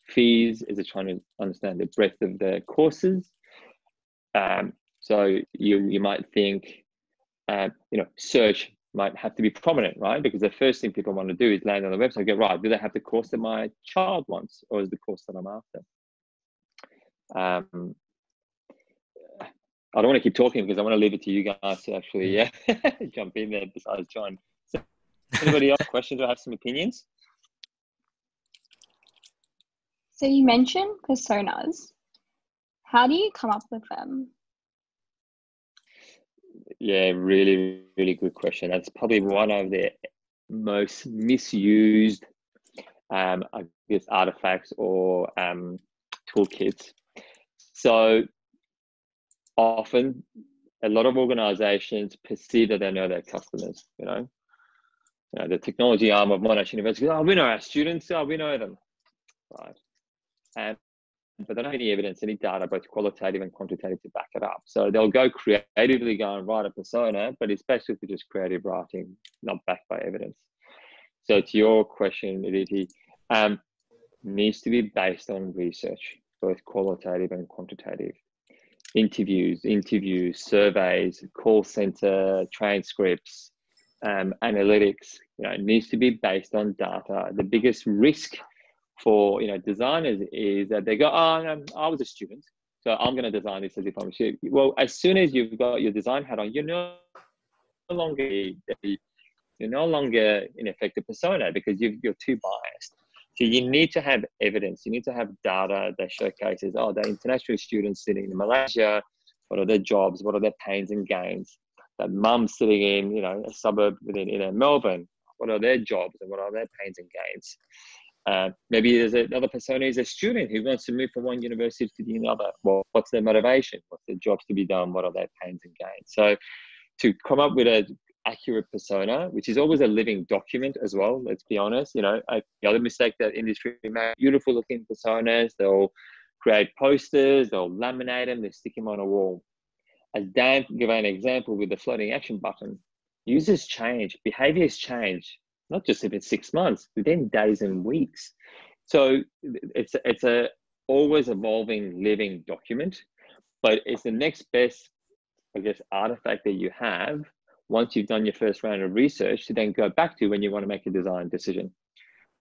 fees? Is it trying to understand the breadth of the courses? So you might think, you know, search might have to be prominent, right? Because the first thing people want to do is land on the website and go, right, do they have the course that my child wants, or is the course that I'm after? I don't want to keep talking because I want to leave it to you guys to actually jump in there besides John. So anybody else questions or have some opinions? So you mentioned personas. How do you come up with them? Yeah, really, really good question. That's probably one of the most misused, I guess, artifacts or toolkits. So often, a lot of organizations perceive that they know their customers, you know. The technology arm of Monash University, oh, we know our students, oh, we know them, right? But they don't have any evidence, any data, both qualitative and quantitative, to back it up. So they'll go creatively go and write a persona, but it's basically just creative writing, not backed by evidence. So to your question, Aditi, needs to be based on research, both qualitative and quantitative. Interviews, surveys, call center transcripts, analytics. You know, it needs to be based on data. The biggest risk for, you know, designers is that they go, oh, no, I was a student, so I'm going to design this as if I'm a student. Well, as soon as you've got your design hat on, you're no longer in effect a persona, because you're too biased. So you need to have evidence. You need to have data that showcases, oh, they're international students sitting in Malaysia. What are their jobs? What are their pains and gains? That mum sitting in, you know, a suburb in Melbourne. What are their jobs and what are their pains and gains? Maybe there's another persona is a student who wants to move from one university to the other. Well, what's their motivation? What's their jobs to be done? What are their pains and gains? So to come up with an accurate persona, which is always a living document as well, let's be honest. You know, the other mistake that industry makes, beautiful looking personas, they'll create posters, they'll laminate them, they stick them on a wall. As Dan gave an example with the floating action button, users change, behaviors change. Not just if it's 6 months, within days and weeks. So it's a always evolving living document, but it's the next best, I guess, artifact that you have once you've done your first round of research to then go back to when you want to make a design decision,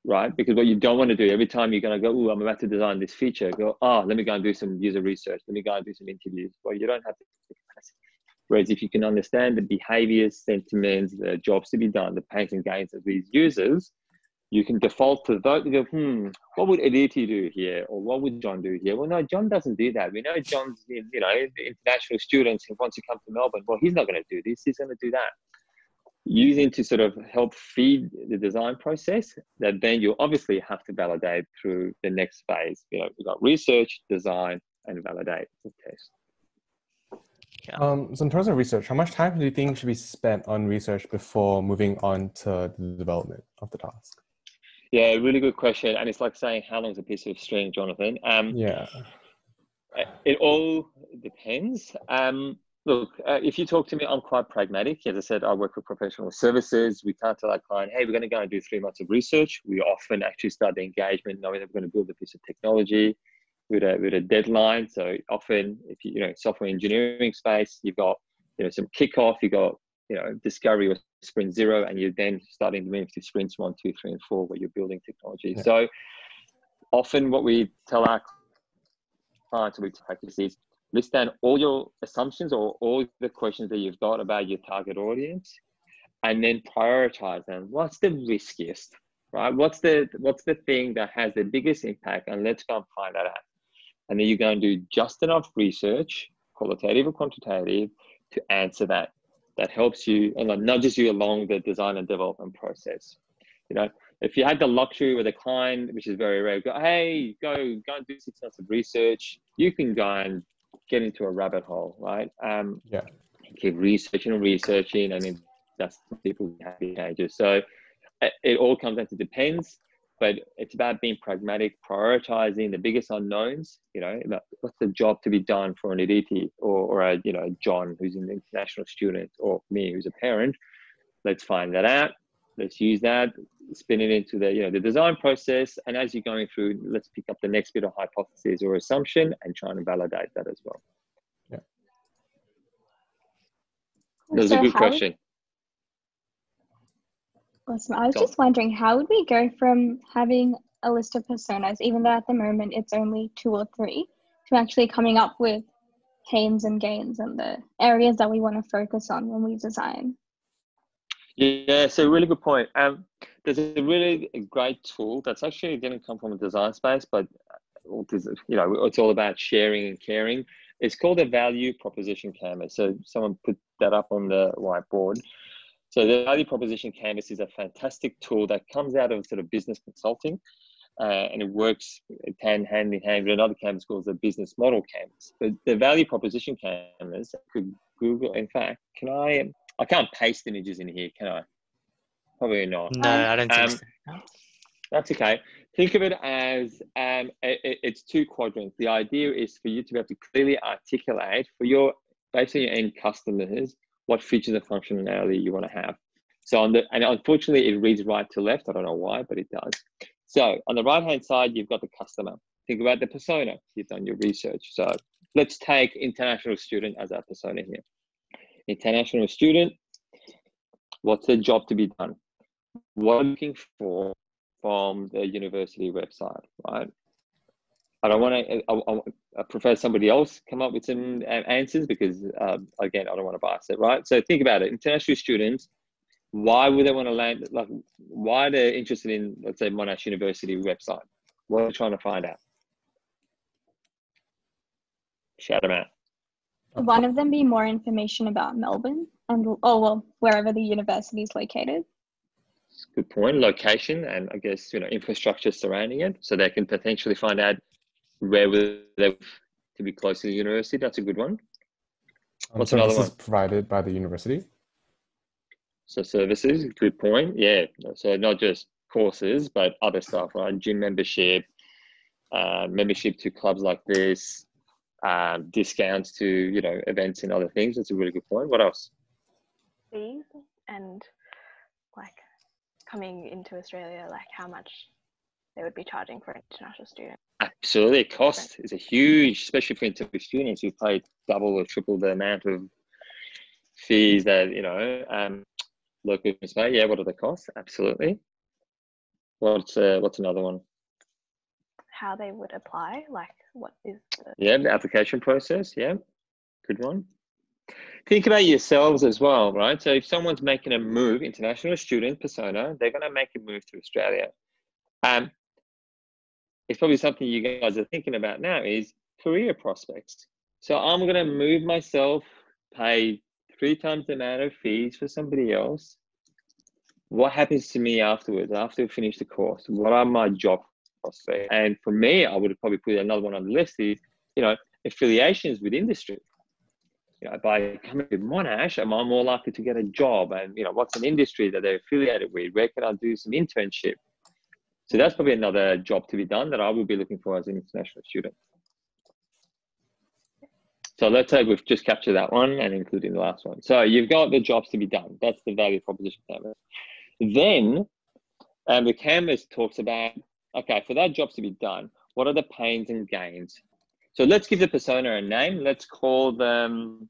right? Because what you don't want to do every time you're going to go, oh, I'm about to design this feature, go, oh, let me go and do some user research. Let me go and do some interviews. Well, you don't have to. Whereas if you can understand the behaviors, sentiments, the jobs to be done, the pains and gains of these users, you can default to those. You go, what would Aditi do here? Or what would John do here? Well, no, John doesn't do that. We know John's, you know, international students who wants to come to Melbourne. Well, he's not going to do this. He's going to do that. Using to sort of help feed the design process that then you obviously have to validate through the next phase. You know, we've got research, design, and validate the test. So in terms of research, how much time do you think should be spent on research before moving on to the development of the task? Yeah, really good question. And it's like saying, how long is a piece of string, Jonathan? Yeah. It all depends. Look, if you talk to me, I'm quite pragmatic. As I said, I work for professional services. We can't tell our client, hey, we're going to go and do 3 months of research. We often actually start the engagement knowing that we're going to build a piece of technology with a deadline. So often, if you know, software engineering space, you've got, you know, some kickoff, you've got, you know, discovery or sprint 0, and you're then starting to move to sprints 1, 2, 3, and 4, where you're building technology. Yeah. So often what we tell our clients we practice is list down all your assumptions or all the questions that you've got about your target audience, and then prioritize them. What's the riskiest, right? What's the thing that has the biggest impact? And let's go and find that out. And then you're going to do just enough research, qualitative or quantitative, to answer that. That helps you and nudges you along the design and development process. You know, if you had the luxury with a client, which is very rare, go, hey, go and do 6 months of research, you can go and get into a rabbit hole, right? Yeah. Keep researching, and then that's people happy changes. So it all comes down to depends. but it's about being pragmatic, prioritizing the biggest unknowns, you know, about what's the job to be done for an Aditi or a, you know, John, who's an international student, or me, who's a parent. Let's find that out. Let's use that, spin it into the, you know, the design process. And as you're going through, let's pick up the next bit of hypothesis or assumption and try and validate that as well. Yeah. That was a good question. Awesome. I was just wondering, how would we go from having a list of personas, even though at the moment it's only 2 or 3, to actually coming up with pains and gains and the areas that we want to focus on when we design? Yeah, so really good point. There's a really great tool that's actually didn't come from a design space, but you know, it's all about sharing and caring. It's called a value proposition canvas. So someone put that up on the whiteboard. So the value proposition canvas is a fantastic tool that comes out of sort of business consulting, and it works hand in hand with another canvas called the business model canvas. But the value proposition canvas, could Google, in fact, I can't paste images in here, can I? Probably not. No, I don't think so. That's okay. Think of it as it's 2 quadrants. The idea is for you to be able to clearly articulate for your, basically your end customers, what features and functionality you want to have. So and unfortunately it reads right to left. I don't know why, but it does. So on the right-hand side, you've got the customer. Think about the persona. You've done your research. So let's take international student as our persona here. International student, what's the job to be done? What I'm looking for from the university website, right? I don't want to, I prefer somebody else come up with some answers because, again, I don't want to bias it, right? So think about it. International students, why would they want to land, like, why they're interested in, let's say, Monash University website? What are they trying to find out? Shout them out. One of them be more information about Melbourne and, oh, well, wherever the university is located. Good point. Location and I guess, you know, infrastructure surrounding it, so they can potentially find out where would they to be close to the university. That's a good one. What's another one? Services provided by the university. So services, good point. Yeah. So not just courses, but other stuff, right? Gym membership, membership to clubs like this, discounts to, you know, events and other things. That's a really good point. What else? Fees and like coming into Australia, like how much they would be charging for international students. Absolutely. Cost is a huge, especially for international students who pay double or triple the amount of fees that, you know, local students pay. Yeah, what are the costs? Absolutely. What's another one? How they would apply, like what is the... Yeah, the application process. Yeah, good one. Think about yourselves as well, right? So if someone's making a move, international student persona, they're going to make a move to Australia. It's probably something you guys are thinking about now is career prospects. So I'm going to move myself, pay 3 times the amount of fees for somebody else. What happens to me afterwards, after I finish the course? What are my job prospects? And for me, I would probably put another one on the list is, you know, affiliations with industry. You know, by coming to Monash, am I more likely to get a job? And, you know, what's an industry that they're affiliated with? Where can I do some internship? So that's probably another job to be done that I will be looking for as an international student. So let's say we've just captured that one and including the last one. So you've got the jobs to be done. That's the value proposition canvas. Then the canvas talks about, okay, for that job to be done, what are the pains and gains? So let's give the persona a name. Let's call them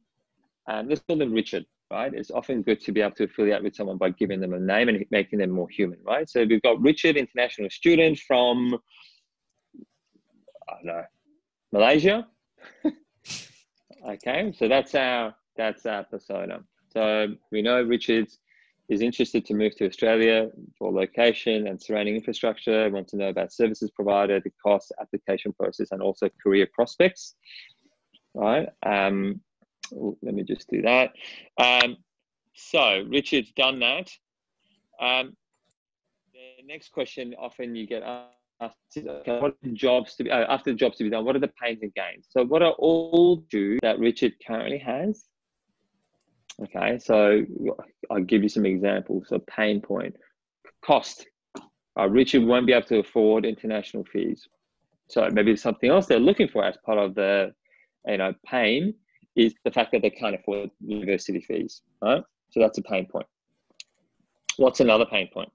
Richard, right? It's often good to be able to affiliate with someone by giving them a name and making them more human, right? So we've got Richard, international student from, I don't know, Malaysia. Okay, so that's our persona. So we know Richard is interested to move to Australia for location and surrounding infrastructure, wants to know about services provided, the cost, application process, and also career prospects, right? Let me just do that. So Richard's done that. The next question often you get asked is, okay, what are the jobs to be, after the jobs to be done, what are the pains and gains? So what are all due that Richard currently has? Okay, so I'll give you some examples. So pain point, cost. Richard won't be able to afford international fees. So maybe something else they're looking for as part of the, pain is the fact that they can't afford university fees, right? So that's a pain point. What's another pain point?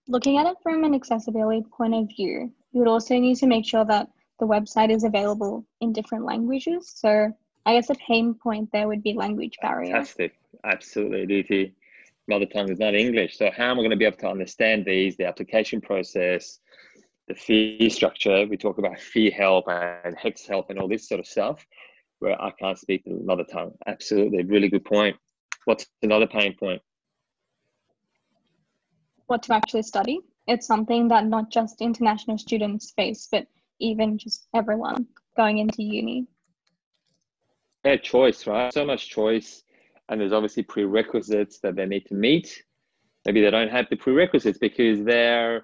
Looking at it from an accessibility point of view, you would also need to make sure that the website is available in different languages. So I guess a pain point there would be language barrier. Fantastic. Absolutely, DT. Mother tongue is not English. So how am I going to be able to understand these, the application process, the fee structure? We talk about fee help and hex help and all this sort of stuff where I can't speak the mother tongue. Absolutely, really good point. What's another pain point? What to actually study. It's something that not just international students face, but even just everyone going into uni. Yeah, choice, right? So much choice. And there's obviously prerequisites that they need to meet. Maybe they don't have the prerequisites because their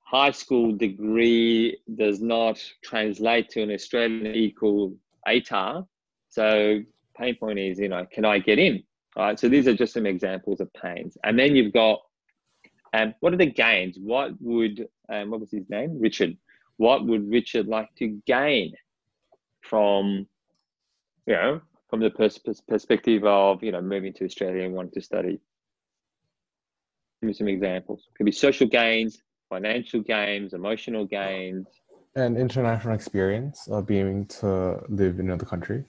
high school degree does not translate to an Australian equal ATAR. So pain point is, can I get in? All right. So these are just some examples of pains. And then you've got, what are the gains? What would, what was his name? Richard. What would Richard like to gain from, from the perspective of, moving to Australia and wanting to study? Give me some examples. Could be social gains, financial gains, emotional gains. And international experience of being to live in another country.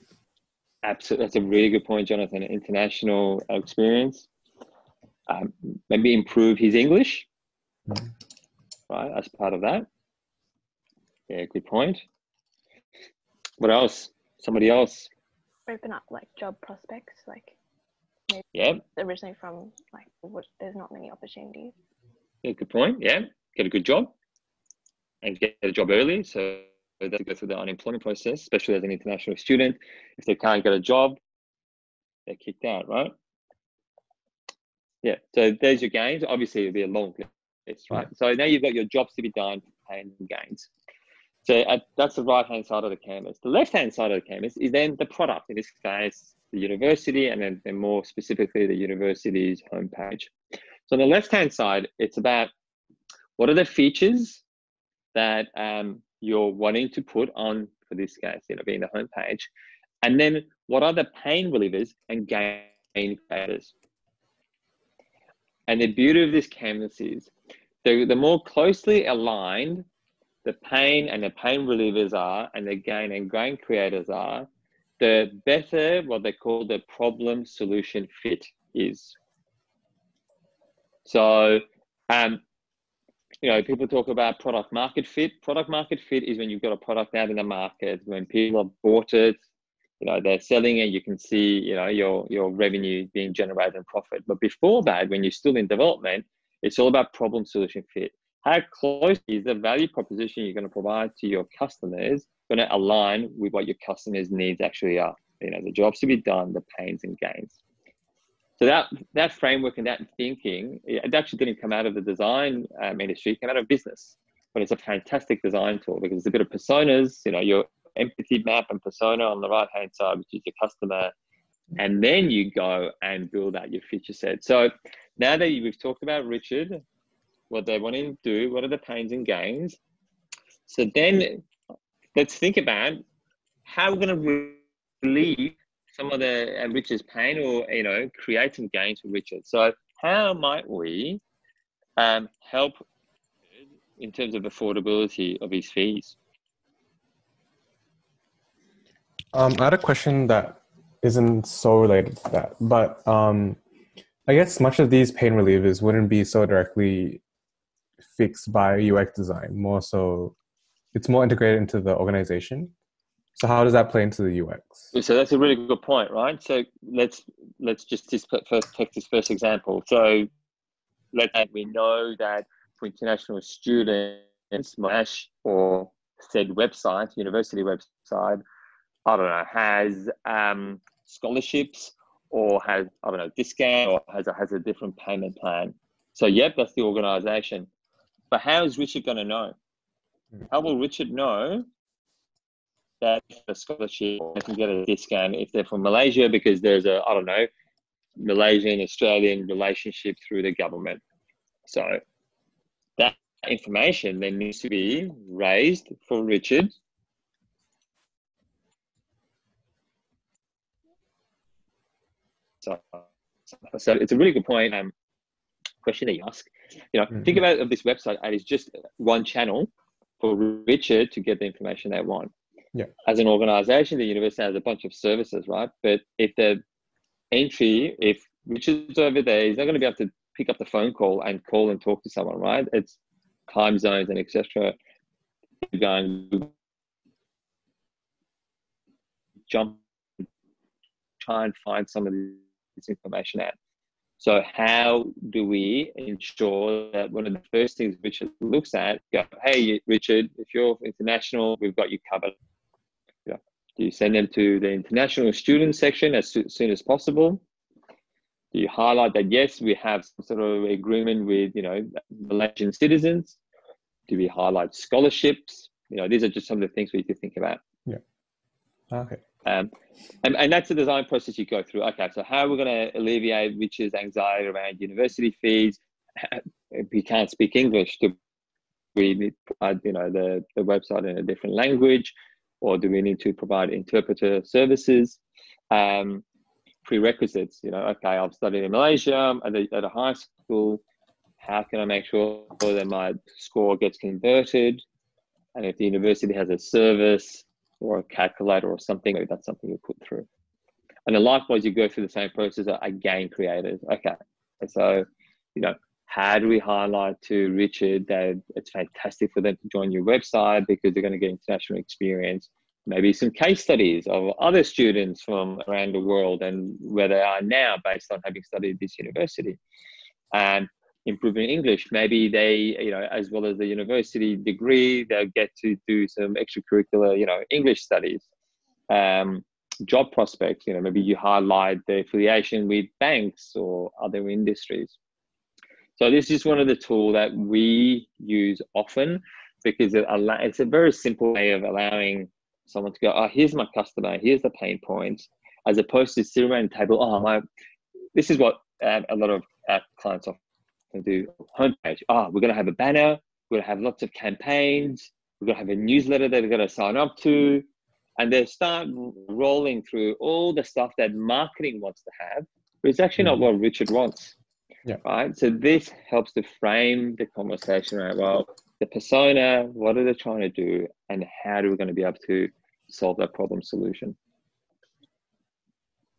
Absolutely. That's a really good point, Jonathan. International experience. Maybe improve his English, right, as part of that. Yeah, good point. What else? Somebody else? Open up like job prospects, like maybe originally from like there's not many opportunities. Yeah, good point. Yeah, get a good job and get a job early, so they go through the unemployment process, especially as an international student. If they can't get a job, they're kicked out, right? Yeah, so there's your gains. Obviously, it'll be a long list, right? So now you've got your jobs to be done and gains. So that's the right-hand side of the canvas. The left-hand side of the canvas is then the product, in this case, the university, and then more specifically, the university's homepage. So on the left-hand side, it's about what are the features that you're wanting to put on, for this case, being the homepage, and then what are the pain relievers and gain creators. And the beauty of this canvas is the more closely aligned the pain and the pain relievers are, and the gain and gain creators are, the better what they call the problem solution fit is. So, people talk about product market fit. Product market fit is when you've got a product out in the market, when people have bought it, they're selling it, you can see, your revenue being generated and profit. But before that, when you're still in development, it's all about problem solution fit. How close is the value proposition you're going to provide to your customers going to align with what your customers' needs actually are? The jobs to be done, the pains and gains. So that framework and that thinking, it actually didn't come out of the design industry, it came out of business. But it's a fantastic design tool because it's a bit of personas, your empathy map and persona on the right-hand side, which is your customer. And then you go and build out your feature set. So now that we've talked about Richard, what they want to do, what are the pains and gains? So then let's think about how we're going to relieve some of the Richard's pain, or create some gains for Richard. So how might we help in terms of affordability of his fees? I had a question that isn't so related to that, but I guess much of these pain relievers wouldn't be so directly fixed by UX design. More so, it's more integrated into the organization. So how does that play into the UX? So that's a really good point, right? So let's just take this first example. So let's say we know that for international students, MASH or said website, university website, I don't know, has scholarships or has, I don't know, discount or has a different payment plan. So yep, that's the organization. But how is Richard going to know? How will Richard know that a scholarship or can get a discount if they're from Malaysia because there's a, I don't know, Malaysian-Australian relationship through the government. So that information then needs to be raised for Richard. So it's a really good point. Question that you ask. Think about this website as just one channel for Richard to get the information they want. Yeah. As an organization, the university has a bunch of services, right? But if if Richard's over there, he's not going to be able to pick up the phone call and talk to someone, right? It's time zones and etc. Try and find some of this information out. So how do we ensure that one of the first things Richard looks at, hey, Richard, if you're international, we've got you covered. Do you send them to the international student section as soon as possible? Do you highlight that, yes, we have some sort of agreement with, Malaysian citizens? Do we highlight scholarships? These are just some of the things we need to think about. Yeah. Okay. And that's the design process you go through. Okay, so how are we going to alleviate Richard's anxiety around university fees? If he can't speak English, do we need to provide, the website in a different language, or do we need to provide interpreter services? Prerequisites, okay, I've studied in Malaysia at a high school. How can I make sure that my score gets converted? And if the university has a service or a calculator or something, maybe that's something you put through. And then likewise, you go through the same process again, creators. Okay, so, how do we highlight to Richard that it's fantastic for them to join your website because they're going to get international experience? Maybe some case studies of other students from around the world and where they are now based on having studied this university. And improving English, maybe they, as well as the university degree, they'll get to do some extracurricular, English studies. Job prospects, maybe you highlight the affiliation with banks or other industries. So this is one of the tools that we use often because it's a very simple way of allowing someone to go, oh, here's my customer, here's the pain points, as opposed to sitting around the table, this is what a lot of our clients often do. Homepage, we're going to have a banner, we're going to have lots of campaigns, we're going to have a newsletter that they're going to sign up to, and they start rolling through all the stuff that marketing wants to have, but it's actually not what Richard wants. Yeah. Right. So this helps to frame the conversation around, well, the persona, what are they trying to do, and how are we going to be able to solve that problem solution?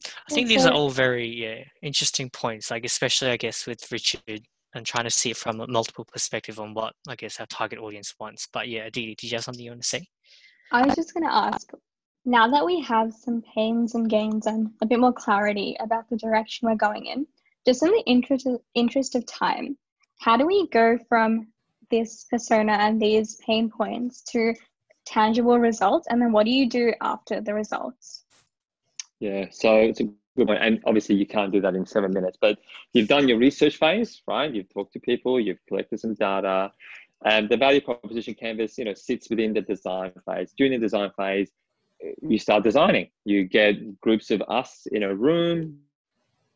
I think these are all very interesting points, like especially I guess with Richard and trying to see it from a multiple perspective on what I guess our target audience wants. But yeah, Aditi, did you have something you want to say? I was just going to ask, now that we have some pains and gains and a bit more clarity about the direction we're going in, just in the interest of time, how do we go from this persona and these pain points to tangible results? And then what do you do after the results? Yeah, so it's a good point. And obviously you can't do that in 7 minutes, but you've done your research phase, right? You've talked to people, you've collected some data, and the value proposition canvas, sits within the design phase. During the design phase, you start designing. You get groups of us in a room,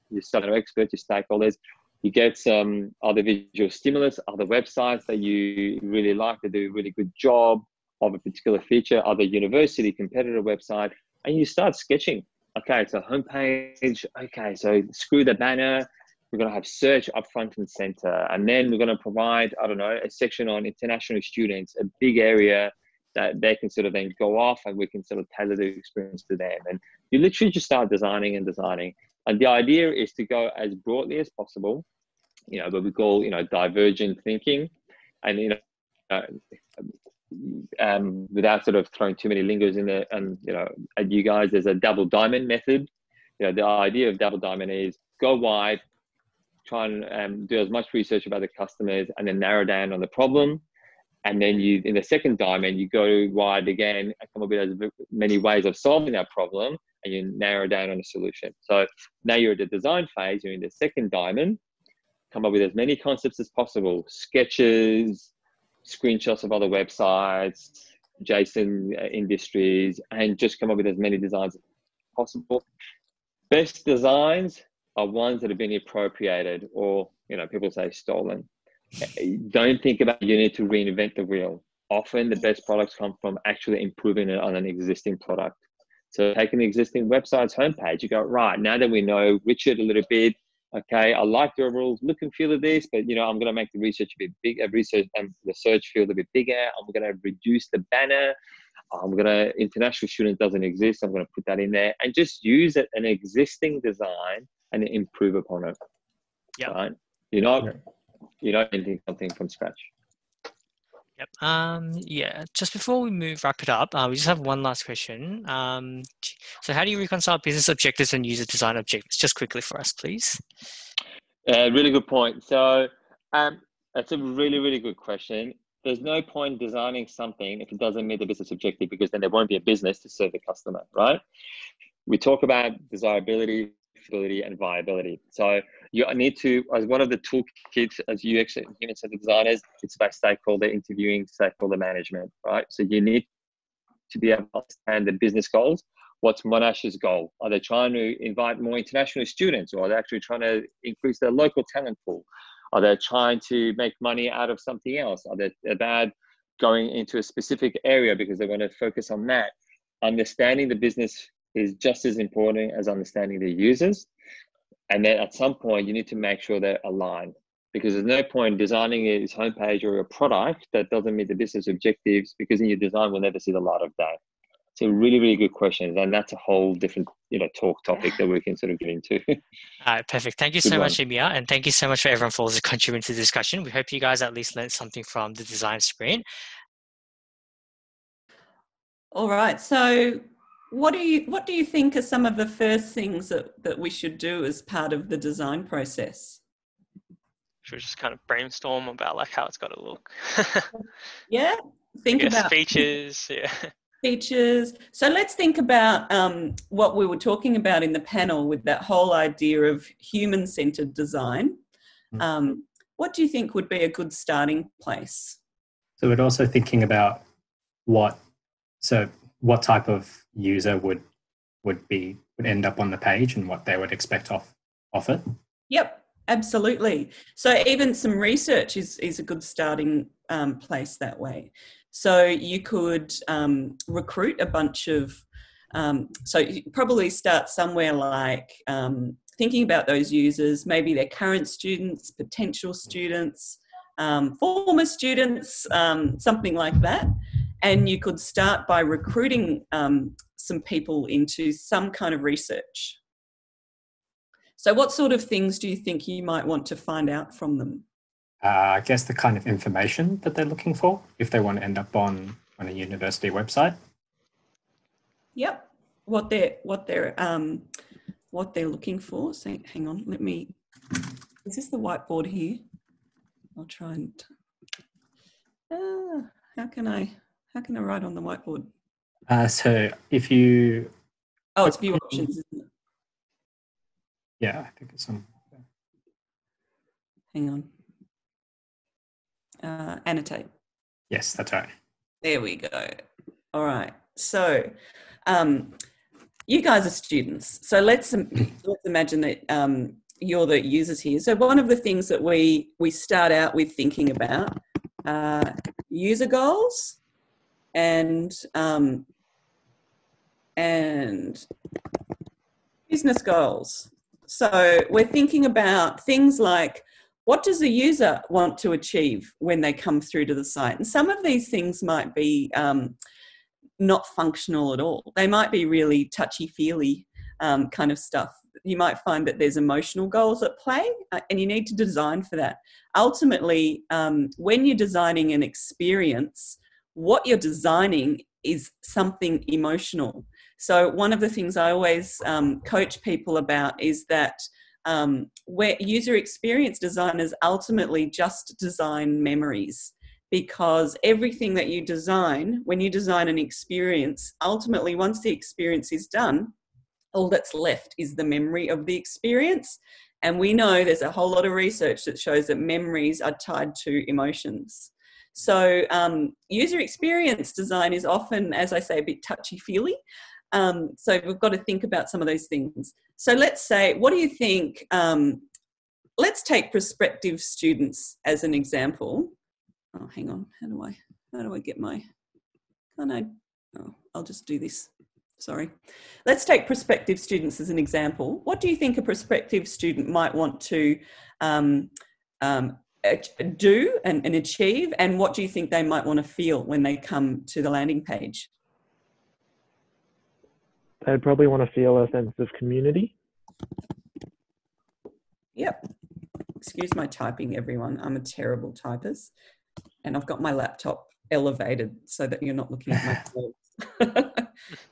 you start our experts, your stakeholders, you get some other visual stimulus, other websites that you really like to do a really good job of a particular feature, other university competitor website, and you start sketching. Okay, so homepage, okay, so screw the banner, we're going to have search up front and center, and then we're going to provide, a section on international students, a big area that they can sort of then go off and we can sort of tailor the experience to them. And you literally just start designing and designing. And the idea is to go as broadly as possible, what we call, divergent thinking, and, without sort of throwing too many lingers in there. And, at you guys, there's a double diamond method. The idea of double diamond is go wide, try and do as much research about the customers and then narrow down on the problem. And then in the second diamond, you go wide again and come up with as many ways of solving that problem, and you narrow down on a solution. So now you're at the design phase, you're in the second diamond, come up with as many concepts as possible, sketches, screenshots of other websites, JSON industries, and just come up with as many designs as possible. Best designs are ones that have been appropriated or, people say stolen. Don't think about you need to reinvent the wheel. Often the best products come from actually improving it on an existing product. So take an existing website's homepage, you go, right, now that we know Richard a little bit, okay, I like the overall look and feel of this, but I'm going to make the research a bit bigger, research and the search field a bit bigger. I'm going to reduce the banner. International student doesn't exist. I'm going to put that in there and just use an existing design and improve upon it. Yeah. Right? You're not inventing something from scratch. Yep. Yeah. Just before we wrap it up, we just have one last question. So how do you reconcile business objectives and user design objectives? Just quickly for us, please. Really good point. So that's a really, really good question. There's no point designing something if it doesn't meet the business objective, because then there won't be a business to serve the customer, right? We talk about desirability, feasibility, and viability. So you need to, as one of the toolkits as UX and human-centered designers, it's about stakeholder interviewing, stakeholder management, right? So you need to be able to understand the business goals. What's Monash's goal? Are they trying to invite more international students, or are they actually trying to increase their local talent pool? Are they trying to make money out of something else? Are they about going into a specific area because they want to focus on that? Understanding the business is just as important as understanding the users. And then at some point, you need to make sure they're aligned, because there's no point designing a homepage or a product that doesn't meet the business objectives, because in your design will never see the light of day. So really, really good questions. And that's a whole different, talk topic that we can sort of get into. All right, perfect. Thank you so much, Amir. And thank you so much for everyone for also contributing to the discussion. We hope you guys at least learned something from the design sprint. All right. So what do you think are some of the first things that we should do as part of the design process? Should we just kind of brainstorm about like how it's got to look? Yeah. Think about features. Yeah. Features. So let's think about what we were talking about in the panel with that whole idea of human-centered design. What do you think would be a good starting place? So we're also thinking about what type of user would end up on the page and what they would expect off it. Yep, absolutely. So even some research is a good starting place that way. So you could recruit a bunch of, so you probably start somewhere like thinking about those users, maybe they're current students, potential students, former students, something like that. And you could start by recruiting some people into some kind of research. So what sort of things do you think you might want to find out from them? I guess the kind of information that they're looking for if they want to end up on a university website. Yep, what they're looking for. So hang on, is this the whiteboard here? I'll try and. How can I write on the whiteboard? So if you. Oh, it's view options, isn't it? Yeah, I think it's on. Hang on. Annotate. Yes, that's right. There we go. All right. So you guys are students. So let's imagine that you're the users here. So one of the things that we start out with thinking about user goals and business goals. So we're thinking about things like, what does the user want to achieve when they come through to the site? And some of these things might be not functional at all. They might be really touchy-feely kind of stuff. You might find that there's emotional goals at play, and you need to design for that. Ultimately, when you're designing an experience, what you're designing is something emotional. So one of the things I always coach people about is that where user experience designers ultimately just design memories, because everything that you design, when you design an experience, ultimately once the experience is done, all that's left is the memory of the experience. And we know there's a whole lot of research that shows that memories are tied to emotions. So user experience design is often, as I say, a bit touchy-feely. So we've got to think about some of those things. So let's say, what do you think? Let's take prospective students as an example. Oh, hang on. How do I get my? I'll just do this. Sorry. Let's take prospective students as an example. What do you think a prospective student might want to do and achieve, and what do you think they might want to feel when they come to the landing page? They'd probably want to feel a sense of community. Yep. Excuse my typing, everyone. I'm a terrible typist, and I've got my laptop elevated so that you're not looking at my notes.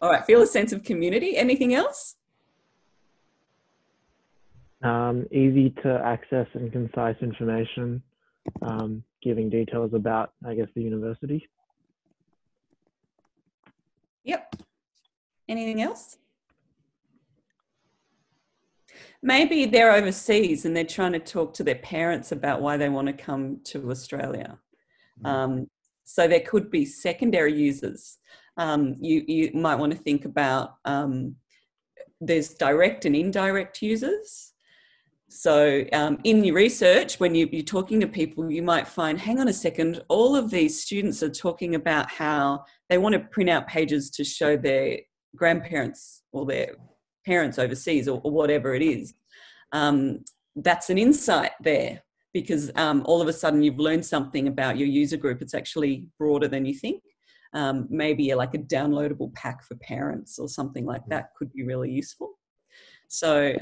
All right, feel a sense of community. Anything else? Easy to access and concise information, giving details about, I guess, the university. Yep. Anything else? Maybe they're overseas and they're trying to talk to their parents about why they want to come to Australia. So there could be secondary users. You might want to think about there's direct and indirect users. So in your research, when you're talking to people, you might find, hang on a second, all of these students are talking about how they want to print out pages to show their grandparents or their parents overseas or whatever it is. That's an insight there, because all of a sudden you've learned something about your user group. It's actually broader than you think. Maybe like a downloadable pack for parents or something like that could be really useful. So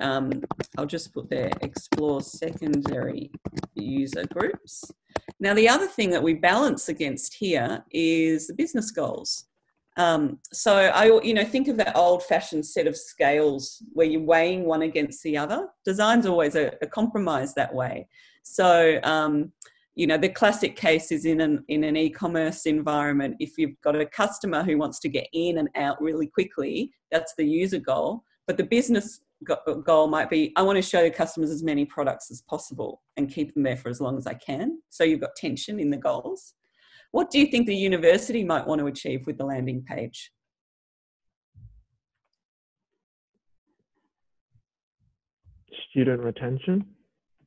I'll just put there, explore secondary user groups. Now, the other thing that we balance against here is the business goals. So I, think of that old-fashioned set of scales where you're weighing one against the other. Design's always a compromise that way. So, the classic case is in an e-commerce environment. If you've got a customer who wants to get in and out really quickly, that's the user goal. But the business goal might be, I want to show the customers as many products as possible and keep them there for as long as I can. So you've got tension in the goals. What do you think the university might want to achieve with the landing page? Student retention.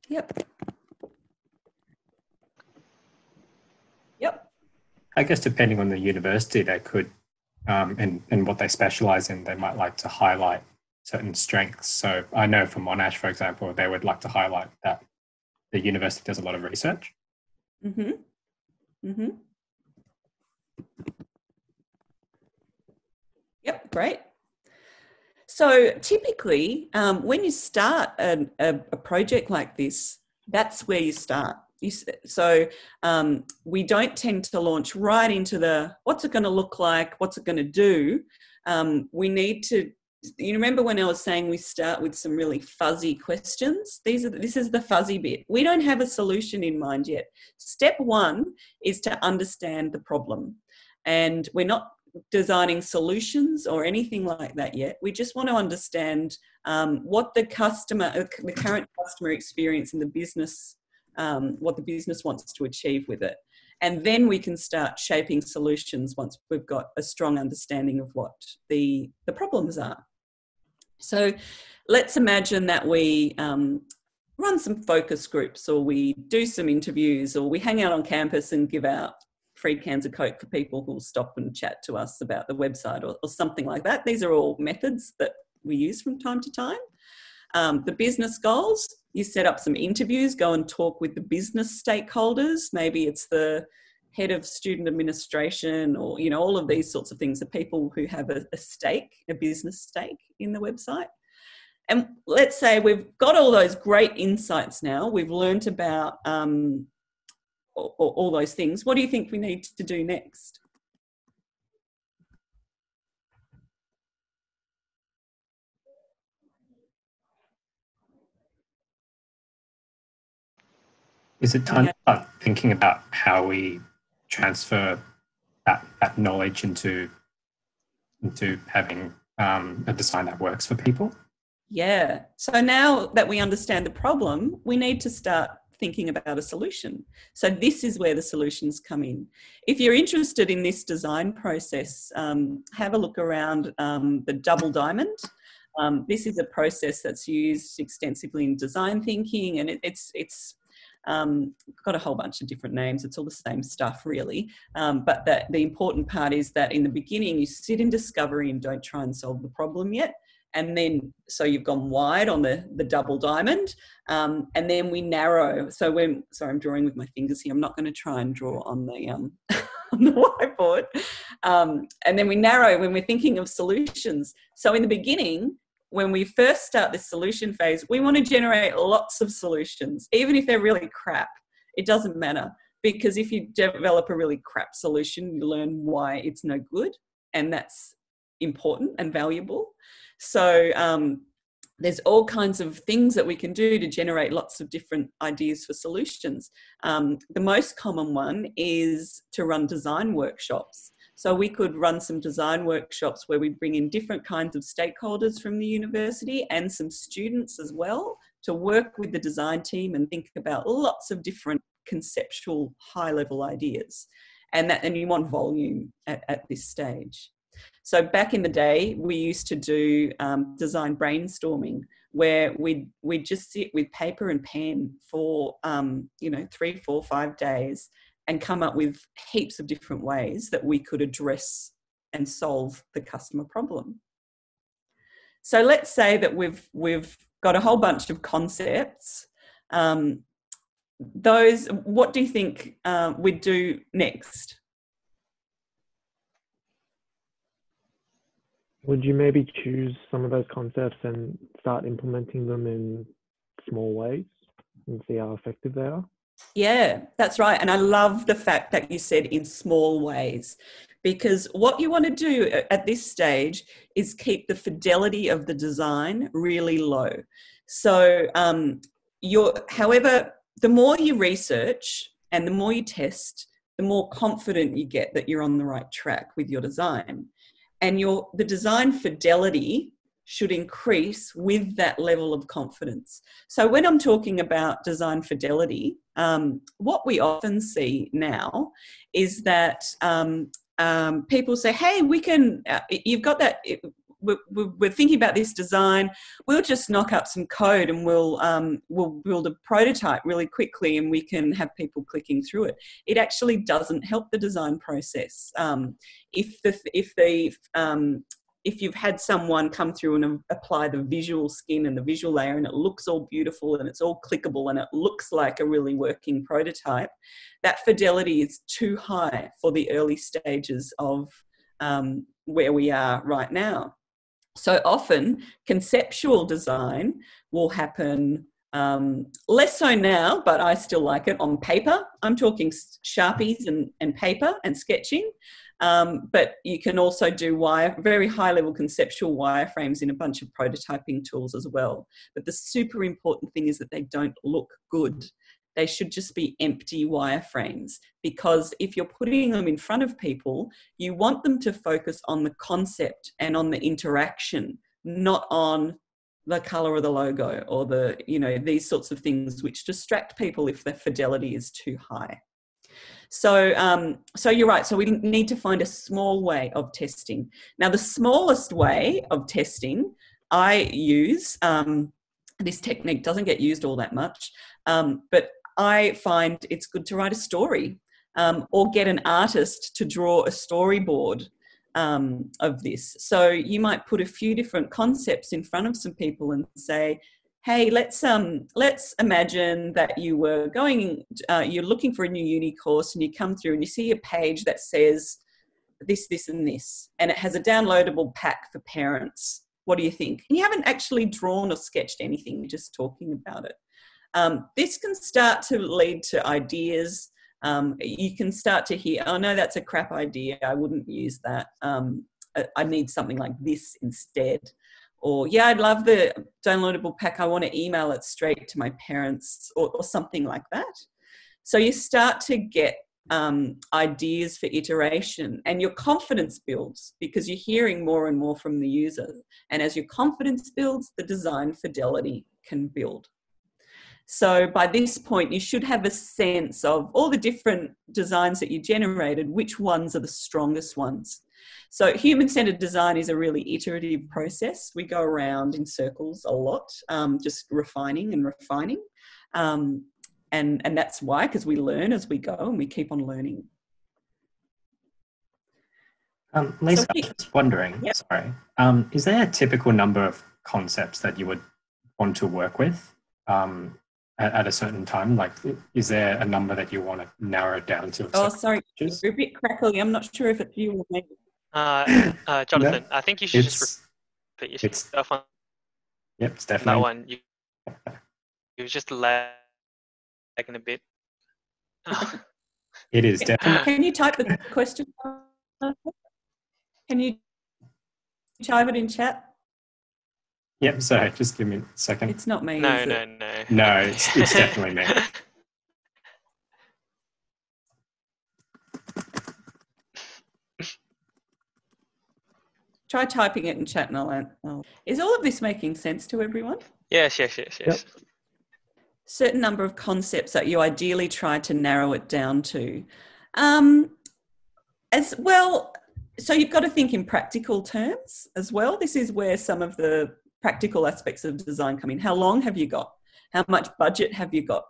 Yep. Yep. I guess depending on the university, they could, and what they specialize in, they might like to highlight certain strengths. So I know for Monash, for example, they would like to highlight that the university does a lot of research. Mm-hmm. Mm-hmm. Yep, great. So typically, when you start a project like this, that's where you start. We don't tend to launch right into the, what's it going to look like? What's it going to do? We need to, you remember when I was saying we start with some really fuzzy questions? This is the fuzzy bit. We don't have a solution in mind yet. Step one is to understand the problem. And we're not designing solutions or anything like that yet. We just want to understand what the current customer experience in the business, what the business wants to achieve with it. And then we can start shaping solutions once we've got a strong understanding of what the problems are. So let's imagine that we run some focus groups, or we do some interviews, or we hang out on campus and give out free cans of Coke for people who will stop and chat to us about the website or something like that. These are all methods that we use from time to time. The business goals, you set up some interviews, go and talk with the business stakeholders. Maybe it's the head of student administration, or, all of these sorts of things, the people who have a stake, a business stake in the website. And let's say we've got all those great insights now. We've learned about all those things. What do you think we need to do next? Is it time to start thinking about how we transfer that knowledge into having a design that works for people? Yeah. So now that we understand the problem, we need to start thinking about a solution. So this is where the solutions come in. If you're interested in this design process, have a look around the double diamond. This is a process that's used extensively in design thinking, and it's got a whole bunch of different names. It's all the same stuff, really. But the important part is that in the beginning, you sit in discovery and don't try and solve the problem yet. And then, so you've gone wide on the double diamond, and then we narrow. So sorry, I'm drawing with my fingers here. I'm not going to try and draw on the on the whiteboard. And then we narrow when we're thinking of solutions. So in the beginning, when we first start this solution phase, we want to generate lots of solutions, even if they're really crap. It doesn't matter, because if you develop a really crap solution, you learn why it's no good, and that's important and valuable. So there's all kinds of things that we can do to generate lots of different ideas for solutions. The most common one is to run design workshops. So we could run some design workshops where we bring in different kinds of stakeholders from the university and some students as well to work with the design team and think about lots of different conceptual high-level ideas. And you want volume at this stage. So back in the day, we used to do design brainstorming, where we'd just sit with paper and pen for 3, 4, 5 days and come up with heaps of different ways that we could address and solve the customer problem. So let's say that we've got a whole bunch of concepts. What do you think we'd do next? Would you maybe choose some of those concepts and start implementing them in small ways and see how effective they are? Yeah, that's right. And I love the fact that you said in small ways, because what you want to do at this stage is keep the fidelity of the design really low. So however, the more you research and the more you test, the more confident you get that you're on the right track with your design. And the design fidelity should increase with that level of confidence. So when I'm talking about design fidelity, what we often see now is that people say, hey, we can, you've got that, we're thinking about this design, we'll just knock up some code and we'll build a prototype really quickly and we can have people clicking through it. It actually doesn't help the design process. If you've had someone come through and apply the visual skin and the visual layer and it looks all beautiful and it's all clickable and it looks like a really working prototype, that fidelity is too high for the early stages of where we are right now. So often conceptual design will happen, less so now, but I still like it, on paper. I'm talking Sharpies and paper and sketching. But you can also do very high-level conceptual wireframes in a bunch of prototyping tools as well. But the super important thing is that they don't look good. They should just be empty wireframes, because if you're putting them in front of people, you want them to focus on the concept and on the interaction, not on the color of the logo or these sorts of things which distract people if the fidelity is too high. So you're right. So we need to find a small way of testing. Now, the smallest way of testing I use, this technique doesn't get used all that much, but I find it's good to write a story or get an artist to draw a storyboard of this. So you might put a few different concepts in front of some people and say, hey, let's imagine that you were you're looking for a new uni course and you come through and you see a page that says this, this, and this, and it has a downloadable pack for parents. What do you think? And you haven't actually drawn or sketched anything, you're just talking about it. This can start to lead to ideas. You can start to hear, oh no, that's a crap idea, I wouldn't use that. I need something like this instead. Or, yeah, I'd love the downloadable pack, I want to email it straight to my parents, or something like that. So you start to get ideas for iteration, and your confidence builds because you're hearing more and more from the user. And as your confidence builds, the design fidelity can build. So by this point, you should have a sense of all the different designs that you generated, which ones are the strongest ones. So human-centered design is a really iterative process. We go around in circles a lot, just refining and refining. And that's why, because we learn as we go and we keep on learning. Lisa, I was wondering, sorry, is there a typical number of concepts that you would want to work with at a certain time? Like, is there a number that you want to narrow it down to? Oh, sorry, you're a bit crackly. I'm not sure if it's you or me. Jonathan, I think you should just repeat yourself on it's definitely that one. You was just lagging a bit. It is definitely. Can you type the question? Can you type it in chat? Yep, sorry, just give me a second. It's not me. No, is no, it? no. No, it's definitely me. Try typing it in chat and I'll... Is all of this making sense to everyone? Yes. Yep. Certain number of concepts that you ideally try to narrow it down to. As well, so you've got to think in practical terms as well. This is where some of the practical aspects of design come in. How long have you got? How much budget have you got?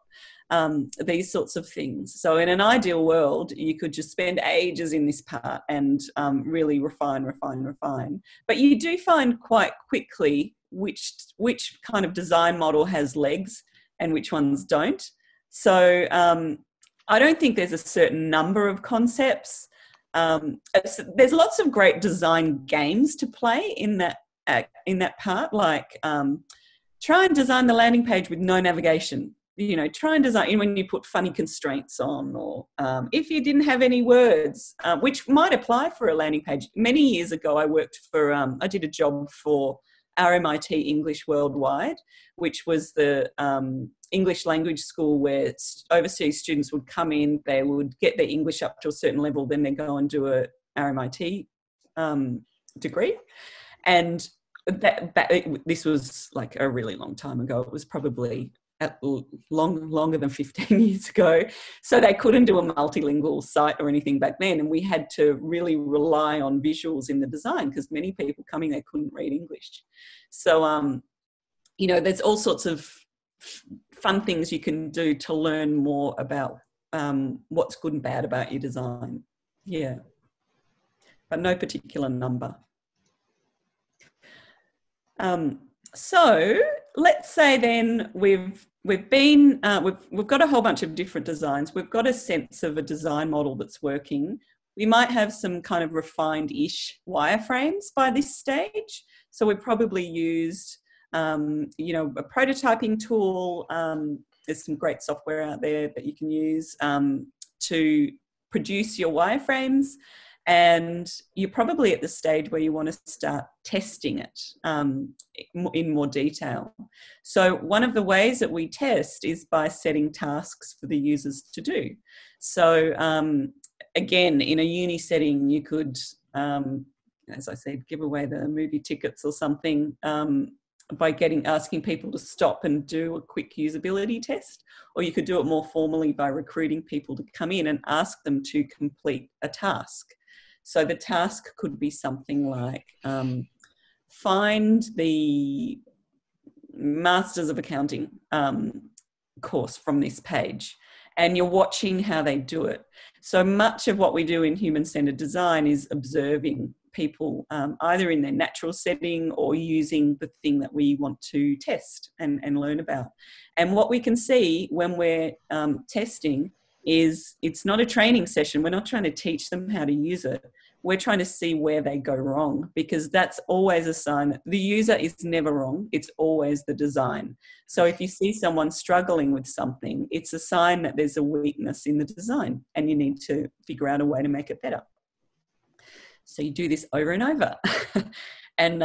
These sorts of things. So in an ideal world, you could just spend ages in this part and really refine. But you do find quite quickly which kind of design model has legs and which ones don't. So I don't think there's a certain number of concepts. There's lots of great design games to play in that part, like try and design the landing page with no navigation. You know, try and design when you put funny constraints on, or if you didn't have any words, which might apply for a landing page. Many years ago, I worked for, I did a job for RMIT English Worldwide, which was the English language school where overseas students would come in, they would get their English up to a certain level, then they go and do a RMIT degree. And this was like a really long time ago. It was probably longer than 15 years ago. So they couldn't do a multilingual site or anything back then. And we had to really rely on visuals in the design because many people coming there couldn't read English. So, you know, there's all sorts of fun things you can do to learn more about what's good and bad about your design. Yeah. But no particular number. So let's say then we've got a whole bunch of different designs. We've got a sense of a design model that's working. We might have some kind of refined-ish wireframes by this stage. So we've probably used, you know, a prototyping tool. There's some great software out there that you can use to produce your wireframes. And you're probably at the stage where you want to start testing it in more detail. So one of the ways that we test is by setting tasks for the users to do. So again, in a uni setting, you could, as I said, give away the movie tickets or something by asking people to stop and do a quick usability test. Or you could do it more formally by recruiting people to come in and ask them to complete a task. So the task could be something like find the Masters of Accounting course from this page, and you're watching how they do it. So much of what we do in human-centered design is observing people either in their natural setting or using the thing that we want to test and learn about. And what we can see when we're testing is it's not a training session. We're not trying to teach them how to use it. We're trying to see where they go wrong, because that's always a sign that the user is never wrong. It's always the design. So if you see someone struggling with something, it's a sign that there's a weakness in the design and you need to figure out a way to make it better. So you do this over and over. And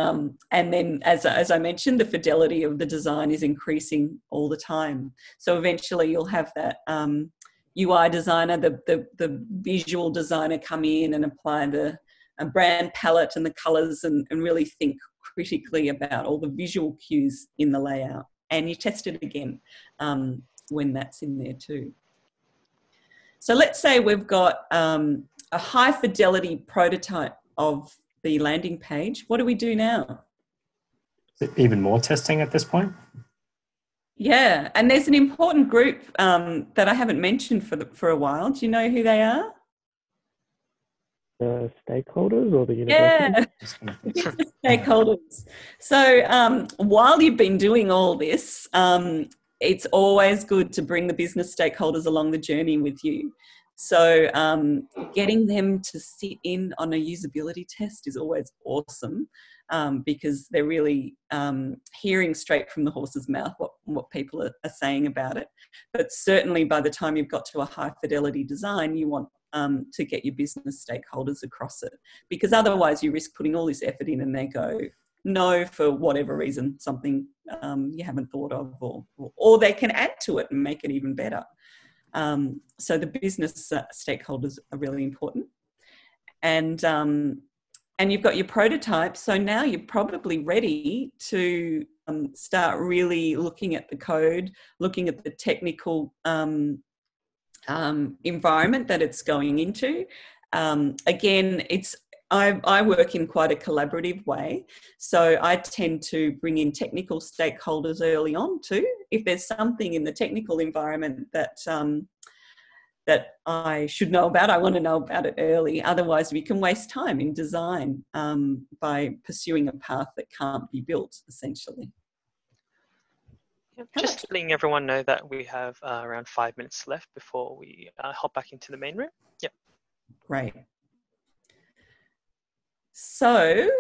then, as I mentioned, the fidelity of the design is increasing all the time. So eventually you'll have that UI designer, the visual designer come in and apply the brand palette and the colours and really think critically about all the visual cues in the layout. and you test it again when that's in there too. So let's say we've got a high fidelity prototype of the landing page. What do we do now? Even more testing at this point? Yeah, and there's an important group that I haven't mentioned for a while. Do you know who they are? The stakeholders or the university? Yeah, stakeholders. So while you've been doing all this, it's always good to bring the business stakeholders along the journey with you. So getting them to sit in on a usability test is always awesome because they're really hearing straight from the horse's mouth what people are saying about it. But certainly by the time you've got to a high fidelity design, you want to get your business stakeholders across it, because otherwise you risk putting all this effort in and they go no for whatever reason, something you haven't thought of, or they can add to it and make it even better. So the business stakeholders are really important. And you've got your prototype, so now you're probably ready to start really looking at the code, looking at the technical environment that it's going into. Again, I work in quite a collaborative way, so I tend to bring in technical stakeholders early on too. If there's something in the technical environment that I should know about, I want to know about it early. Otherwise, we can waste time in design by pursuing a path that can't be built, essentially. Just letting everyone know that we have around 5 minutes left before we hop back into the main room. Yep. Great. So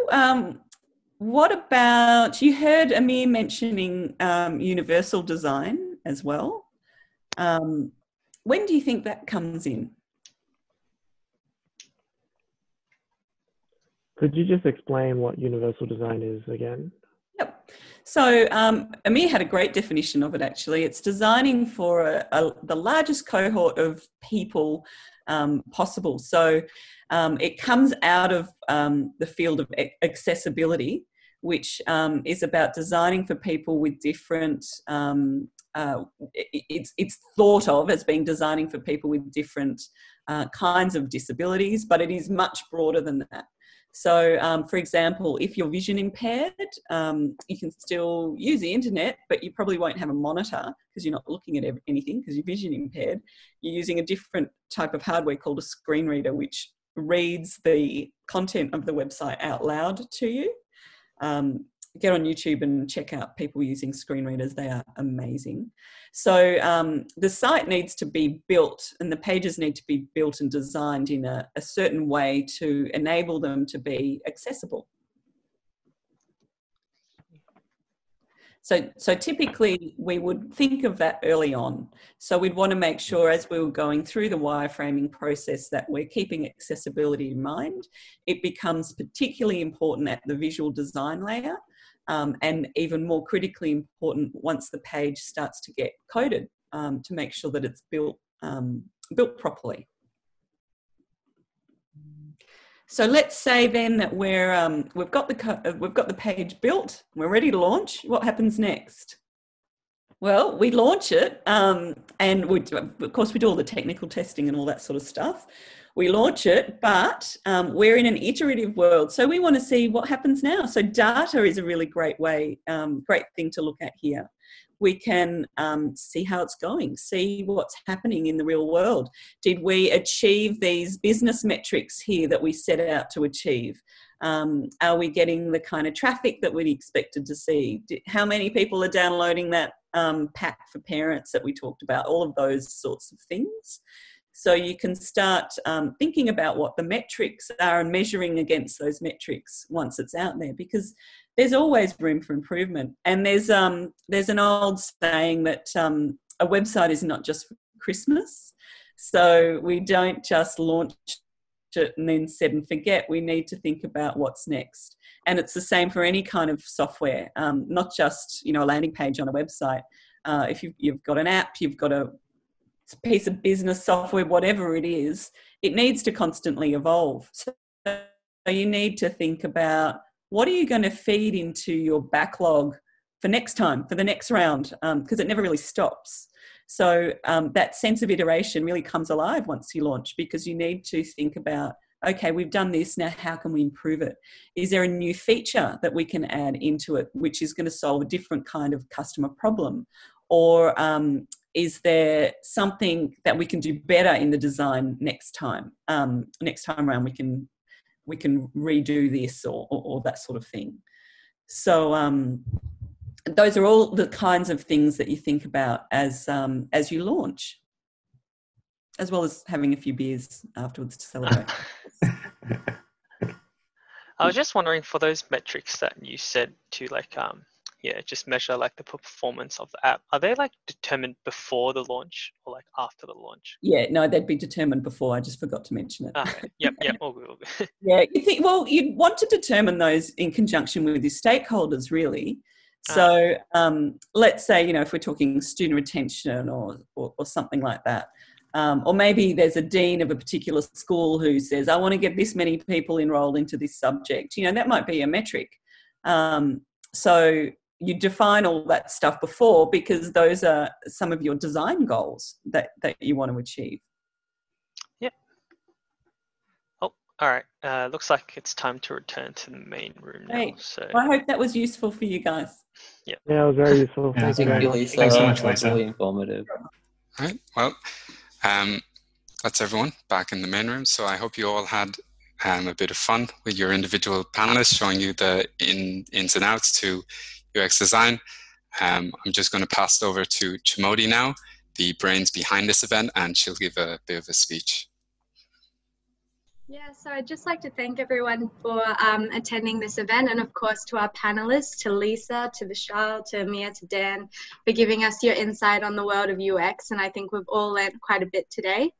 what about, you heard Amir mentioning universal design as well. When do you think that comes in? Could you just explain what universal design is again? Yep. So Amir had a great definition of it, actually. It's designing for the largest cohort of people possible. So it comes out of the field of accessibility, which is about designing for people with different, it's thought of as being designing for people with different kinds of disabilities, but it is much broader than that. So, for example, if you're vision impaired, you can still use the internet, but you probably won't have a monitor because you're not looking at anything because you're vision impaired. You're using a different type of hardware called a screen reader, which reads the content of the website out loud to you. Get on YouTube and check out people using screen readers. They are amazing. So the site needs to be built and the pages need to be built and designed in a certain way to enable them to be accessible. So typically we would think of that early on. So we'd want to make sure as we were going through the wireframing process that we're keeping accessibility in mind. It becomes particularly important at the visual design layer. And even more critically important once the page starts to get coded to make sure that it's built properly. So let's say then that we've got the page built, we're ready to launch. What happens next? Well, we launch it, and of course we do all the technical testing and all that sort of stuff. We launch it, but we're in an iterative world. So we want to see what happens now. So data is a really great thing to look at here. We can see how it's going, see what's happening in the real world. Did we achieve these business metrics here that we set out to achieve? Are we getting the kind of traffic that we expected to see? How many people are downloading that pack for parents that we talked about? All of those sorts of things. So you can start thinking about what the metrics are and measuring against those metrics once it's out there, because there's always room for improvement. And there's an old saying that a website is not just for Christmas. So we don't just launch it and then set and forget. We need to think about what's next. And it's the same for any kind of software, not just a landing page on a website. If you've got an app, you've got a piece of business software, whatever it is, it needs to constantly evolve. So you need to think about what are you going to feed into your backlog for next time, for the next round, because it never really stops. So that sense of iteration really comes alive once you launch, because you need to think about, okay, we've done this, now how can we improve it? Is there a new feature that we can add into it which is going to solve a different kind of customer problem? Or is there something that we can do better in the design next time? Next time around we can redo this or that sort of thing. So those are all the kinds of things that you think about as you launch, as well as having a few beers afterwards to celebrate. I was just wondering, for those metrics that you said to just measure like the performance of the app, are they like determined before the launch or like after the launch? Yeah, no, they'd be determined before. I just forgot to mention it. Okay. Yep, all good, all good. Yeah, you'd want to determine those in conjunction with your stakeholders, really. So let's say, if we're talking student retention or something like that, or maybe there's a dean of a particular school who says, I want to get this many people enrolled into this subject. That might be a metric. So you define all that stuff before, because those are some of your design goals that you want to achieve. Yep. Oh, all right. Looks like it's time to return to the main room now. Great. So I hope that was useful for you guys. Yeah. Yeah, it was very useful. Yeah, Thank you, Lisa. Thanks so much, Lisa. Really informative. All right. Well, that's everyone back in the main room. So I hope you all had a bit of fun with your individual panelists, showing you the ins and outs to UX design. I'm just going to pass it over to Chimodi now, the brains behind this event, and she'll give a bit of a speech. Yeah, so I'd just like to thank everyone for attending this event, and of course to our panelists, to Lisa, to Vishal, to Amir, to Dan, for giving us your insight on the world of UX, and I think we've all learned quite a bit today.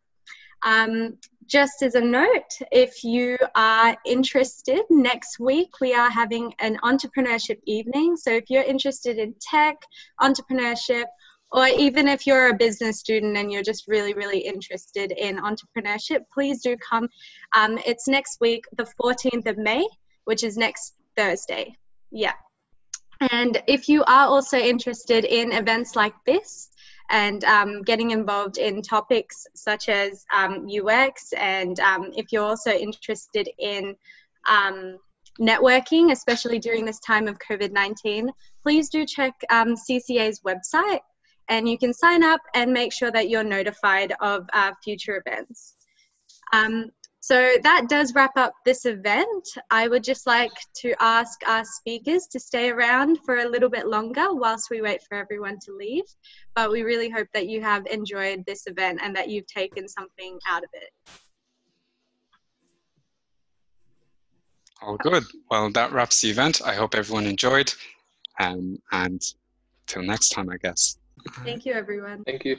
Just as a note, if you are interested, next week we are having an entrepreneurship evening. So if you're interested in tech, entrepreneurship, or even if you're a business student and you're just really, really interested in entrepreneurship, please do come. It's next week, the 14th of May, which is next Thursday. Yeah. And if you are also interested in events like this, and getting involved in topics such as UX, and if you're also interested in networking, especially during this time of COVID-19, please do check CCA's website, and you can sign up and make sure that you're notified of future events. So that does wrap up this event. I would just like to ask our speakers to stay around for a little bit longer whilst we wait for everyone to leave. But we really hope that you have enjoyed this event and that you've taken something out of it. All good. Well, that wraps the event. I hope everyone enjoyed. And till next time, I guess. Thank you, everyone. Thank you.